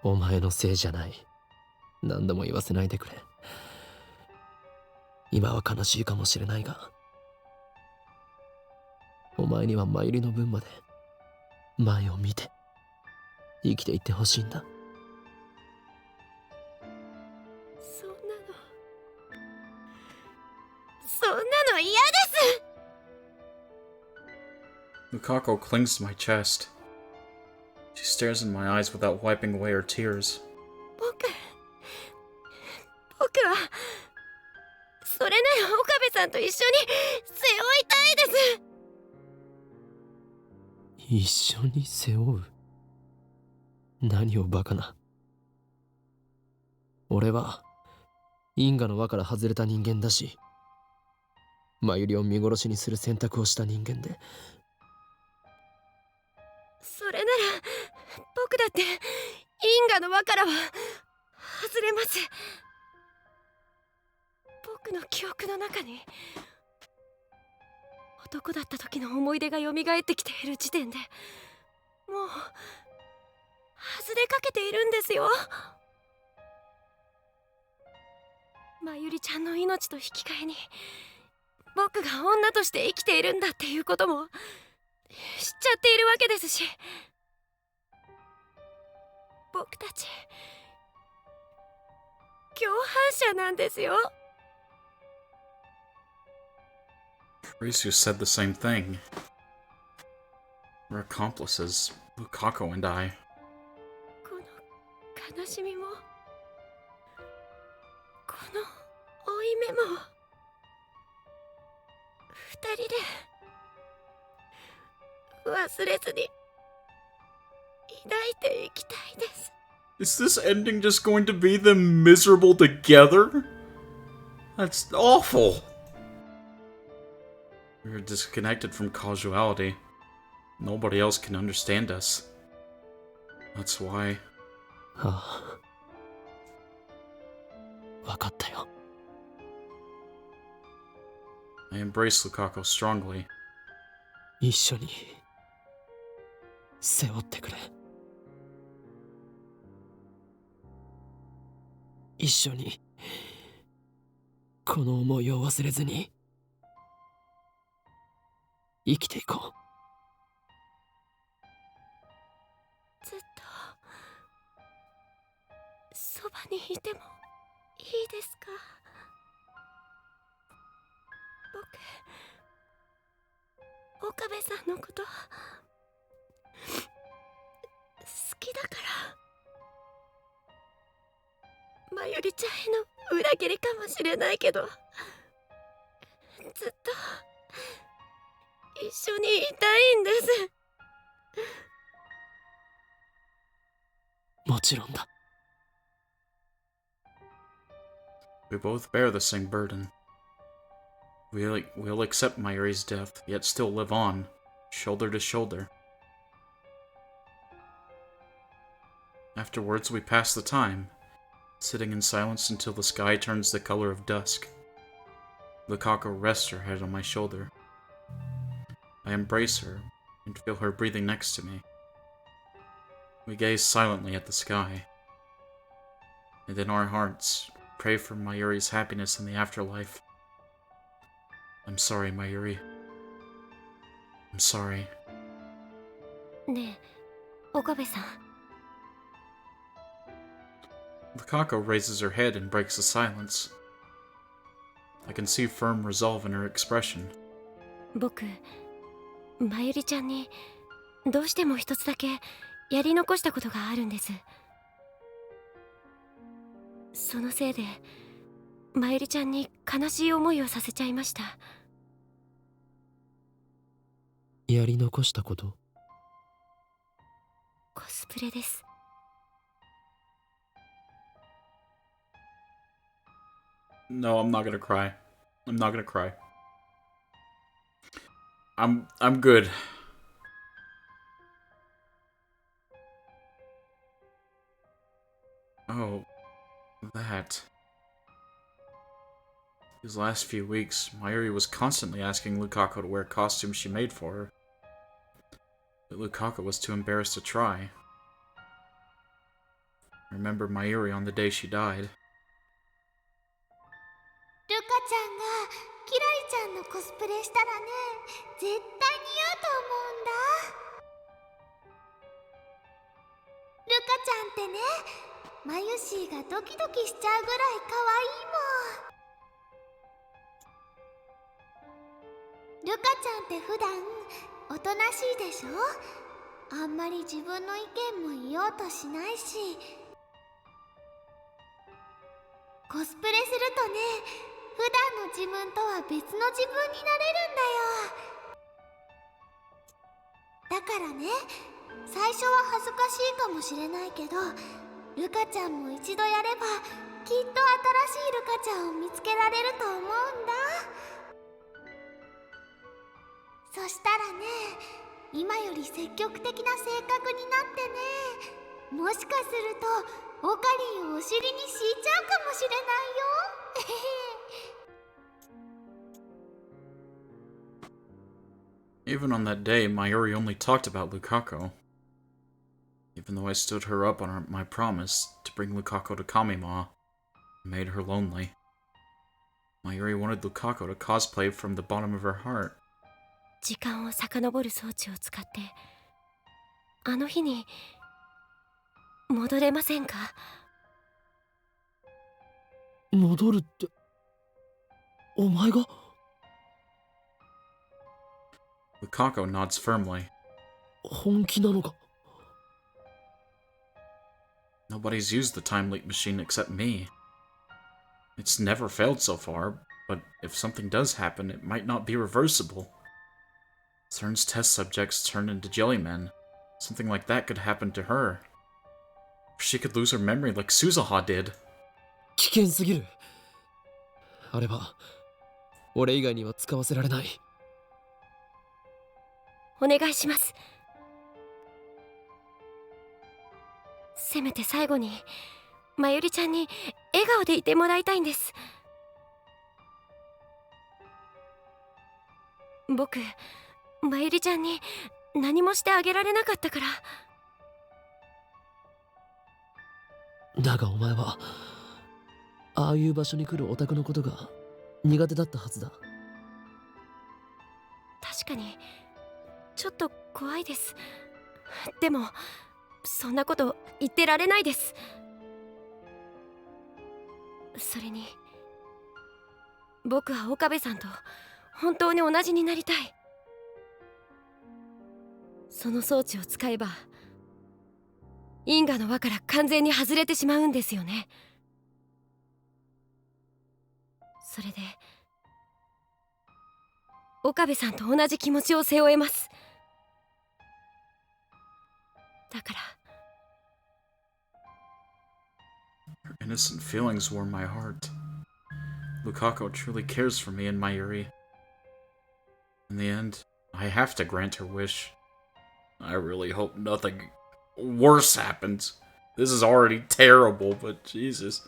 お前のせいじゃない。何度も言わせないでくれ。今は悲しいかもしれないが、お前にはまゆりの分まで前を見て生きていってほしいんだ。そんなの嫌です。 Lukako clings to my chest. She stares in my eyes without wiping away her tears. 僕はそれなら岡部さんと一緒に背負いたいです。一緒に背負う？何をバカな。俺は因果の輪から外れた人間だし、まゆりを見殺しにする選択をした人間で。それなら僕だって因果の輪からは外れます。僕の記憶の中に男だった時の思い出が蘇ってきている時点でもう外れかけているんですよ。まゆりちゃんの命と引き換えに僕が女として生きているんだっていうことも知っちゃっているわけですし、僕たち共犯者なんですよ。Risu said the same thing. We're accomplices, Lukako and I. この悲しみもこの負い目も二人で忘れずに抱いていきたいです。 Is this ending just going to be them miserable together? That's awful. We're disconnected from causality. Nobody else can understand us. That's why. ああ、分かったよ。I embrace Lukako strongly. 一緒に背負ってくれ。一緒にこの思いを忘れずに生きていこずっとそばにいてもいいですか？僕岡部さんのこと好きだから。まゆりちゃんへの裏切りかもしれないけど、ずっと一緒にいたいんです。う。もちろんだ。We both bear the same burden. We'll accept Mayuri's death, yet still live on, shoulder to shoulder. Afterwards, we pass the time, sitting in silence until the sky turns the color of dusk. Lukako rests her head on my shoulder. I embrace her and feel her breathing next to me. We gaze silently at the sky, and in our hearts, pray for Mayuri's happiness in the afterlife. I'm sorry, Mayuri. I'm sorry. ねえ、岡部さん。Lukako raises her head and breaks the silence. I can see firm resolve in her expression. 僕、まゆりちゃんにどうしても一つだけやり残したことがあるんです。そのせいでまゆりちゃんに悲しい思いをさせちゃいました。やり残したこと？コスプレです。No, I'm not gonna cry. I'm not gonna cry. I'm good. Oh, that. These last few weeks, Mayuri was constantly asking Lukako to wear costumes she made for her. But Lukako was too embarrassed to try. I remember Mayuri on the day she died. ルカちゃんがキラリちゃんのコスプレしたらね、絶対似合うと思うんだ。ルカちゃんってね、マユシーがドキドキしちゃうぐらい可愛いもん。ルカちゃんって普段おとなしいでしょ。あんまり自分の意見も言おうとしないし、コスプレするとね、普段の自分とは別の自分になれるんだよ。だからね、最初は恥ずかしいかもしれないけど、ルカちゃんも一度やればきっと新しいルカちゃんを見つけられると思うんだ。そしたらね、今より積極的な性格になってね、もしかするとオカリンをお尻に敷いちゃうかもしれないよ。Even on that day, Mayuri only talked about Lukako. Even though I stood her up on my promise to bring Lukako to Kamima, and made her lonely. Mayuri wanted Lukako to cosplay from the bottom of her heart. 時間を遡る装置を使ってあの日に戻れませんか？戻るって、お前がLukako nods firmly. 本気なのか？ Nobody's used the time leap machine except me. It's never failed so far, but if something does happen, it might not be reversible. CERN's test subjects turn into jellymen. Something like that could happen to her. She could lose her memory like Suzuha did. 危険すぎる。あれば俺以外には使わせられない。お願いします。せめて最後にまゆりちゃんに笑顔でいてもらいたいんです。僕、まゆりちゃんに何もしてあげられなかったから。だがお前はああいう場所に来るオタクのことが苦手だったはずだ。確かにちょっと怖いです。でもそんなこと言ってられないです。それに僕は岡部さんと本当に同じになりたい。その装置を使えば因果の輪から完全に外れてしまうんですよね。それで岡部さんと同じ気持ちを背負えます。だから Her innocent feelings warm my heart. Lukako truly cares for me and Mayuri. In the end, I have to grant her wish. I really hope nothing worse happens. This is already terrible, but Jesus.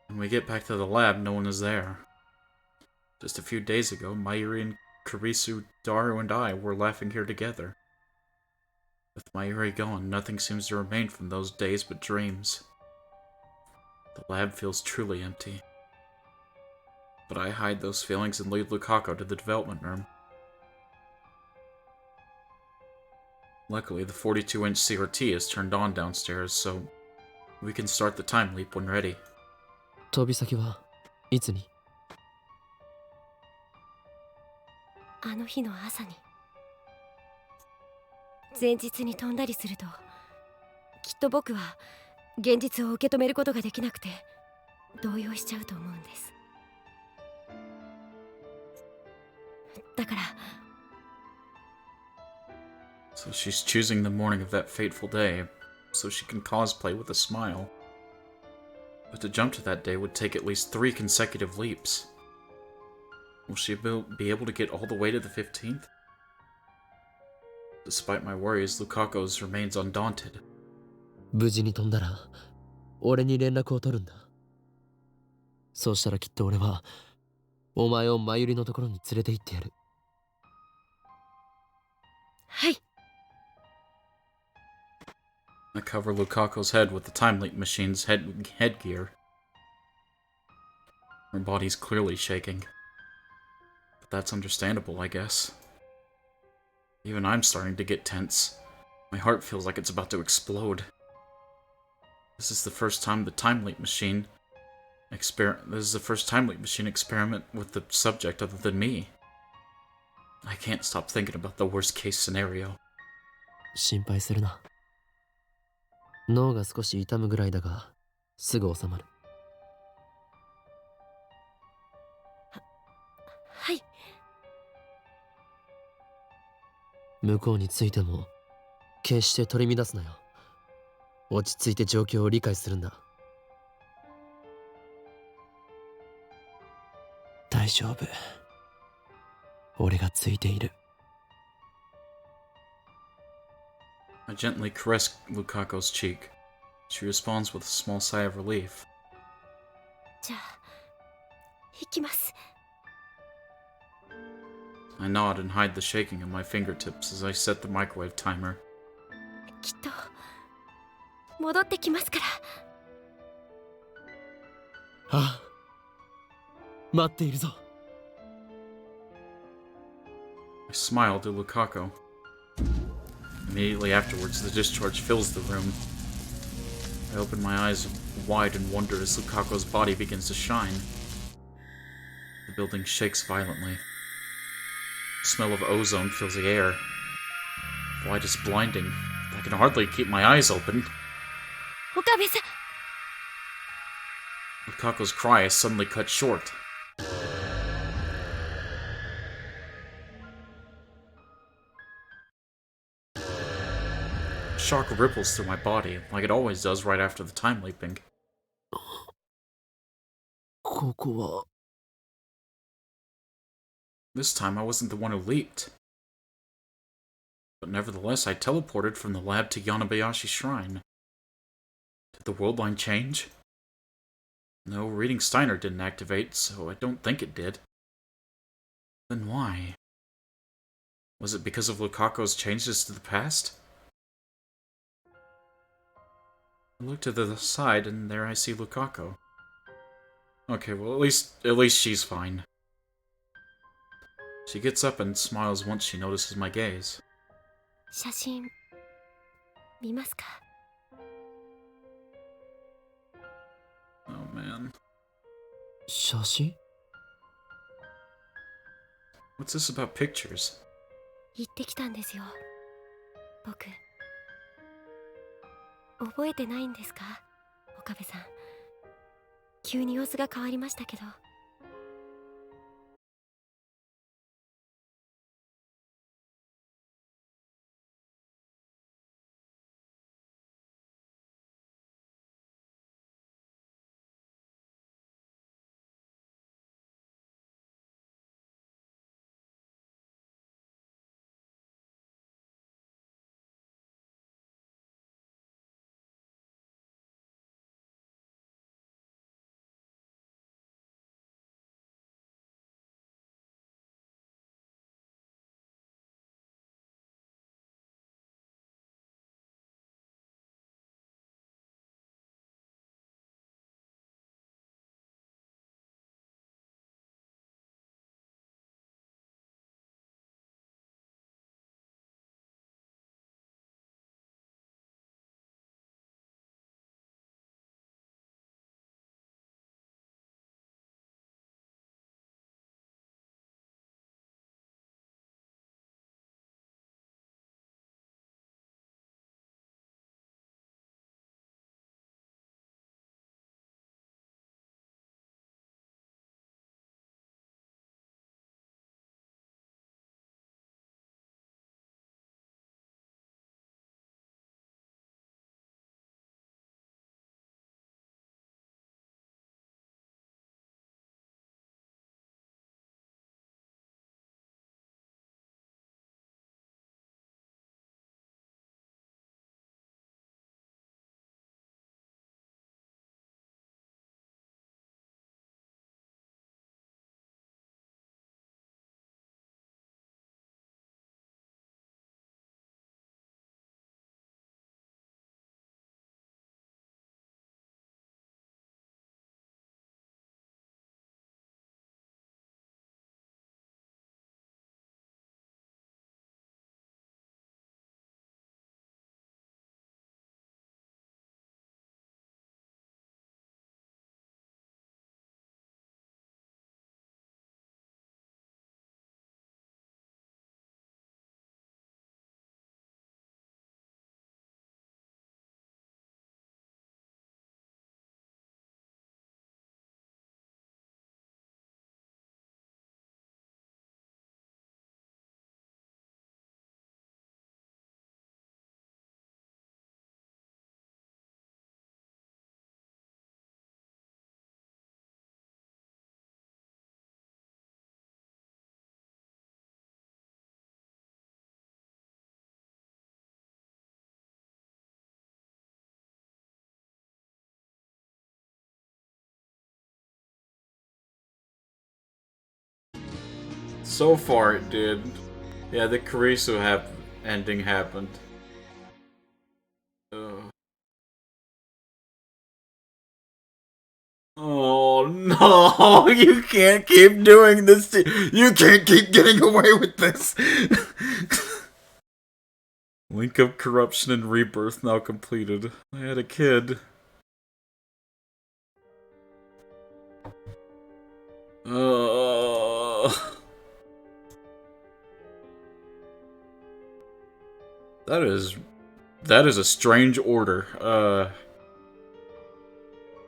When we get back to the lab, no one is there. Just a few days ago, Mayuri and Kurisu, Daru, and I were laughing here together. With Mayuri gone, nothing seems to remain from those days but dreams. The lab feels truly empty. But I hide those feelings and lead Lukako to the development room. Luckily, the 42-inch CRT is turned on downstairs, so we can start the time leap when ready. 飛び先はいつに？あの日の朝に。前日に飛んだりするときっと僕は現実を受け止めることができなくて動揺しちゃうと思うんです。だから So she's choosing the morning of that fateful day, so she can cosplay with a smile. But to jump to that day would take at least 3 consecutive leaps. Will she be able to get all the way to the 15th? Despite my worries, Lukako's remains undaunted. 無事に飛んだら俺に連絡を取るんだ。そうしたらきっと俺はお前を真由里のところに連れて行ってやる。はい。I cover Lukako's head with the time leap machine's headgear. Her body's clearly shaking. But that's understandable, I guess. Even I'm starting to get tense. My heart feels like it's about to explode. This is the first time the time leap machine experiment with the subject other than me. I can't stop thinking about the worst case scenario. 心配するな。脳が少し痛むぐらいだがすぐ収まる。はい。向こうについても決して取り乱すなよ。落ち着いて状況を理解するんだ。大丈夫。俺がついている。I gently caress Lukako's cheek. She responds with a small sigh of relief. じゃあ行きます。 I nod and hide the shaking of my fingertips as I set the microwave timer. きっと戻ってきますから。ああ、待っているぞ。I smile to Lukako. Immediately afterwards, the discharge fills the room. I open my eyes wide in wonder as Lukako's body begins to shine. The building shakes violently. The smell of ozone fills the air. The light is blinding. I can hardly keep my eyes open. 岡部さん。 Lukako's cry is suddenly cut short. Shock ripples through my body, like it always does right after the time leaping. ここは This time I wasn't the one who leaped. But nevertheless, I teleported from the lab to Yanabayashi Shrine. Did the world line change? No, reading Steiner didn't activate, so I don't think it did. Then why? Was it because of Lukako's changes to the past? I look to the side, and there I see Lukako. Okay, well at least she's fine. She gets up and smiles once she notices my gaze. 写真見ますか？ Oh man. 写真？ What's this about pictures? 行ってきたんですよ僕。覚えてないんですか岡部さん。急に様子が変わりましたけど。So far it did. Yeah, the Karisu ending happened. Oh no, you can't keep doing this. You can't keep getting away with this. Link of corruption and rebirth now completed. I had a kid. That is a strange order.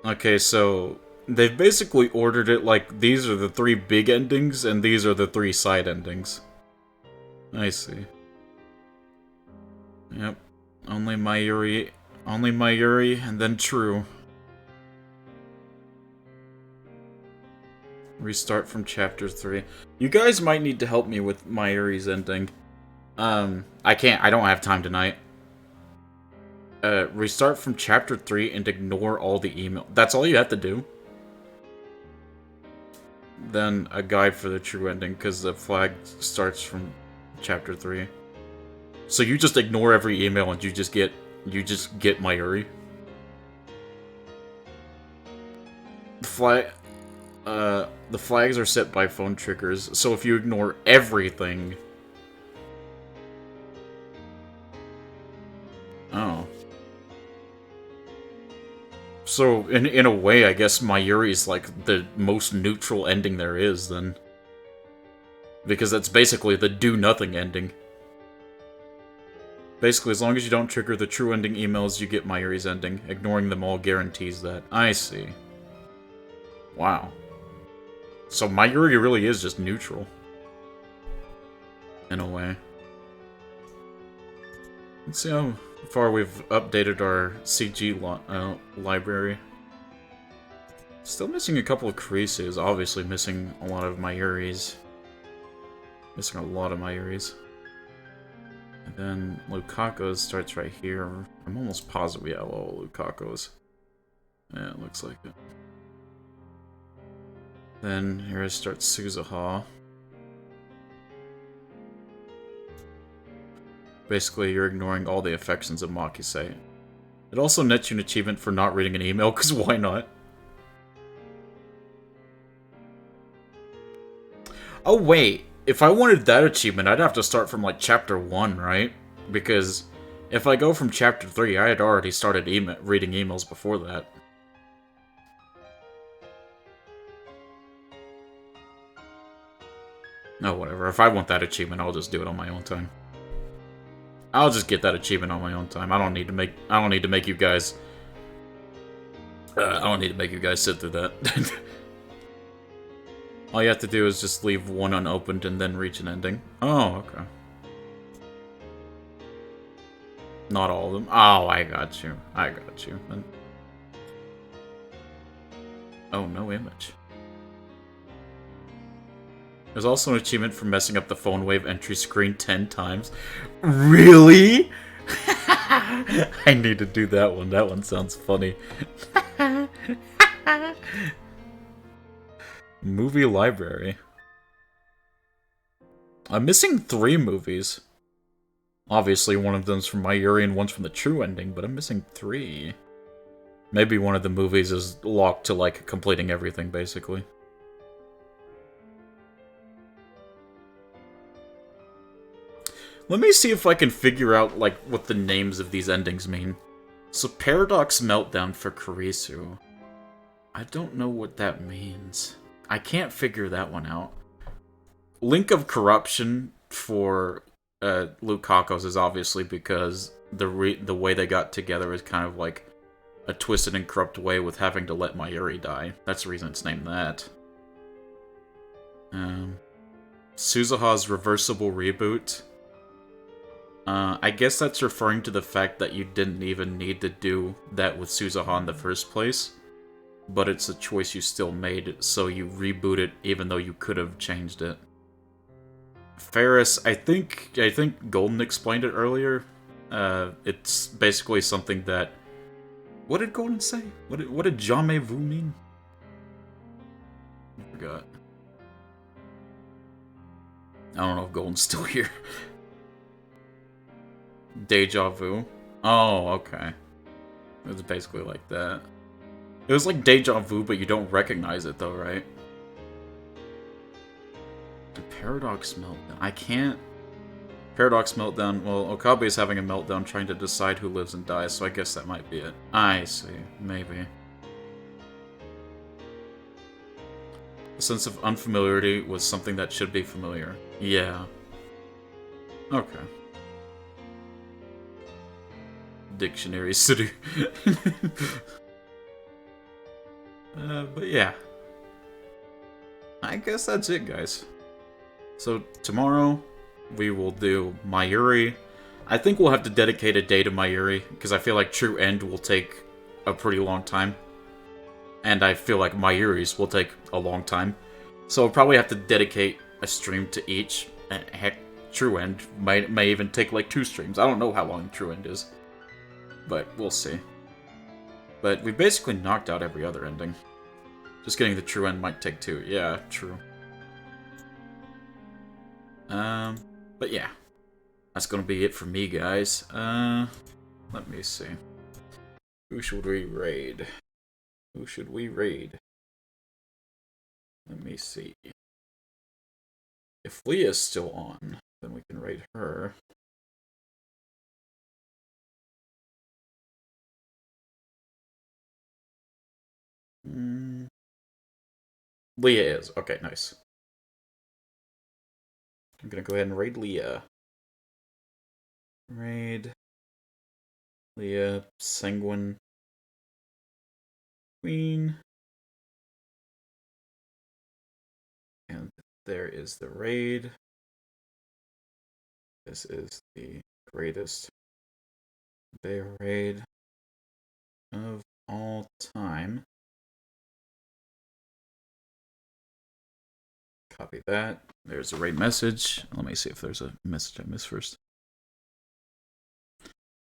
Okay, so they've basically ordered it like these are the 3 big endings and these are the 3 side endings. I see. Yep. Only Mayuri, and then True. Restart from chapter 3. You guys might need to help me with Mayuri's ending. I don't have time tonight. Restart from chapter 3 and ignore all the email. That's all you have to do. Then a guide for the true ending, because the flag starts from chapter 3. So you just ignore every email and you just get Mayuri. The flag... The flags are set by phone triggers, so if you ignore everything... Oh. So, in a way, I guess Mayuri's like the most neutral ending there is, then. Because that's basically the do-nothing ending. Basically, as long as you don't trigger the true ending emails, you get Mayuri's ending. Ignoring them all guarantees that. I see. Wow. So Mayuri really is just neutral. In a way. Let's see how far we've updated our CG library. Still missing a couple of Kurisus, obviously missing a lot of Mayuris. Missing a lot of Mayuris. And then Lukaku's starts right here. I'm almost positive we have all Lukaku's. Yeah, it looks like it. Then here starts Suzuha. Basically, you're ignoring all the affections of Makise. It also nets you an achievement for not reading an email, because why not? Oh wait, if I wanted that achievement, I'd have to start from like chapter 1, right? Because if I go from chapter 3, I had already started reading emails before that. Oh, whatever. If I want that achievement, I'll just do it on my own time. I'll just get that achievement on my own time. I don't need to make you guys. I don't need to make you guys sit through that. All you have to do is just leave one unopened and then reach an ending. Oh, okay. Not all of them. Oh, I got you. I got you. Oh, no image. There's also an achievement for messing up the phone wave entry screen 10 times. Really? I need to do that one. That one sounds funny. Movie library. I'm missing 3 movies. Obviously, one of them's from Mayuri and one's from the true ending, but I'm missing 3. Maybe one of the movies is locked to, like, completing everything, basically. Let me see if I can figure out, like, what the names of these endings mean. So, Paradox Meltdown for Kurisu. I don't know what that means. I can't figure that one out. Link of Corruption for Lukaku's is obviously because the way they got together is kind of like a twisted and corrupt way with having to let Mayuri die. That's the reason it's named that. Suzuha's reversible reboot. I guess that's referring to the fact that you didn't even need to do that with Suzuha in the first place. But it's a choice you still made, so you reboot it even though you could have changed it. Ferris, I think Golden explained it earlier. It's basically something that... What did Golden say? What did jamais vu mean? I forgot. I don't know if Golden's still here. Deja vu? Oh, okay. It was basically like that. It was like deja vu, but you don't recognize it though, right? The Paradox Meltdown. I can't... Paradox Meltdown. Well, Okabe is having a meltdown trying to decide who lives and dies, so I guess that might be it. I see. Maybe. A sense of unfamiliarity was something that should be familiar. Yeah. Okay. Dictionary city. But yeah. I guess that's it, guys. So, tomorrow, we will do Mayuri. I think we'll have to dedicate a day to Mayuri, because I feel like True End will take a pretty long time. And I feel like Mayuri's will take a long time. So we'll probably have to dedicate a stream to each. And heck, True End may even take like 2 streams. I don't know how long True End is. But we'll see. But we basically knocked out every other ending. Just getting the true end might take 2. Yeah, true. But yeah. That's gonna be it for me, guys. Let me see. Who should we raid? Who should we raid? Let me see. If Leah is still on, then we can raid her. Leah is. Okay, nice. I'm gonna go ahead and raid Leah. Raid Leah, Sanguine Queen. And there is the raid. This is the greatest bear raid of all time. Copy that. There's a raid message. Let me see if there's a message I missed first.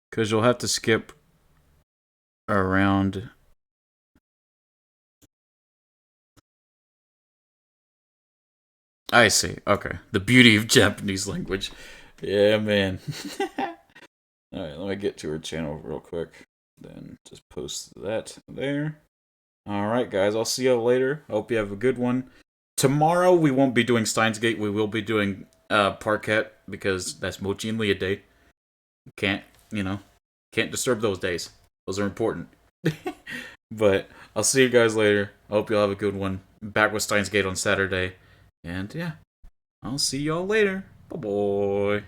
Because you'll have to skip around. I see. Okay. The beauty of Japanese language. Yeah, man. Alright, let me get to her channel real quick. Then just post that there. Alright, guys. I'll see you later. Hope you have a good one. Tomorrow we won't be doing Steins Gate. We will be doing Parquet because that's Mochi and Leah Day. Can't disturb those days. Those are important. But I'll see you guys later. I hope you'll have a good one. Back with Steins Gate on Saturday. And yeah, I'll see y'all later. Bye-bye.